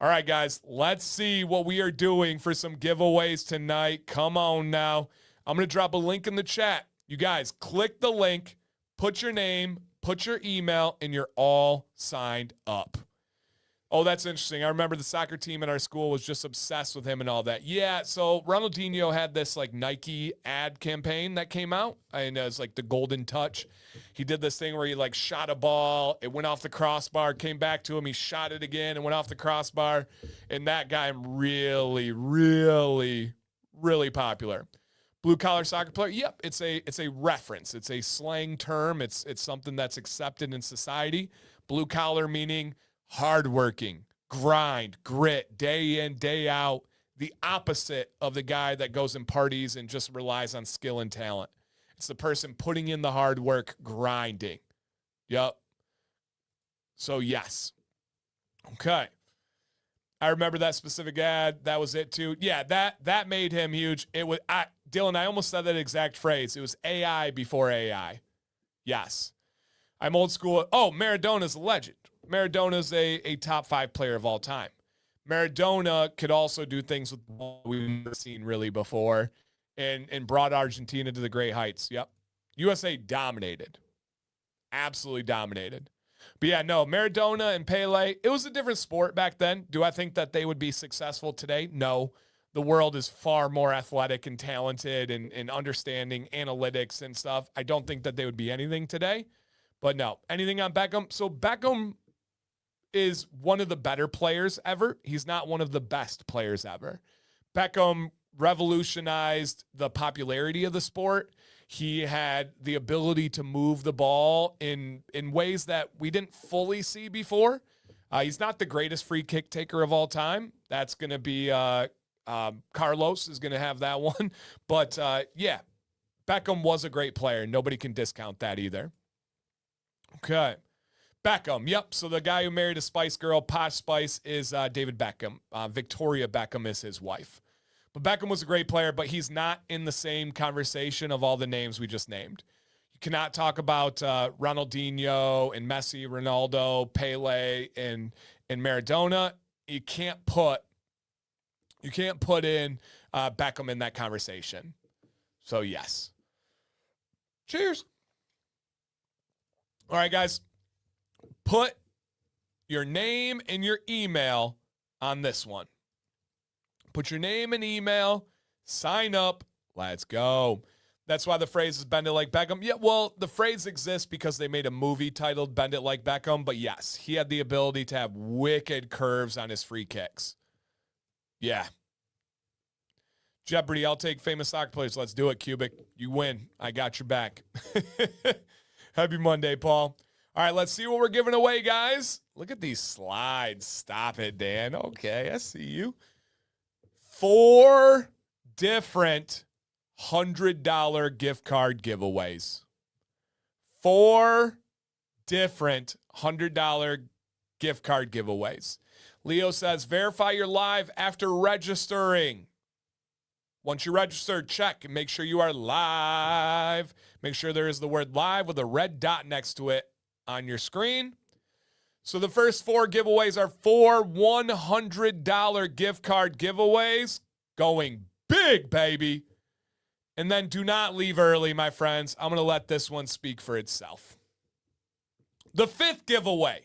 All right, guys, let's see what we are doing for some giveaways tonight. Come on now. I'm going to drop a link in the chat. You guys, click the link, put your name, put your email, and you're all signed up. Oh, that's interesting. I remember the soccer team at our school was just obsessed with him and all that. Yeah, so Ronaldinho had this like Nike ad campaign that came out, and it was like the golden touch. He did this thing where he like shot a ball, it went off the crossbar, came back to him, he shot it again and went off the crossbar, and that guy really, really, really popular. Blue-collar soccer player, yep, it's a reference. It's a slang term. It's something that's accepted in society. Blue-collar meaning hardworking, grind, grit, day in, day out. The opposite of the guy that goes and parties and just relies on skill and talent. It's the person putting in the hard work, grinding. Yep. So, yes. Okay. I remember that specific ad. That was it, too. Yeah, that made him huge. It was Dylan, I almost said that exact phrase. It was AI before AI. Yes. I'm old school. Oh, Maradona's a legend. Maradona's a top 5 player of all time. Maradona could also do things with the ball we've never seen really before and brought Argentina to the great heights. Yep. USA dominated. Absolutely dominated. But yeah, no, Maradona and Pele, it was a different sport back then. Do I think that they would be successful today? No. The world is far more athletic and talented and understanding analytics and stuff. I don't think that they would be anything today. But no, anything on Beckham? So Beckham is one of the better players ever. He's not one of the best players ever. Beckham revolutionized the popularity of the sport. He had the ability to move the ball in ways that we didn't fully see before. He's not the greatest free kick taker of all time. That's going to be Carlos is going to have that one. But, yeah, Beckham was a great player. Nobody can discount that either. Okay. Beckham, yep. So the guy who married a Spice Girl, Posh Spice, is David Beckham. Victoria Beckham is his wife. But Beckham was a great player, but he's not in the same conversation of all the names we just named. You cannot talk about Ronaldinho and Messi, Ronaldo, Pele, and Maradona. You can't put in Beckham in that conversation. So, yes. Cheers. All right, guys. Put your name and your email on this one. Put your name and email. Sign up. Let's go. That's why the phrase is bend it like Beckham. Yeah, well, the phrase exists because they made a movie titled Bend It Like Beckham. But yes, he had the ability to have wicked curves on his free kicks. Yeah. Jeopardy, I'll take famous soccer players. Let's do it, Cubic. You win. I got your back. Happy Monday, Paul. All right, let's see what we're giving away, guys. Look at these slides. Stop it, Dan. Okay, I see you. 4 different $100 gift card giveaways. 4 different $100 gift card giveaways. Leo says, verify you're live after registering. Once you register, check and make sure you are live. Make sure there is the word live with a red dot next to it on your screen. So the first 4 giveaways are 4 $100 gift card giveaways. Going big, baby. And then do not leave early, my friends. I'm going to let this one speak for itself. The 5th giveaway.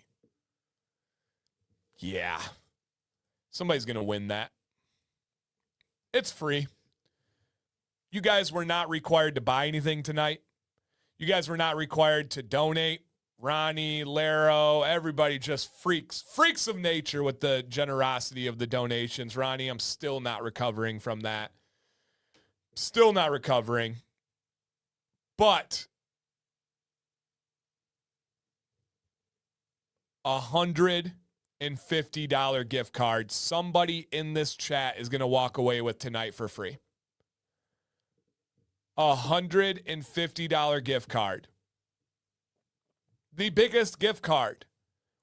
Yeah. Somebody's going to win that. It's free. You guys were not required to buy anything tonight. You guys were not required to donate. Ronnie, Laro, everybody just freaks of nature with the generosity of the donations. Ronnie, I'm still not recovering from that. Still not recovering. But $150 gift card somebody in this chat is going to walk away with tonight for free. $150 gift card. The biggest gift card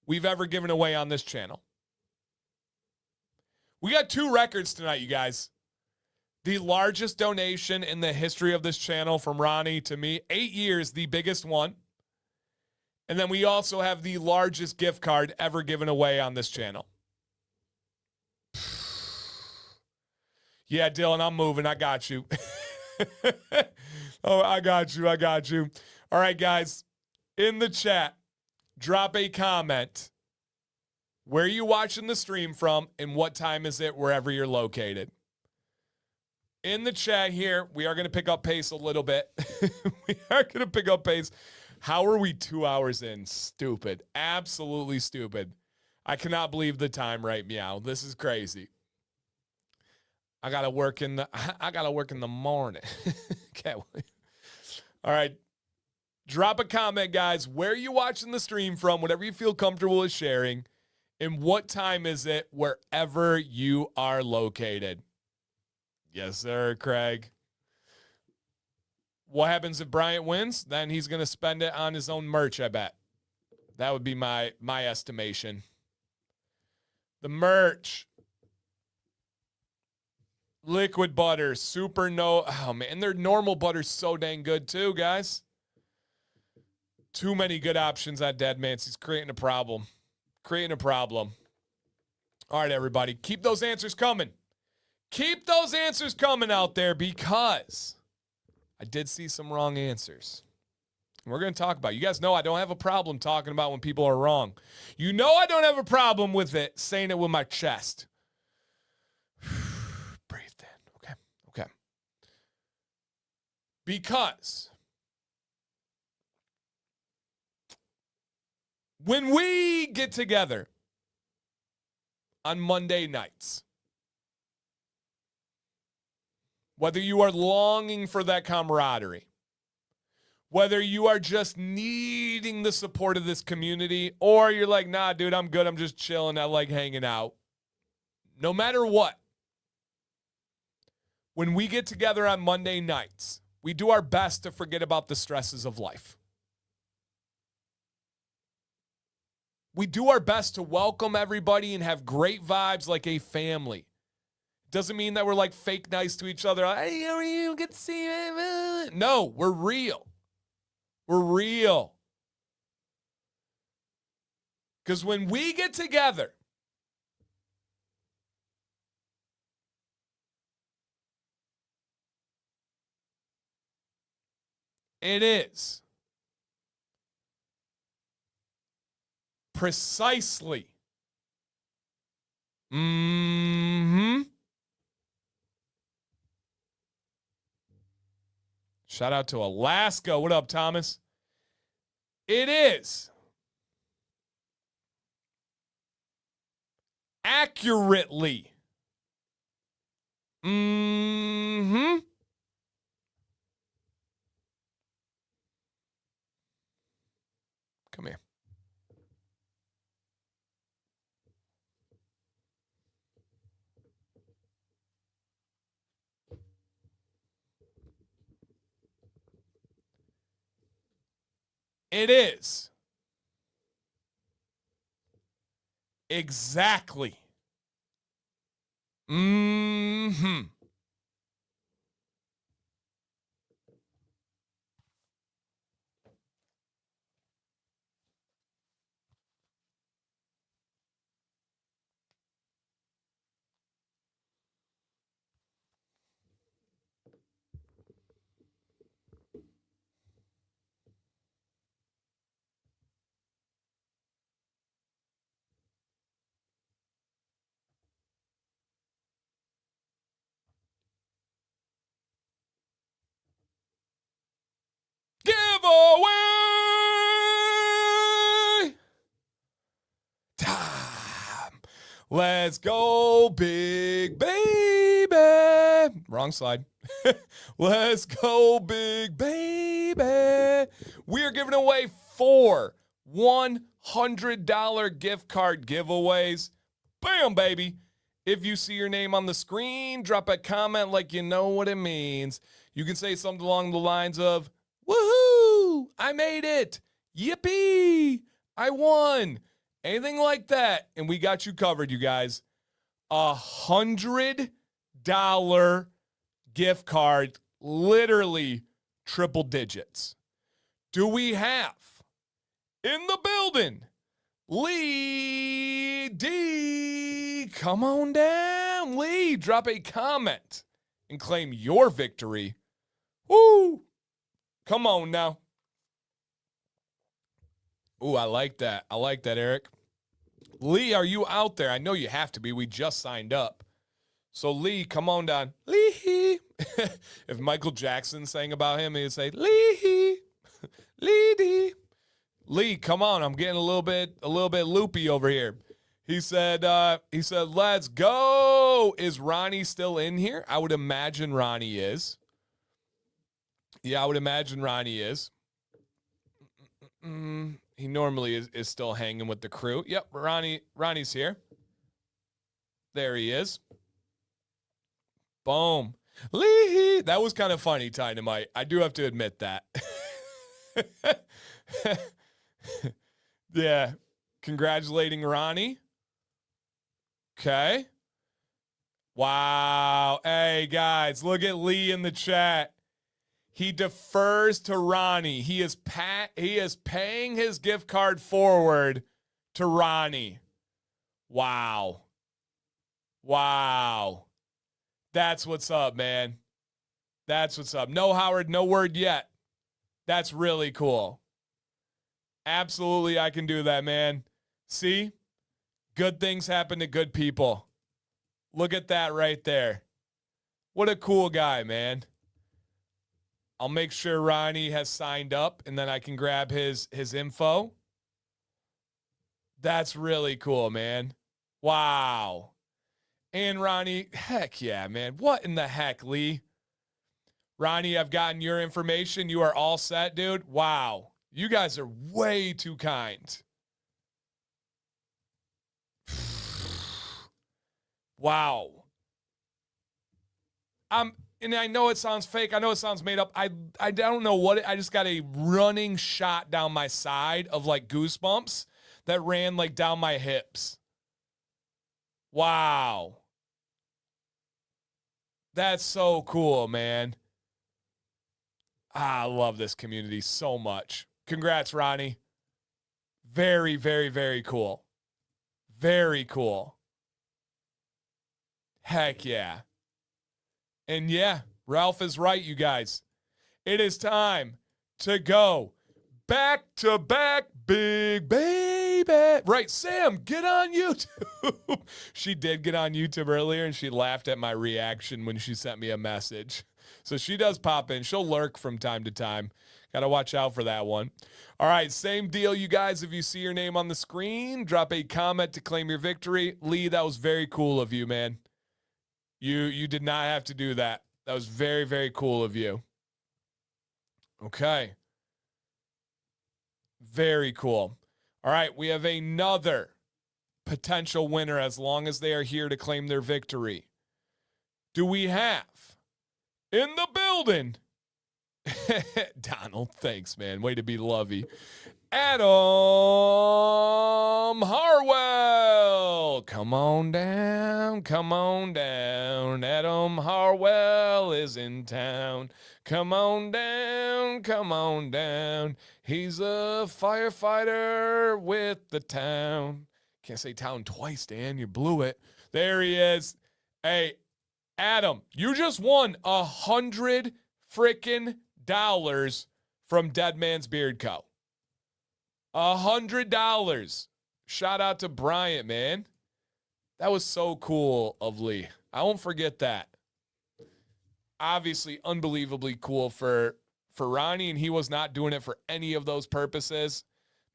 we've ever given away on this channel. We got 2 records tonight, you guys. The largest donation in the history of this channel from Ronnie to me, 8 years, the biggest one. And then we also have the largest gift card ever given away on this channel. Yeah, Dylan, I'm moving. I got you. Oh, I got you. All right, guys. In the chat, drop a comment. Where are you watching the stream from and what time is it wherever you're located? In the chat here, we are going to pick up pace a little bit. We are going to pick up pace. How are we 2 hours in? Stupid. Absolutely stupid. I cannot believe the time right meow. This is crazy. I gotta work in the morning. Can't wait. All right. Drop a comment, guys. Where are you watching the stream from? Whatever you feel comfortable with sharing. And what time is it wherever you are located? Yes, sir, Craig. What happens if Bryant wins? Then he's going to spend it on his own merch, I bet. That would be my estimation. The merch. Liquid butter, super no. Oh, man. And their normal butter's so dang good, too, guys. Too many good options on Deadman. He's creating a problem. All right, everybody. Keep those answers coming. Keep those answers coming out there because I did see some wrong answers. We're going to talk about it. You guys know I don't have a problem talking about when people are wrong. You know I don't have a problem with it, saying it with my chest. Breathe in. Okay. Because when we get together on Monday nights, whether you are longing for that camaraderie, whether you are just needing the support of this community, or you're like, nah, dude, I'm good. I'm just chilling. I like hanging out. No matter what, when we get together on Monday nights, we do our best to forget about the stresses of life. We do our best to welcome everybody and have great vibes like a family. Doesn't mean that we're like fake nice to each other. Hey, how are you? Good to see you. No, we're real. We're real. Because when we get together, it is precisely Shout out to Alaska. What up, Thomas? It is accurately. Mm-hmm. Come here. It is exactly. Mm-hmm. Giveaway time. Let's go, big baby. Wrong slide. Let's go, big baby. We are giving away 4 $100 gift card giveaways. Bam, baby. If you see your name on the screen, drop a comment like you know what it means. You can say something along the lines of, woohoo, I made it. Yippee, I won. Anything like that. And we got you covered, you guys. $100 gift card, literally triple digits. Do we have in the building Lee D? Come on down, Lee. Drop a comment and claim your victory. Woo! Come on now. Ooh, I like that. I like that, Eric. Lee, are you out there? I know you have to be. We just signed up. So, Lee, come on down. Lee. If Michael Jackson sang about him, he'd say, Lee. Lee D. Lee, come on. I'm getting a little bit loopy over here. He said, let's go. Is Ronnie still in here? I would imagine Ronnie is. Yeah, I would imagine Ronnie is. He normally is still hanging with the crew. Yep, Ronnie's here. There he is. Boom. Lee. That was kind of funny, Dynamite. I do have to admit that. Yeah. Congratulating Ronnie. Okay. Wow. Hey, guys, look at Lee in the chat. He defers to Ronnie. He is paying his gift card forward to Ronnie. Wow. That's what's up, man. That's what's up. No, Howard, no word yet. That's really cool. Absolutely, I can do that, man. See? Good things happen to good people. Look at that right there. What a cool guy, man. I'll make sure Ronnie has signed up, and then I can grab his info. That's really cool, man. Wow. And Ronnie, heck yeah, man. What in the heck, Lee? Ronnie, I've gotten your information. You are all set, dude. Wow. You guys are way too kind. Wow. And I know it sounds fake. I know it sounds made up. I don't know what I just got a running shot down my side of like goosebumps that ran like down my hips. Wow. That's so cool, man. I love this community so much. Congrats, Ronnie. Very, very, very cool. Very cool. Heck yeah. And yeah, Ralph is right, you guys. It is time to go back to back, big baby. Right, Sam, get on YouTube. She did get on YouTube earlier, and she laughed at my reaction when she sent me a message. So she does pop in. She'll lurk from time to time. Got to watch out for that one. All right, same deal, you guys. If you see your name on the screen, drop a comment to claim your victory. Lee, that was very cool of you, man. You did not have to do that. That was very, very cool of you. Okay. Very cool. All right, we have another potential winner as long as they are here to claim their victory. Do we have in the building? Donald, thanks, man. Way to be lovey. Adam Harwell. Come on down. Come on down. Adam Harwell is in town. Come on down. Come on down. He's a firefighter with the town. Can't say town twice, Dan. You blew it. There he is. Hey, Adam, you just won $100 freaking dollars from Deadman's Beard Co. $100. Shout out to Bryant, man. That was so cool of Lee. I won't forget that. Obviously, unbelievably cool for Ronnie, and he was not doing it for any of those purposes.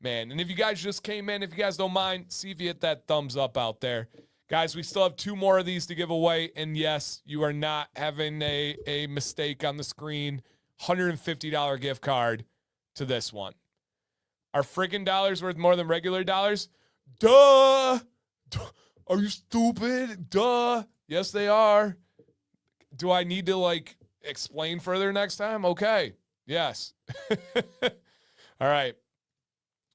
Man, and if you guys just came in, if you guys don't mind, see if you hit that thumbs up out there. Guys, we still have 2 more of these to give away, and yes, you are not having a mistake on the screen. $150 gift card to this one. Are friggin' dollars worth more than regular dollars? Duh! Are you stupid? Duh! Yes, they are. Do I need to, explain further next time? Okay. Yes. All right.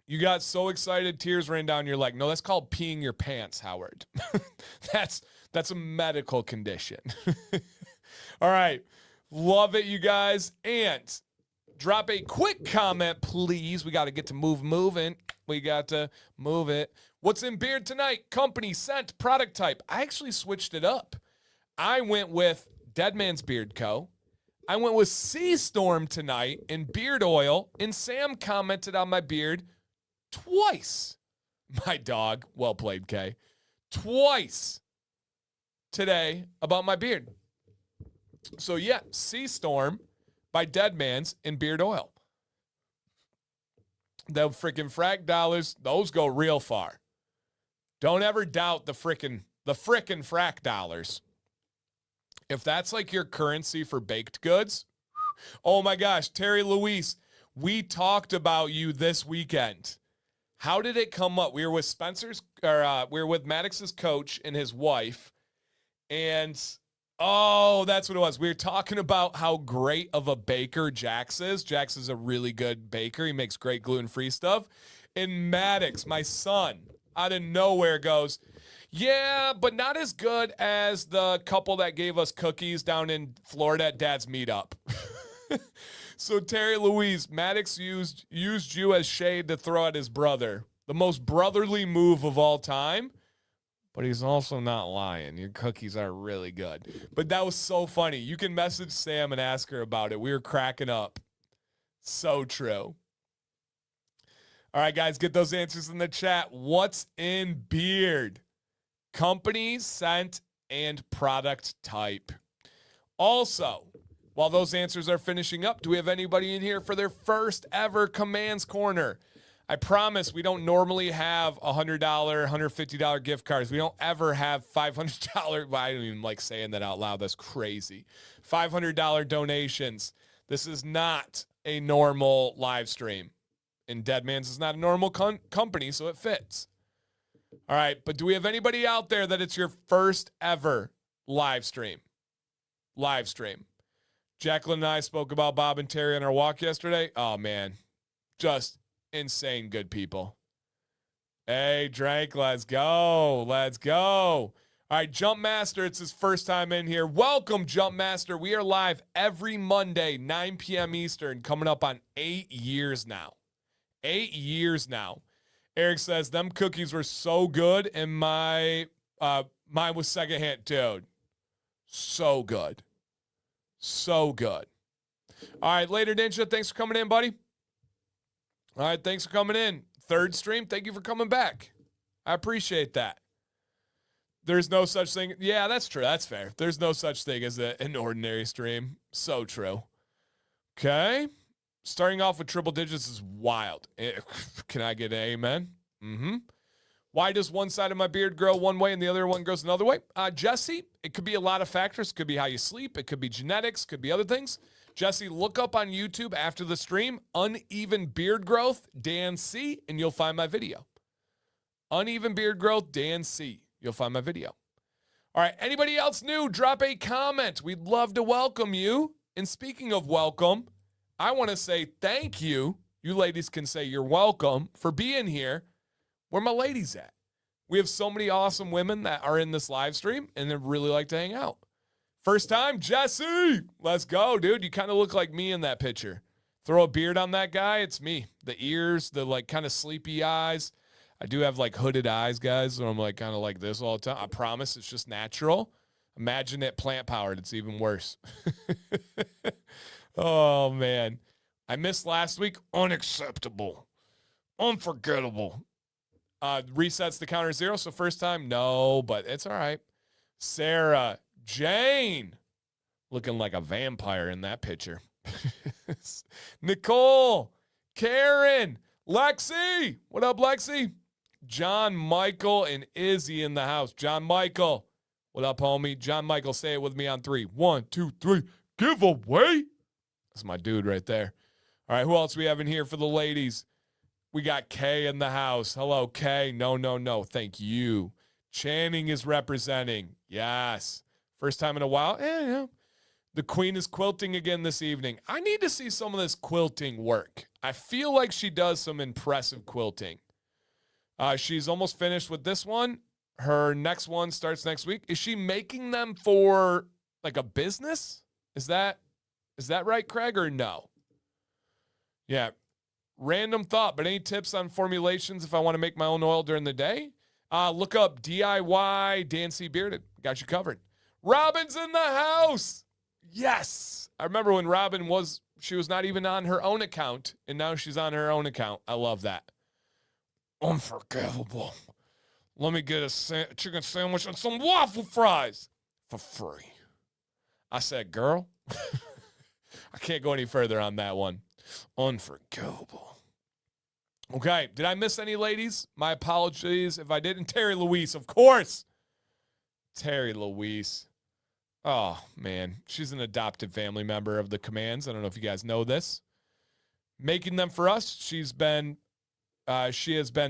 You got so excited, tears ran down your leg. No, that's called peeing your pants, Howard. That's a medical condition. All right. Love it, you guys. And drop a quick comment, please. We got to get to moving. We got to move it. What's in beard tonight? Company, scent, product type. I actually switched it up. I went with Deadman's Beard Co. I went with Sea Storm tonight in beard oil. And Sam commented on my beard twice. My dog, well played, Kay. Twice today about my beard. So, yeah, Sea Storm by Deadman's in beard oil. The freaking frack dollars, those go real far. Don't ever doubt the frickin' frack dollars. If that's like your currency for baked goods, oh my gosh, Terry Luis, we talked about you this weekend. How did it come up? We were with we were with Maddox's coach and his wife, and oh, that's what it was. We were talking about how great of a baker Jax is. Jax is a really good baker. He makes great gluten-free stuff. And Maddox, my son, out of nowhere goes, yeah, but not as good as the couple that gave us cookies down in Florida at Dad's meetup. So Terry Louise, Maddox used you as shade to throw at his brother. The most brotherly move of all time. But he's also not lying. Your cookies are really good. But that was so funny. You can message Sam and ask her about it. We were cracking up. So true. All right, guys, get those answers in the chat. What's in beard? Company, scent, and product type. Also, while those answers are finishing up, do we have anybody in here for their first ever Commands Corner? I promise we don't normally have $100, $150 gift cards. We don't ever have $500. Well, I don't even like saying that out loud. That's crazy. $500 donations. This is not a normal live stream. And Deadman's is not a normal company, so it fits. All right, but do we have anybody out there that it's your first ever live stream? Live stream. Jacqueline and I spoke about Bob and Terry on our walk yesterday. Oh, man. Just insane good people. Hey, Drake, let's go. Let's go. All right, Jump Master, it's his first time in here. Welcome, Jump Master. We are live every Monday, 9 p.m. Eastern, coming up on 8 years now. 8 years now. Eric says, them cookies were so good, and mine was secondhand. Dude, so good. So good. All right, later, Ninja, thanks for coming in, buddy. All right, thanks for coming in. Third stream, thank you for coming back. I appreciate that. There's no such thing. Yeah, that's true. That's fair. There's no such thing as an ordinary stream. So true. Okay. Starting off with triple digits is wild. Can I get an amen? Mm-hmm. Why does one side of my beard grow one way and the other one goes another way? Jesse, it could be a lot of factors. It could be how you sleep. It could be genetics. It could be other things. Jesse, look up on YouTube after the stream, uneven beard growth, Dan C., and you'll find my video. Uneven beard growth, Dan C. You'll find my video. All right, anybody else new, drop a comment. We'd love to welcome you. And speaking of welcome, I want to say thank you. You ladies can say you're welcome for being here. Where my ladies at? We have so many awesome women that are in this live stream and they really like to hang out. First time, Jesse. Let's go, dude. You kind of look like me in that picture. Throw a beard on that guy, it's me. The ears, the like kind of sleepy eyes. I do have like hooded eyes, guys, so I'm like kind of like this all the time. I promise it's just natural. Imagine it plant powered. It's even worse. Oh, man. I missed last week. Unacceptable. Unforgettable. Resets the counter 0, so first time, no, but it's all right. Sarah, Jane, looking like a vampire in that picture. Nicole, Karen, Lexi, what up, Lexi? John Michael and Izzy in the house. John Michael, what up, homie? John Michael, say it with me on 3. 1, 2, 3, giveaway. That's my dude right there. All right, who else we have in here for the ladies? We got Kay in the house. Hello, Kay. No. Thank you. Channing is representing. Yes. First time in a while. Yeah. The queen is quilting again this evening. I need to see some of this quilting work. I feel like she does some impressive quilting. She's almost finished with this one. Her next one starts next week. Is she making them for like a business? Is that right, Craig, or no? Yeah. Random thought, but any tips on formulations if I want to make my own oil during the day? Look up DIY Dan C. Bearded. Got you covered. Robin's in the house. Yes. I remember when she was not even on her own account, and now she's on her own account. I love that. Unforgivable. Let me get a chicken sandwich and some waffle fries for free. I said, girl. I can't go any further on that one. Unforgivable. Okay, did I miss any ladies? My apologies if I didn't. Terry Louise, of course. Terry Louise. Oh, man. She's an adopted family member of the Commands. I don't know if you guys know this. Making them for us. She has been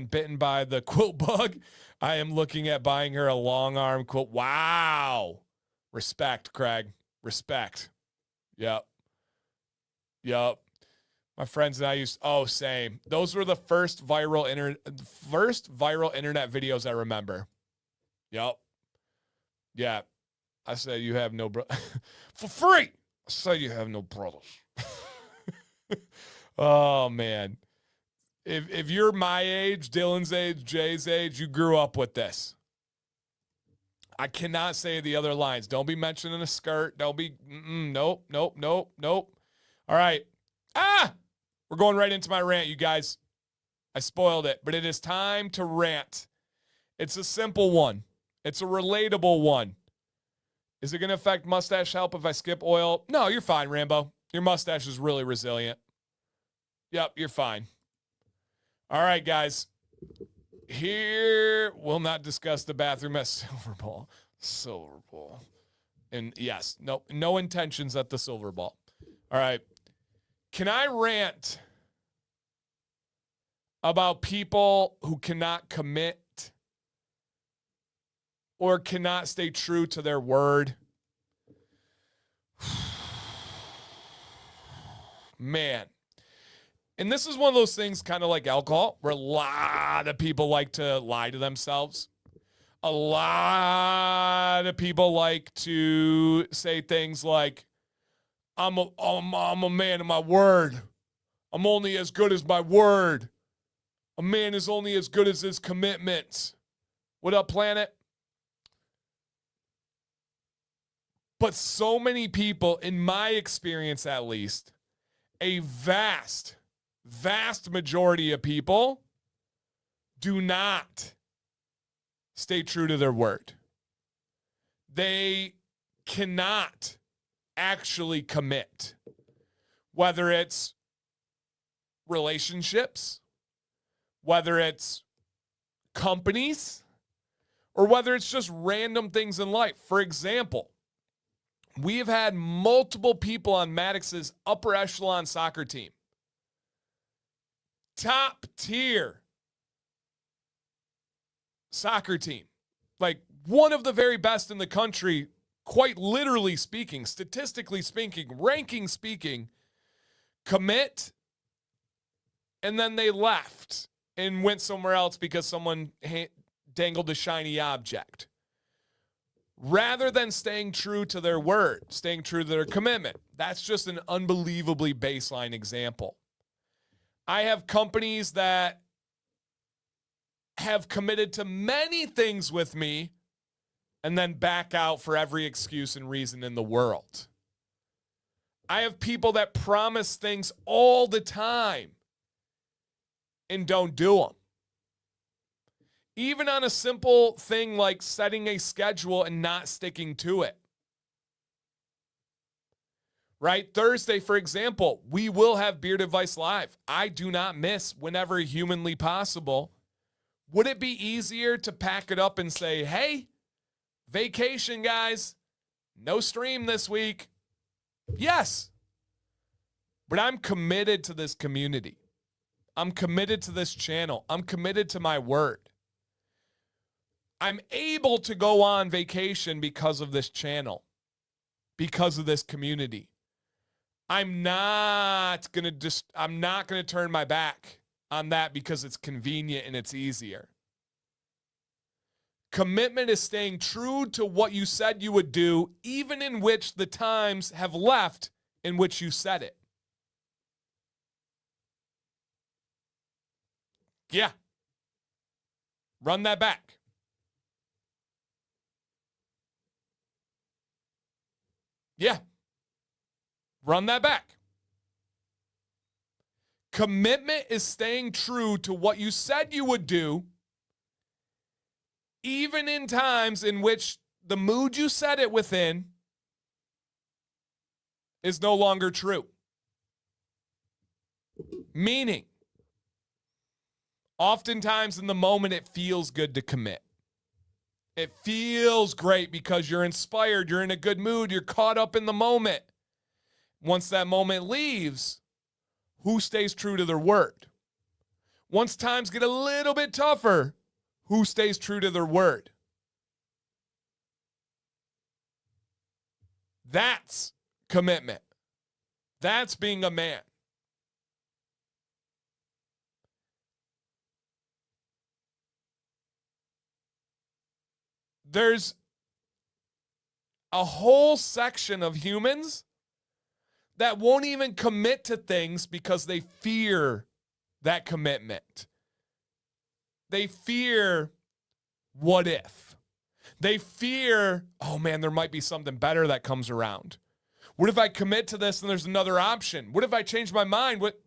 bitten by the quilt bug. I am looking at buying her a long arm quilt. Wow. Respect, Craig. Respect. Yep. My friends and I same. Those were the first viral internet videos I remember. Yep. Yeah. I say you have no for free. I say you have no brothers. Oh man. If you're my age, Dylan's age, Jay's age, you grew up with this. I cannot say the other lines. Don't be mentioning a skirt. Don't be nope. All right. We're going right into my rant, you guys. I spoiled it, but it is time to rant. It's a simple one. It's a relatable one. Is it going to affect mustache help if I skip oil? No, you're fine, Rambo. Your mustache is really resilient. Yep, you're fine. All right, guys. Here, we'll not discuss the bathroom at Silver Ball. Silver Ball. And yes, no intentions at the Silver Ball. All right. Can I rant about people who cannot commit or cannot stay true to their word? Man. And this is one of those things kind of like alcohol, where a lot of people like to lie to themselves. A lot of people like to say things like, I'm a man of my word. I'm only as good as my word. A man is only as good as his commitments. What up, planet? But so many people, in my experience at least, a vast majority of people do not stay true to their word. they cannot actually commit, whether it's relationships, whether it's companies, or whether it's just random things in life. For example, we have had multiple people on Maddox's upper echelon soccer team. Top tier soccer team. Like one of the very best in the country, quite literally speaking, statistically speaking, ranking speaking, commit, and then they left and went somewhere else because someone dangled a shiny object. Rather than staying true to their word, staying true to their commitment. That's just an unbelievably baseline example. I have companies that have committed to many things with me and then back out for every excuse and reason in the world. I have people that promise things all the time and don't do them. Even on a simple thing like setting a schedule and not sticking to it. Right? Thursday, for example, we will have Beard Advice Live. I do not miss whenever humanly possible. Would it be easier to pack it up and say, hey, vacation, guys, no stream this week? Yes. But I'm committed to this community. I'm committed to this channel. I'm committed to my word. I'm able to go on vacation because of this channel, because of this community. I'm not going to turn my back on that because it's convenient and it's easier. Commitment is staying true to what you said you would do, even in which the times have left in which you said it. Yeah. Run that back. Yeah. Run that back. Commitment is staying true to what you said you would do, even in times in which the mood you said it within is no longer true. Meaning, oftentimes in the moment, it feels good to commit. It feels great because you're inspired, you're in a good mood, you're caught up in the moment. Once that moment leaves, who stays true to their word? Once times get a little bit tougher, who stays true to their word? That's commitment. That's being a man. There's a whole section of humans that won't even commit to things because they fear that commitment. They fear what if. They fear, oh man, there might be something better that comes around. What if I commit to this and there's another option? What if I change my mind? What?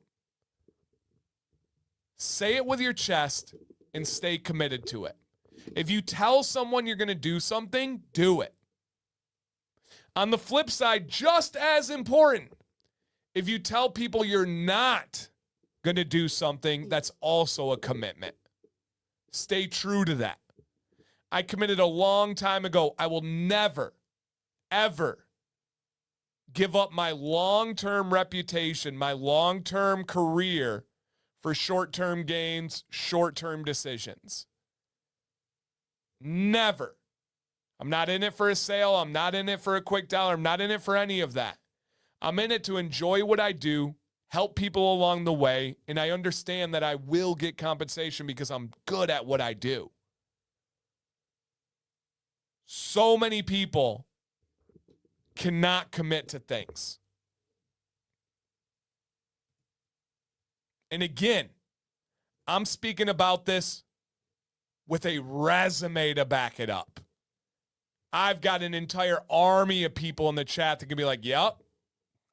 Say it with your chest and stay committed to it. If you tell someone you're going to do something, do it. On the flip side, just as important, if you tell people you're not going to do something, that's also a commitment. Stay true to that. I committed a long time ago. I will never, ever give up my long-term reputation, my long-term career for short-term gains, short-term decisions. Never. I'm not in it for a sale. I'm not in it for a quick dollar. I'm not in it for any of that. I'm in it to enjoy what I do, help people along the way, and I understand that I will get compensation because I'm good at what I do. So many people cannot commit to things. And again, I'm speaking about this with a resume to back it up. I've got an entire army of people in the chat that can be like, yep,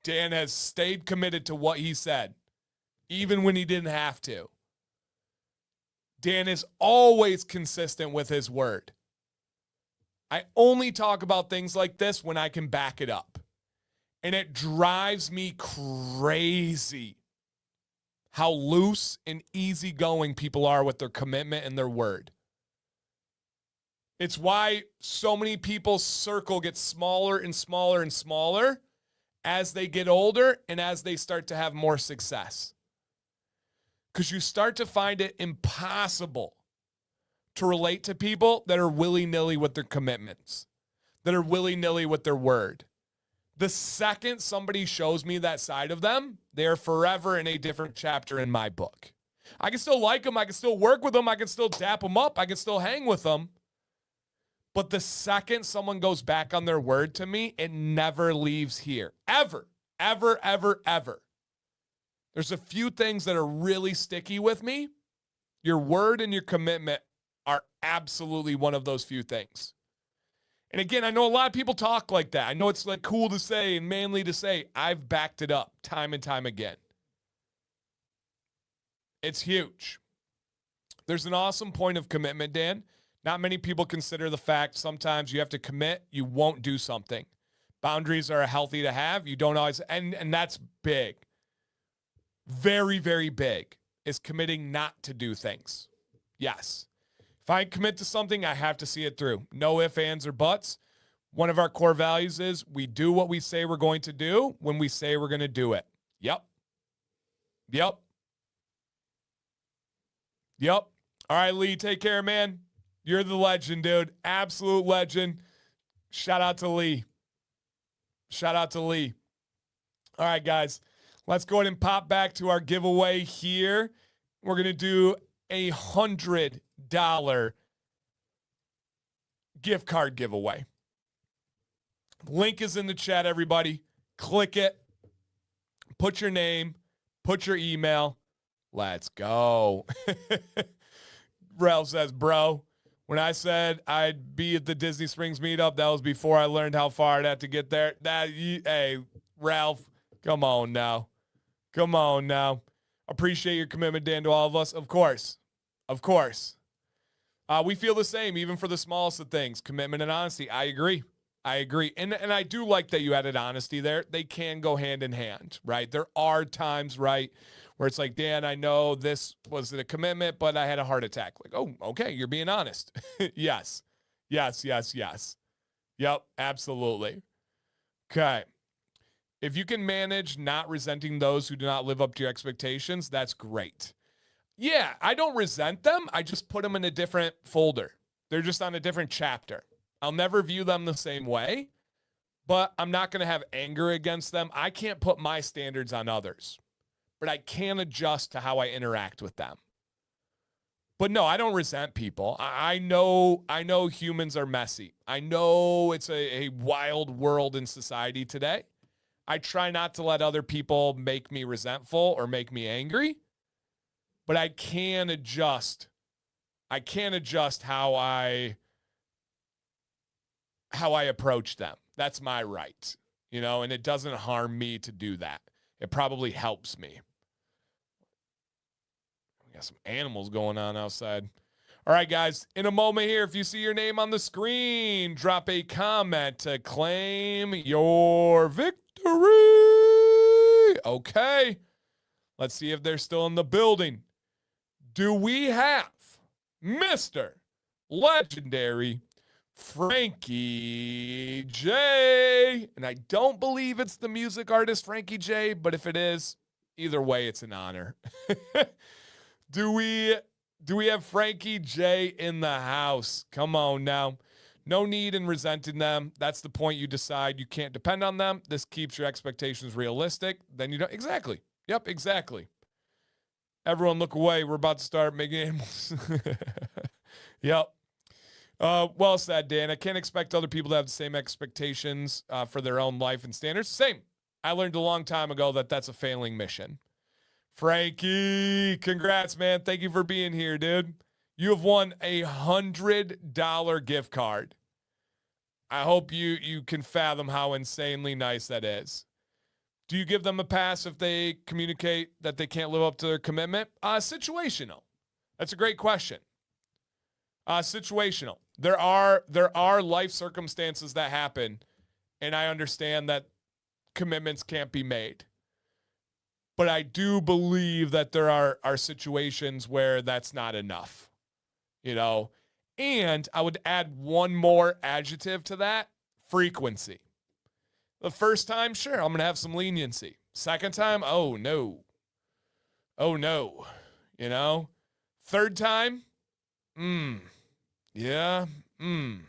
Dan has stayed committed to what he said, even when he didn't have to. Dan is always consistent with his word. I only talk about things like this when I can back it up. And it drives me crazy how loose and easygoing people are with their commitment and their word. It's why so many people's circle gets smaller and smaller and smaller as they get older and as they start to have more success. Because you start to find it impossible to relate to people that are willy-nilly with their commitments, that are willy-nilly with their word. The second somebody shows me that side of them, they're forever in a different chapter in my book. I can still like them. I can still work with them. I can still dap them up. I can still hang with them. But the second someone goes back on their word to me, it never leaves here. Ever, ever, ever, ever. There's a few things that are really sticky with me. Your word and your commitment are absolutely one of those few things. And again, I know a lot of people talk like that. I know it's like cool to say and manly to say. I've backed it up time and time again. It's huge. There's an awesome point of commitment, Dan. Not many people consider the fact sometimes you have to commit, you won't do something. Boundaries are healthy to have. You don't always, and that's big. Very, very big is committing not to do things. Yes. If I commit to something, I have to see it through. No ifs, ands, or buts. One of our core values is we do what we say we're going to do when we say we're going to do it. Yep. Yep. Yep. All right, Lee, take care, man. You're the legend, dude. Absolute legend. Shout out to Lee. Shout out to Lee. All right, guys. Let's go ahead and pop back to our giveaway here. We're going to do $100 gift card giveaway. Link is in the chat, everybody. Click it. Put your name. Put your email. Let's go. Ralph says, bro, when I said I'd be at the Disney Springs meetup, that was before I learned how far I'd have to get there. Hey, Ralph, come on now. Come on now. Appreciate your commitment, Dan, to all of us. Of course. Of course. We feel the same, even for the smallest of things. Commitment and honesty. I agree. I agree. And I do like that you added honesty there. They can go hand in hand, right? There are times, right, where it's like, Dan, I know this was a commitment, but I had a heart attack. Like, oh, okay, you're being honest. Yes. Yes, yes, yes. Yep, absolutely. Okay. If you can manage not resenting those who do not live up to your expectations, that's great. Yeah, I don't resent them. I just put them in a different folder. They're just on a different chapter. I'll never view them the same way, but I'm not going to have anger against them. I can't put my standards on others, but I can adjust to how I interact with them. But no, I don't resent people. I know humans are messy. I know it's a wild world in society today. I try not to let other people make me resentful or make me angry, but I can adjust. I can adjust how I approach them. That's my right, and it doesn't harm me to do that. It probably helps me. We got some animals going on outside. All right, guys, in a moment here, if you see your name on the screen, drop a comment to claim your victory. Okay. Let's see if they're still in the building. Do we have Mr. Legendary Frankie J? And I don't believe it's the music artist Frankie J, but if it is, either way, it's an honor. Do we have Frankie J in the house? Come on now. No need in resenting them. That's the point. You decide you can't depend on them. This keeps your expectations realistic. Then you don't. Exactly. Yep, exactly. Everyone look away. We're about to start making animals. Yep. Well said, Dan. I can't expect other people to have the same expectations for their own life and standards. Same. I learned a long time ago that that's a failing mission. Frankie, congrats, man. Thank you for being here, dude. You have won $100 gift card. I hope you can fathom how insanely nice that is. Do you give them a pass if they communicate that they can't live up to their commitment? Situational. That's a great question. Situational. there are life circumstances that happen, and I understand that commitments can't be made. But I do believe that there are situations where that's not enough, you know. And I would add one more adjective to that: frequency. The first time, sure, I'm going to have some leniency. Second time, oh no. Oh no. You know? Third time, yeah, my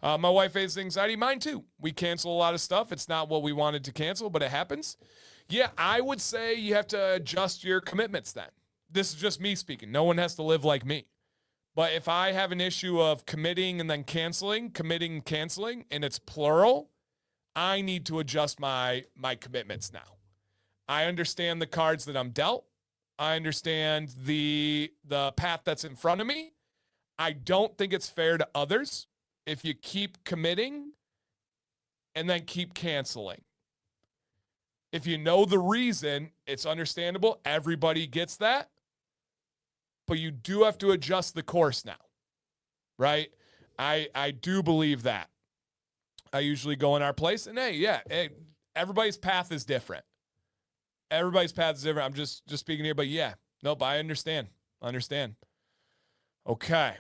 wife has anxiety, mine too. We cancel a lot of stuff. It's not what we wanted to cancel, but it happens. Yeah, I would say you have to adjust your commitments then. This is just me speaking. No one has to live like me. But if I have an issue of committing and then canceling, committing and canceling, and it's plural, I need to adjust my commitments now. I understand the cards that I'm dealt. I understand the path that's in front of me. I don't think it's fair to others if you keep committing and then keep canceling. If you know the reason, it's understandable. Everybody gets that. But you do have to adjust the course now, right? I do believe that. I usually go in our place, and hey, everybody's path is different. Everybody's path is different. I'm just speaking here, but yeah, nope, I understand. Okay, I'm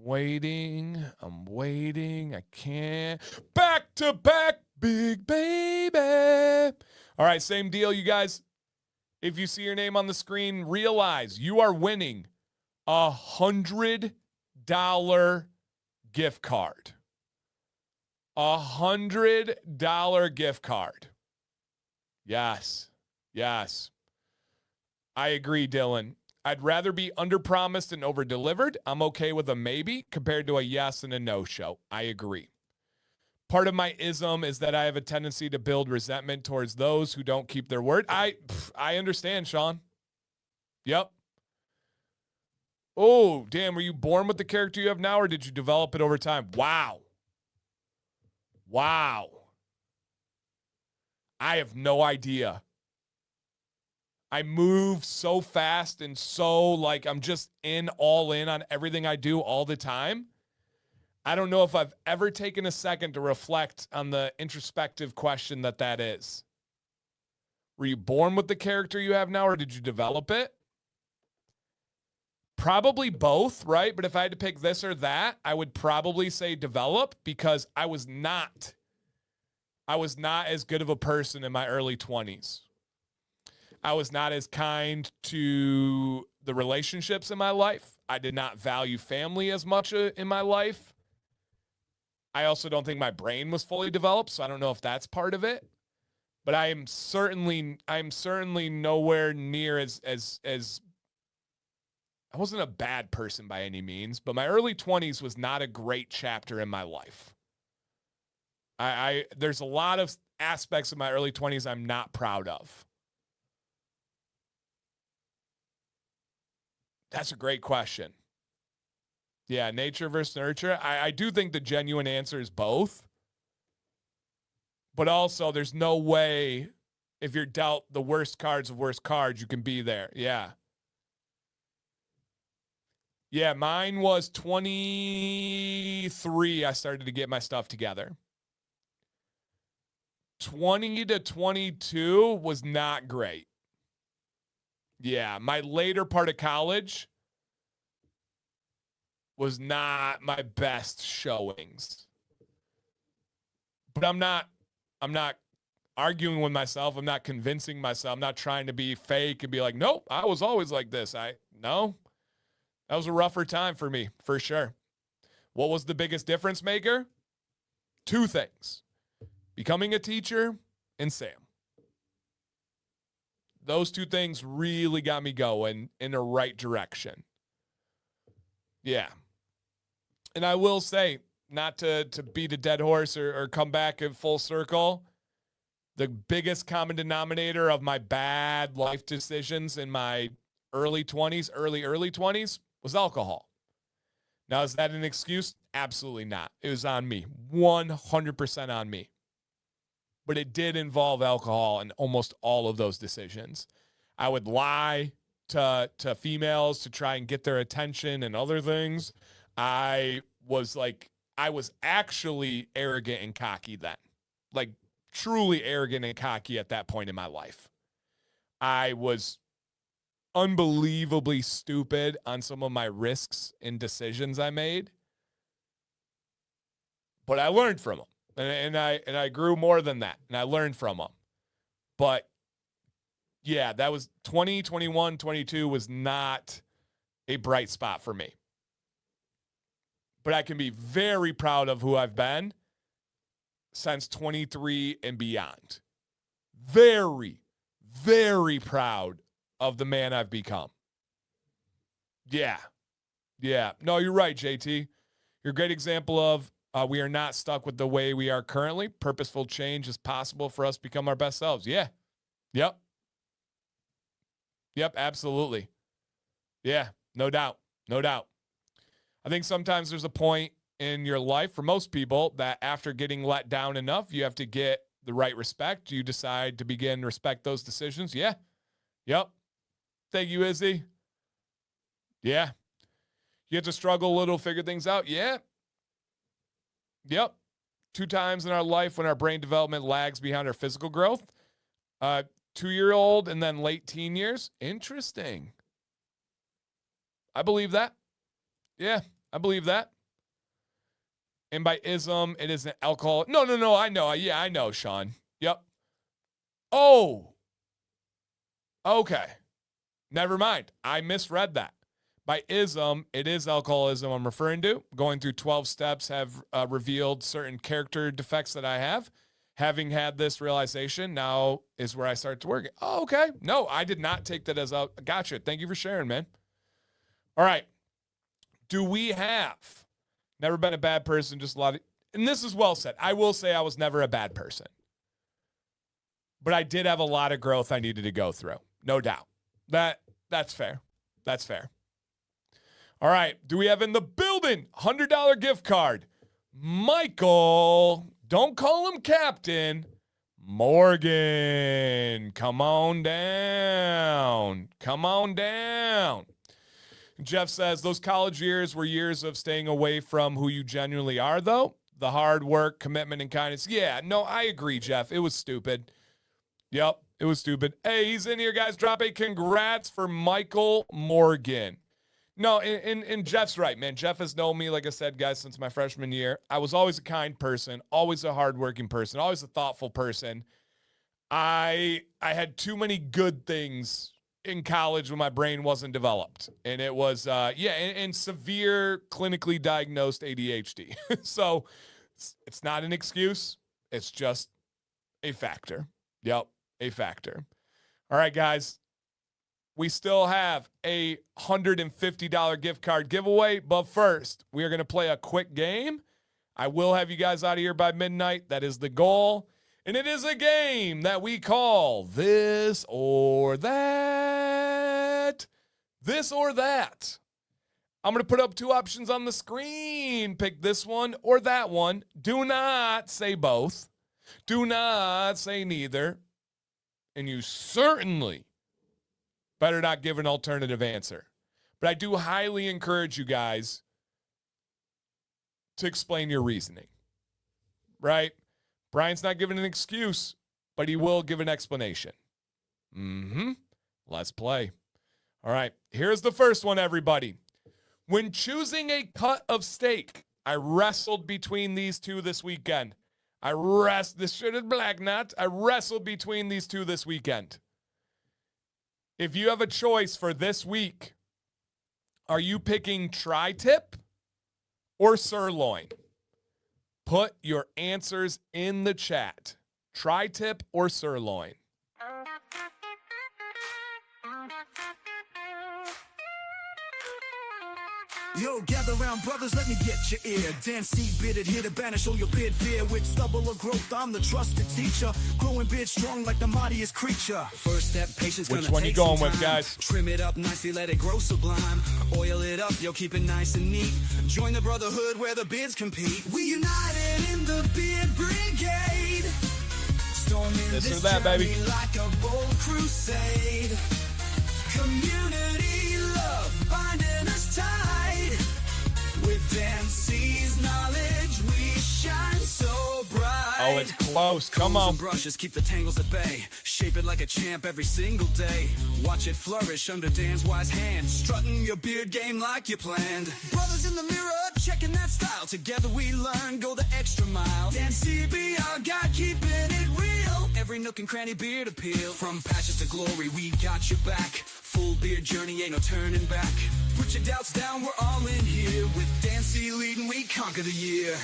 waiting. I can't. Back to back, big baby. All right, same deal, you guys. If you see your name on the screen, realize you are winning $100 gift card. $100 gift card. Yes. I agree, Dylan. I'd rather be under-promised and over-delivered. I'm okay with a maybe compared to a yes and a no-show. I agree. Part of my ism is that I have a tendency to build resentment towards those who don't keep their word. I understand, Sean. Yep. Oh, damn. Were you born with the character you have now, or did you develop it over time? Wow. I have no idea. I move so fast and so I'm just all in on everything I do all the time. I don't know if I've ever taken a second to reflect on the introspective question that is. Were you born with the character you have now, or did you develop it? Probably both, right? But if I had to pick this or that, I would probably say develop, because I was not as good of a person in my early 20s. I was not as kind to the relationships in my life. I did not value family as much in my life. I also don't think my brain was fully developed, so I don't know if that's part of it. But I'm certainly nowhere near as I wasn't a bad person by any means, but my early 20s was not a great chapter in my life. There's a lot of aspects of my early 20s I'm not proud of. That's a great question. Yeah, nature versus nurture. I do think the genuine answer is both. But also, there's no way, if you're dealt the worst cards of worst cards, you can be there. Yeah. Yeah, mine was 23. I started to get my stuff together. 20 to 22 was not great. Yeah, my later part of college was not my best showings. But I'm not arguing with myself. I'm not convincing myself. I'm not trying to be fake and be like, nope, I was always like this. No. That was a rougher time for me, for sure. What was the biggest difference maker? Two things. Becoming a teacher and Sam. Those two things really got me going in the right direction. Yeah. And I will say, not to beat a dead horse or come back in full circle, the biggest common denominator of my bad life decisions in my early 20s was alcohol. Now, is that an excuse? Absolutely not. It was on me. 100% on me. But it did involve alcohol in almost all of those decisions. I would lie to females to try and get their attention and other things. I was like, I was actually arrogant and cocky then. Like, truly arrogant and cocky at that point in my life. I was unbelievably stupid on some of my risks and decisions I made. But I learned from them. And I grew more than that. And I learned from them. But yeah, that was 20, 21, 22 was not a bright spot for me. But I can be very proud of who I've been since 23 and beyond. Very, very proud of the man I've become. Yeah. Yeah. No, you're right, JT. You're a great example of we are not stuck with the way we are currently. Purposeful change is possible for us to become our best selves. Yeah. Yep. Yep, absolutely. Yeah, no doubt. No doubt. I think sometimes there's a point in your life for most people that after getting let down enough, you have to get the right respect. You decide to begin to respect those decisions. Yeah. Yep. Thank you, Izzy. Yeah. You have to struggle a little, figure things out. Yeah. Yep. 2 times in our life when our brain development lags behind our physical growth. 2-year-old and then late teen years. Interesting. I believe that. Yeah, I believe that. And by ism, it isn't alcohol. No, I know. Yeah, I know, Sean. Yep. Oh. Okay. Never mind. I misread that. By ism, it is alcoholism I'm referring to. Going through 12 steps have revealed certain character defects that I have. Having had this realization, now is where I start to work. Oh, okay. No, I did not take that as a gotcha. Thank you for sharing, man. All right. Do we have never been a bad person, just a lot of, and this is well said. I will say I was never a bad person. But I did have a lot of growth I needed to go through. No doubt. That's fair. That's fair. All right. Do we have in the building $100 gift card? Michael, don't call him Captain. Morgan, come on down. Come on down. Jeff says, those college years were years of staying away from who you genuinely are, though. The hard work, commitment, and kindness. Yeah, no, I agree, Jeff. It was stupid. Yep, it was stupid. Hey, he's in here, guys. Drop a congrats for Michael Morgan. No, and Jeff's right, man. Jeff has known me, like I said, guys, since my freshman year. I was always a kind person, always a hardworking person, always a thoughtful person. I had too many good things in college when my brain wasn't developed. And it was, and severe clinically diagnosed ADHD. So it's not an excuse. It's just a factor. Yep, a factor. All right, guys. We still have a $150 gift card giveaway. But first, we are going to play a quick game. I will have you guys out of here by midnight. That is the goal. And it is a game that we call This or That. This or That. I'm going to put up 2 options on the screen. Pick this one or that one. Do not say both. Do not say neither. And you certainly better not give an alternative answer. But I do highly encourage you guys to explain your reasoning. Right? Brian's not giving an excuse, but he will give an explanation. Let's play. All right. Here's the first one, everybody. When choosing a cut of steak, I wrestled between these 2 this weekend. This shirt is black, not. I wrestled between these 2 this weekend. If you have a choice for this week, are you picking tri-tip or sirloin? Put your answers in the chat. Tri-tip or sirloin? Yo, gather round, brothers, let me get your ear. Dance, see, bitted, hit a banner, show your bid fear. With stubble or growth, I'm the trusted teacher. Growing bid strong like the mightiest creature. First step, patience. Which one you going with, guys? Trim it up nicely, let it grow sublime. Oil it up, yo, keep it nice and neat. Join the brotherhood where the bids compete. We united in the bid brigade. Storming this or that, baby. Like a bold crusade. Community love binding us tight. With Dan, C, Oh, it's close. Come on. Brushes keep the tangles at bay. Shape it like a champ every single day. Watch it flourish under Dan's wise hand. Strutting your beard game like you planned. Brothers in the mirror, checking that style. Together we learn, go the extra mile. Dan CB, our guy, keeping it real. Every nook and cranny beard appeal. From patches to glory, we got your back. Full beard journey, ain't no turning back. Put your doubts down, we're all in here. With Dan C leading, we conquer the year.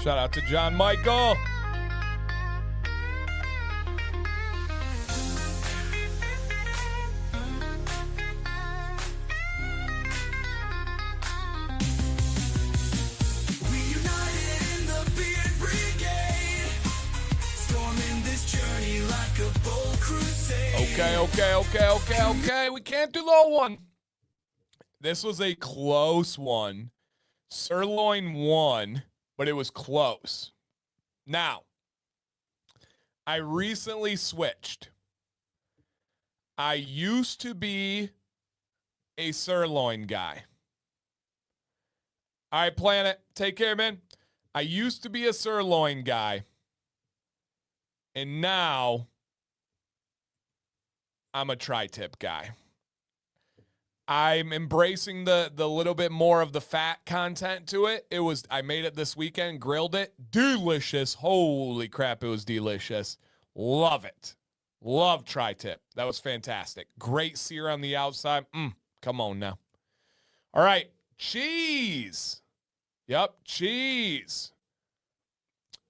Shout out to John Michael. We united in the beard brigade. Storming this journey like a bold crusade. Okay. We can't do the one. This was a close one. Sirloin won, but it was close. Now, I recently switched. I used to be a sirloin guy. All right, Planet, take care, man. I used to be a sirloin guy. And now I'm a tri-tip guy. I'm embracing the little bit more of the fat content to it. I made it this weekend, grilled it. Delicious. Holy crap, it was delicious. Love it. Love tri-tip. That was fantastic. Great sear on the outside. Come on now. All right, cheese. Yep, cheese.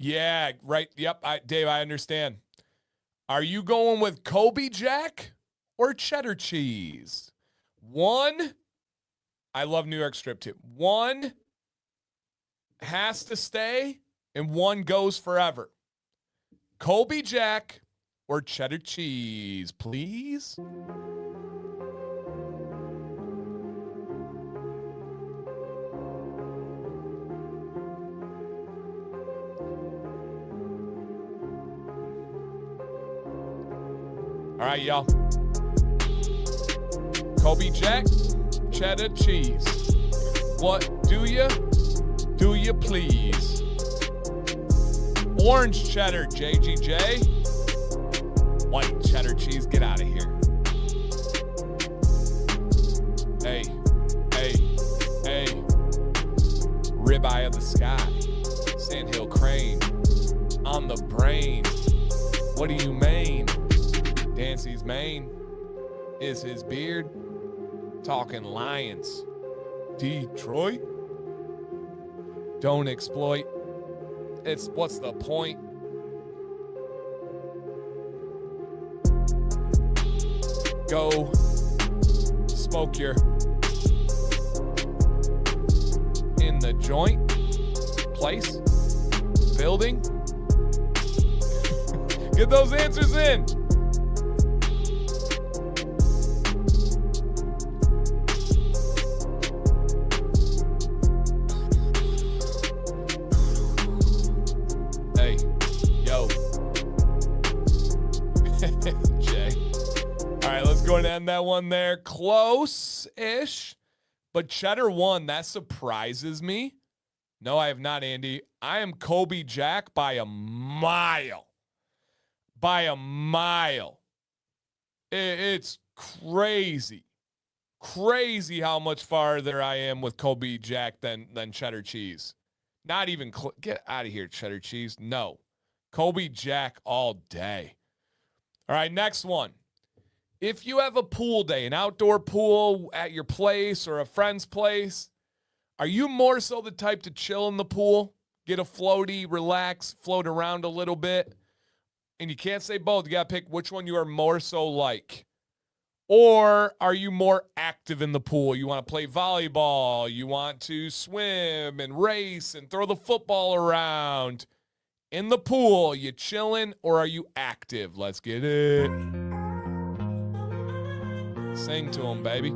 Yeah, right. Yep, Dave, I understand. Are you going with Kobe Jack or cheddar cheese? One, I love New York strip too. One has to stay and one goes forever. Kobe Jack or cheddar cheese, please? All right, y'all. Kobe Jack, cheddar cheese. What do you? Do you please? Orange cheddar, JGJ. White cheddar cheese, get out of here. Hey. Ribeye of the sky. Sandhill crane. On the brain. What do you mean? Dancy's mane is his beard. Talking Lions. Detroit. Don't exploit. What's the point? Go smoke your in the joint, place, building. Get those answers in. Going to end that one there. Close-ish, but cheddar won. That surprises me. No, I have not, Andy. I am Kobe Jack by a mile. By a mile. It's crazy. Crazy how much farther I am with Kobe Jack than cheddar cheese. Not even get out of here, cheddar cheese. No. Kobe Jack all day. All right, next one. If you have a pool day, an outdoor pool at your place or a friend's place, are you more so the type to chill in the pool, get a floaty, relax, float around a little bit? And you can't say both. You got to pick which one you are more so like. Or are you more active in the pool? You want to play volleyball. You want to swim and race and throw the football around. In the pool, you chilling or are you active? Let's get it. Sing to him, baby.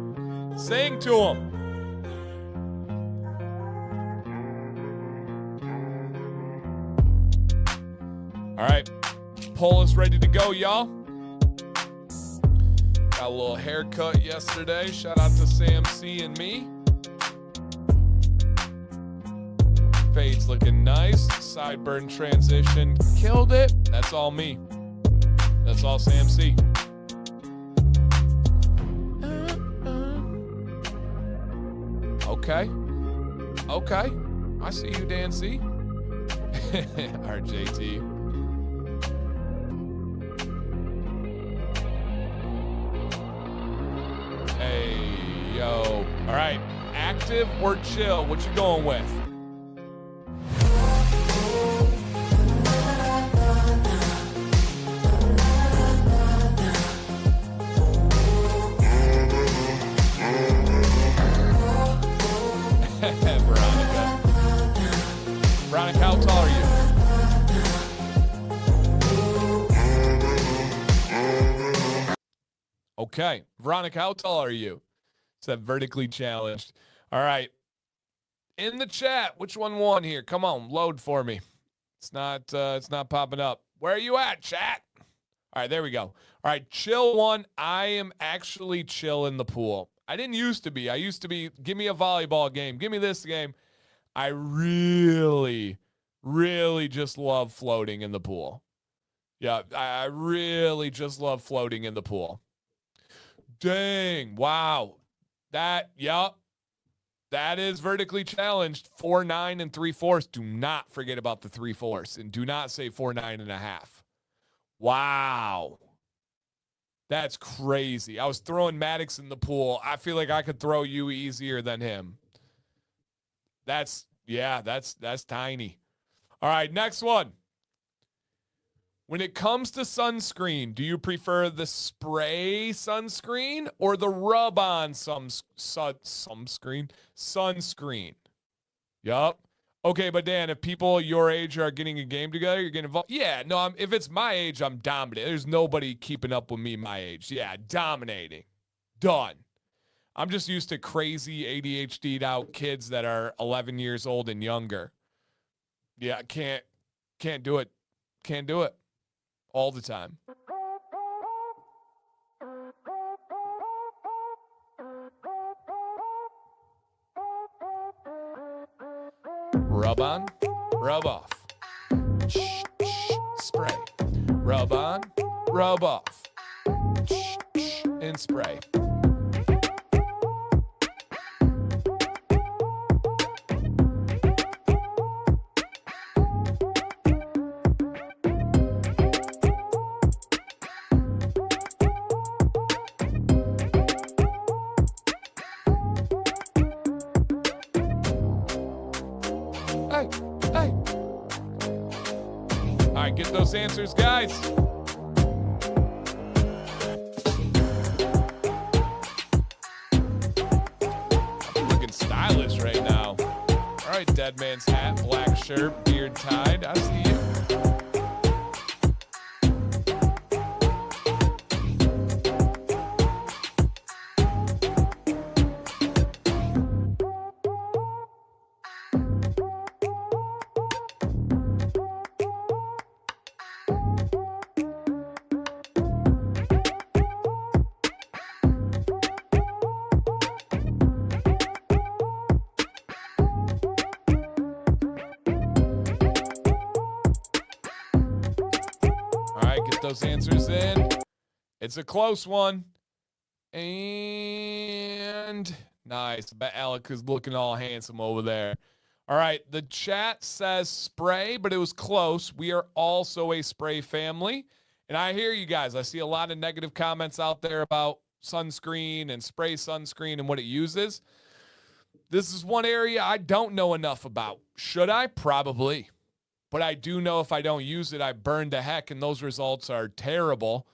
Sing to him. All right. Poll is ready to go, y'all. Got a little haircut yesterday. Shout out to Sam C and me. Fade's looking nice. Sideburn transition. Killed it. That's all me. That's all Sam C. Okay. Okay. I see you, Dan C. RJT. Hey, yo. All right. Active or chill? What you going with? Veronica, how tall are you? Okay. Veronica, how tall are you? It's that vertically challenged. All right. In the chat, which one won here? Come on, load for me. It's not popping up. Where are you at, chat? All right, there we go. All right, chill one. I am actually chill in the pool. I didn't used to be. I used to be, give me a volleyball game. Give me this game. I really, really just love floating in the pool. Yeah, I really just love floating in the pool. Dang, wow. That is vertically challenged. 4.9 and 3/4. Do not forget about the 3/4. And do not say 4.9.5. Wow. That's crazy. I was throwing Maddox in the pool. I feel like I could throw you easier than him. That's tiny. All right, next one. When it comes to sunscreen, do you prefer the spray sunscreen or the rub-on sunscreen? Yup. Okay, but Dan, if people your age are getting a game together, you're getting involved. Yeah, no, if it's my age, I'm dominating. There's nobody keeping up with me my age. Yeah, dominating. Done. I'm just used to crazy ADHD'd out kids that are 11 years old and younger. Yeah, can't do it. Can't do it all the time. Rub on, rub off. Spray. Rub on, rub off. And spray. Get those answers, guys. I'm looking stylish right now. All right, Deadman's hat, black shirt, beard tied. I see you. Those answers in. It's a close one. And nice. I bet Alec is looking all handsome over there. All right. The chat says spray, but it was close. We are also a spray family. And I hear you guys. I see a lot of negative comments out there about sunscreen and spray sunscreen and what it uses. This is one area I don't know enough about. Should I? Probably. But I do know if I don't use it, I burn to heck, and those results are terrible.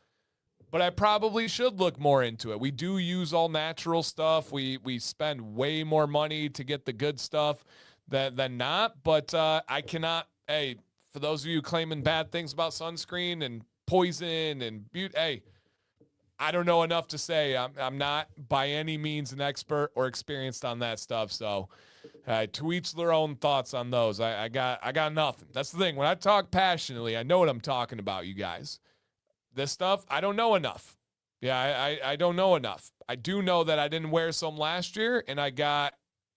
But I probably should look more into it. We do use all natural stuff. We spend way more money to get the good stuff than not. But I cannot, hey, for those of you claiming bad things about sunscreen and poison and beauty, hey, I don't know enough to say. I'm not by any means an expert or experienced on that stuff, so... to each their own thoughts on those. I got nothing. That's the thing. When I talk passionately, I know what I'm talking about, you guys. This stuff, I don't know enough. Yeah, I don't know enough. I do know that I didn't wear some last year, and I got,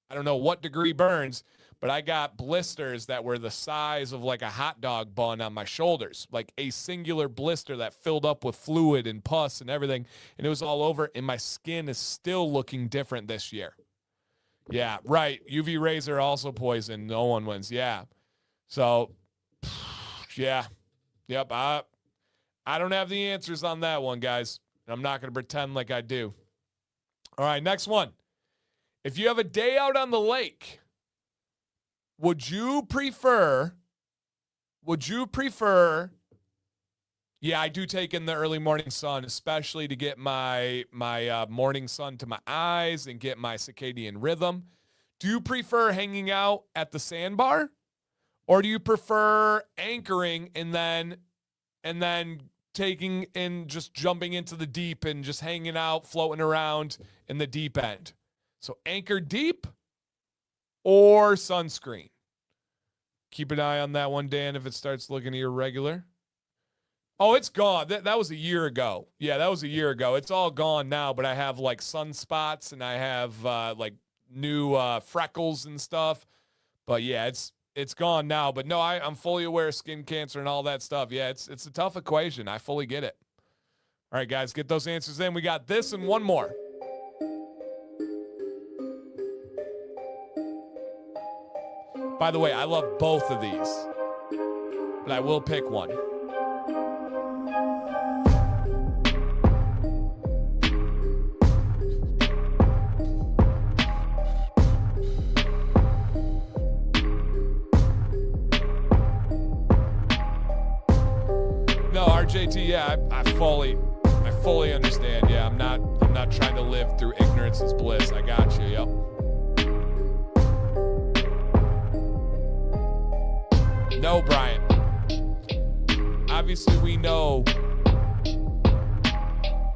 I don't know what degree burns, but I got blisters that were the size of like a hot dog bun on my shoulders, like a singular blister that filled up with fluid and pus and everything, and it was all over, and my skin is still looking different this year. Yeah, right. UV rays are also poison. No one wins. Yeah. So, yeah. Yep. I don't have the answers on that one, guys. I'm not going to pretend like I do. All right, next one. If you have a day out on the lake, would you prefer, yeah, I do take in the early morning sun, especially to get my morning sun to my eyes and get my circadian rhythm. Do you prefer hanging out at the sandbar, or do you prefer anchoring and then taking and just jumping into the deep and just hanging out, floating around in the deep end? So anchor deep or sunscreen? Keep an eye on that one, Dan, if it starts looking irregular. Oh, it's gone. That was a year ago. Yeah, that was a year ago. It's all gone now, but I have like sunspots and I have like new freckles and stuff. But yeah, it's gone now. But no, I'm fully aware of skin cancer and all that stuff. Yeah, it's a tough equation. I fully get it. All right, guys, get those answers in. We got this and one more. By the way, I love both of these, but I will pick one. No, RJT, yeah, I fully understand. Yeah, I'm not trying to live through ignorance is bliss. I got you. Yep. No, Brian. Obviously, we know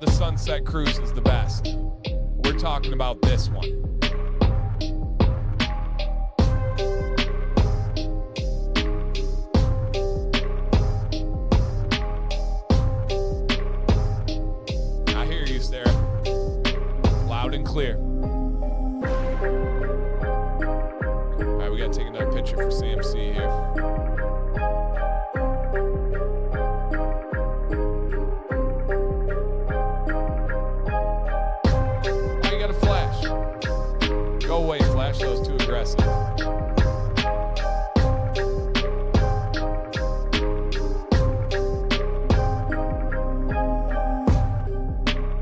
the Sunset Cruise is the best. We're talking about this one. I hear you, Sarah. Loud and clear. All right, we got to take another picture for CMC here. That was too aggressive.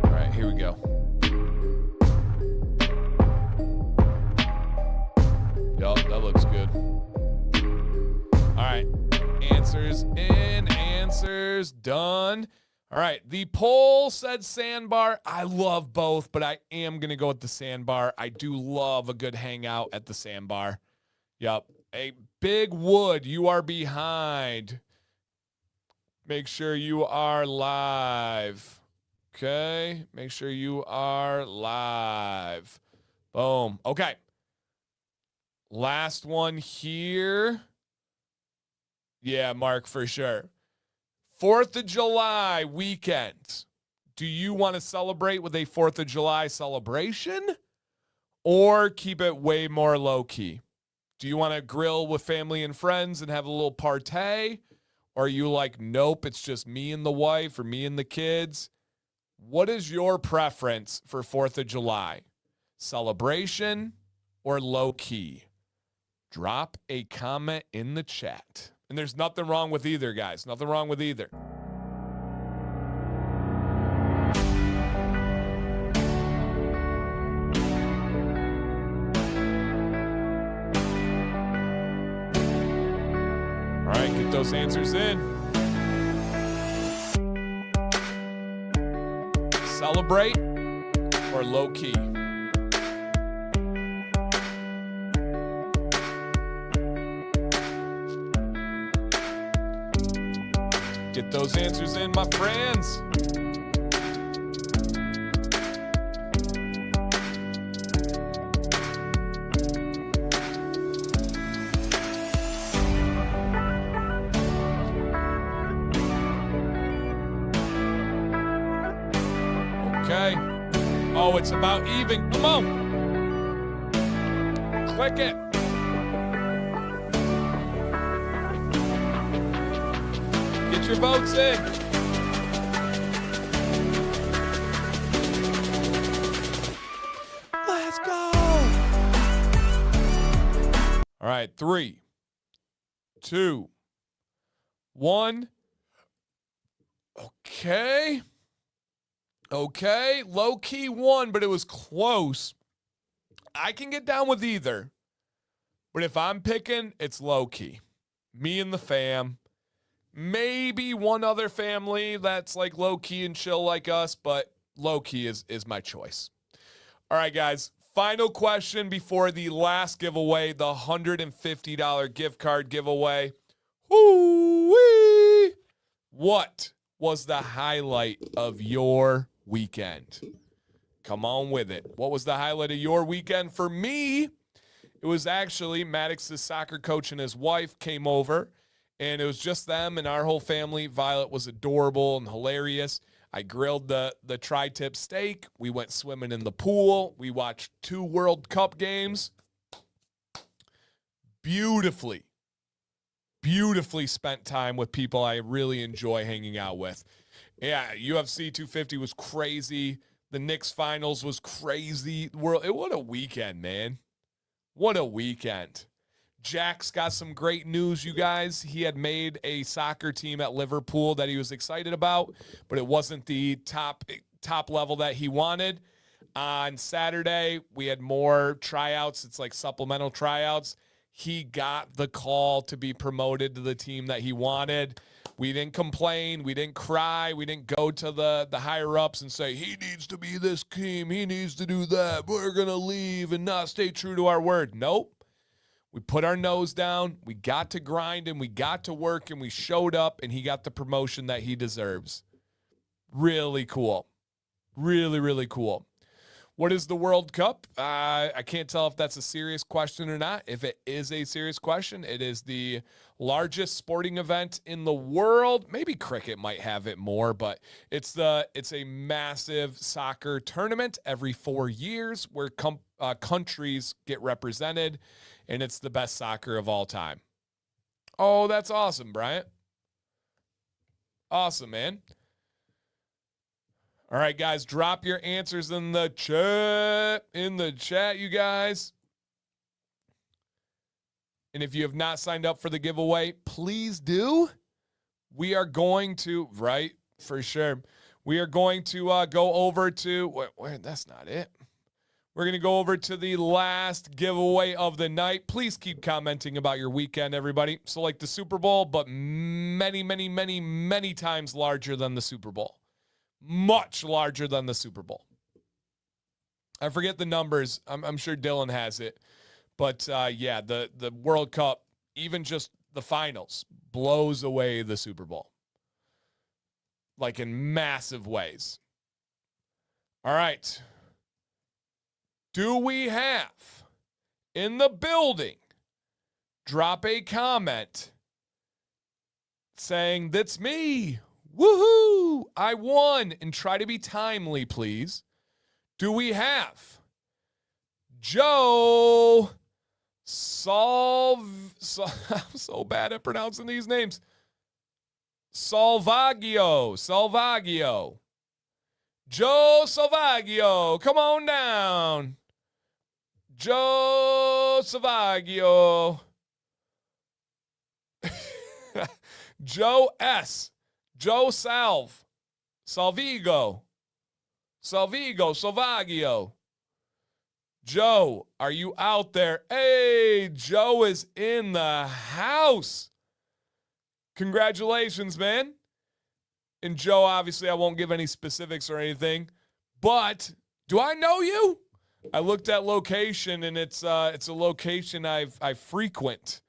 All right, here we go. Yup, that looks good. All right, answers in, answers done. All right, the poll said sandbar. I love both, but I am going to go with the sandbar. I do love a good hangout at the sandbar. Yep. A big wood, you are behind. Make sure you are live. Okay, make sure you are live. Boom. Okay. Last one here. Yeah, Mark, for sure. 4th of July weekend. Do you want to celebrate with a 4th of July celebration or keep it way more low-key? Do you want to grill with family and friends and have a little party? Or are you like, nope, it's just me and the wife or me and the kids? What is your preference for 4th of July? Celebration or low-key? Drop a comment in the chat. And there's nothing wrong with either, guys. Nothing wrong with either. All right, get those answers in. Celebrate or low key? Get those answers in, my friends. Okay. Oh, it's about even. Come on. Click it. your votes in. Let's go. All right, 3, 2, 1. Okay, low-key won, but it was close. I can get down with either, but if I'm picking, it's low-key. Me and the fam. Maybe one other family that's like low-key and chill like us, but low-key is my choice. All right, guys, final question before the last giveaway, the $150 gift card giveaway. Woo-wee! What was the highlight of your weekend? Come on with it. What was the highlight of your weekend? For me, it was actually Maddox's soccer coach and his wife came over, and it was just them and our whole family. Violet was adorable and hilarious. I grilled the tri-tip steak. We went swimming in the pool. We watched 2 World Cup games. Beautifully spent time with people I really enjoy hanging out with. Yeah, UFC 250 was crazy. The Knicks finals was crazy. What a weekend, man. What a weekend. Jack's got some great news, you guys. He had made a soccer team at Liverpool that he was excited about, but it wasn't the top level that he wanted. On Saturday, we had more tryouts. It's like supplemental tryouts. He got the call to be promoted to the team that he wanted. We didn't complain. We didn't cry. We didn't go to the higher-ups and say, he needs to be this team. He needs to do that. We're going to leave and not stay true to our word. Nope. We put our nose down. We got to grind and we got to work and we showed up and he got the promotion that he deserves. Really cool. Really, really cool. What is the World Cup? I can't tell if that's a serious question or not. If it is a serious question, it is the largest sporting event in the world. Maybe cricket might have it more, but it's a massive soccer tournament every 4 years where countries get represented, and it's the best soccer of all time. Oh, that's awesome, Bryant. Awesome, man. All right, guys, drop your answers in the chat. You guys. And if you have not signed up for the giveaway, please do. We are going to, right, for sure. We are going to go over to, wait, that's not it. We're going to go over to the last giveaway of the night. Please keep commenting about your weekend, everybody. So like the Super Bowl, but many, many, many, many times larger than the Super Bowl. Much larger than the Super Bowl. I forget the numbers. I'm sure Dylan has it. But, yeah, the World Cup, even just the finals, blows away the Super Bowl. Like in massive ways. All right. Do we have in the building drop a comment saying, that's me. Woohoo! I won. And try to be timely, please. Do we have Joe I'm so bad at pronouncing these names. Salvaggio. Joe Salvaggio. Come on down. Joe Salvaggio. Joe S. Joe Salvaggio. Joe, are you out there? Hey, Joe is in the house. Congratulations, man. And Joe, obviously, I won't give any specifics or anything, but do I know you? I looked at location, and it's a location I frequent.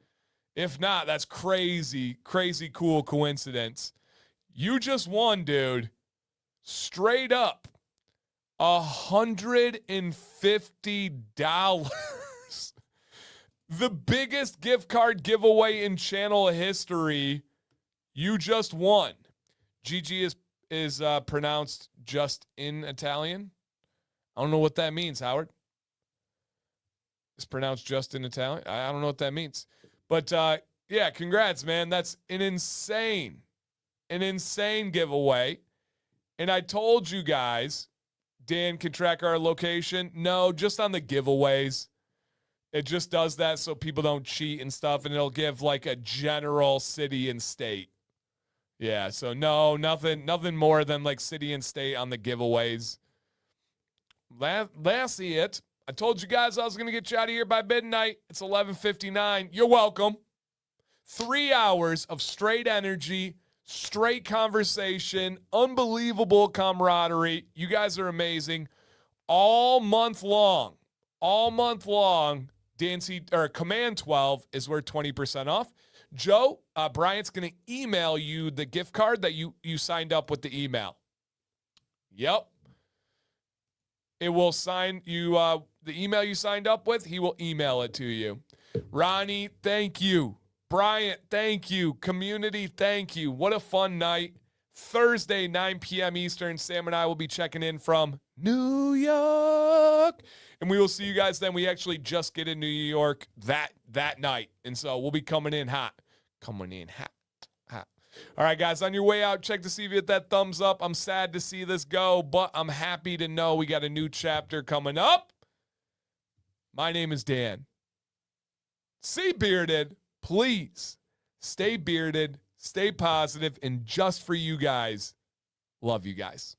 If not, that's crazy cool coincidence. You just won, dude. Straight up. $150. The biggest gift card giveaway in channel history. You just won. Gigi is pronounced just in Italian. I don't know what that means, Howard. It's pronounced just in Italian. I don't know what that means. But, yeah, congrats, man. That's an insane an insane giveaway. And I told you guys, Dan can track our location. No, just on the giveaways. It just does that so people don't cheat and stuff, and it'll give like a general city and state. Yeah, so no, nothing more than like city and state on the giveaways. That's it. I told you guys I was going to get you out of here by midnight. It's 11:59. You're welcome. 3 hours of straight energy, straight conversation, unbelievable camaraderie. You guys are amazing. All month long, Command 12 is worth 20% off. Joe, Bryant's going to email you the gift card that you signed up with the email. Yep. It will sign you, the email you signed up with, he will email it to you. Ronnie, thank you. Bryant, thank you. Community, thank you. What a fun night. Thursday, 9 p.m. Eastern, Sam and I will be checking in from New York. And we will see you guys then. We actually just get in New York that night. And so we'll be coming in hot. All right, guys, on your way out, check to see if you hit that thumbs up. I'm sad to see this go, but I'm happy to know we got a new chapter coming up. My name is Dan. See, bearded, please stay bearded, stay positive, and just for you guys, love you guys.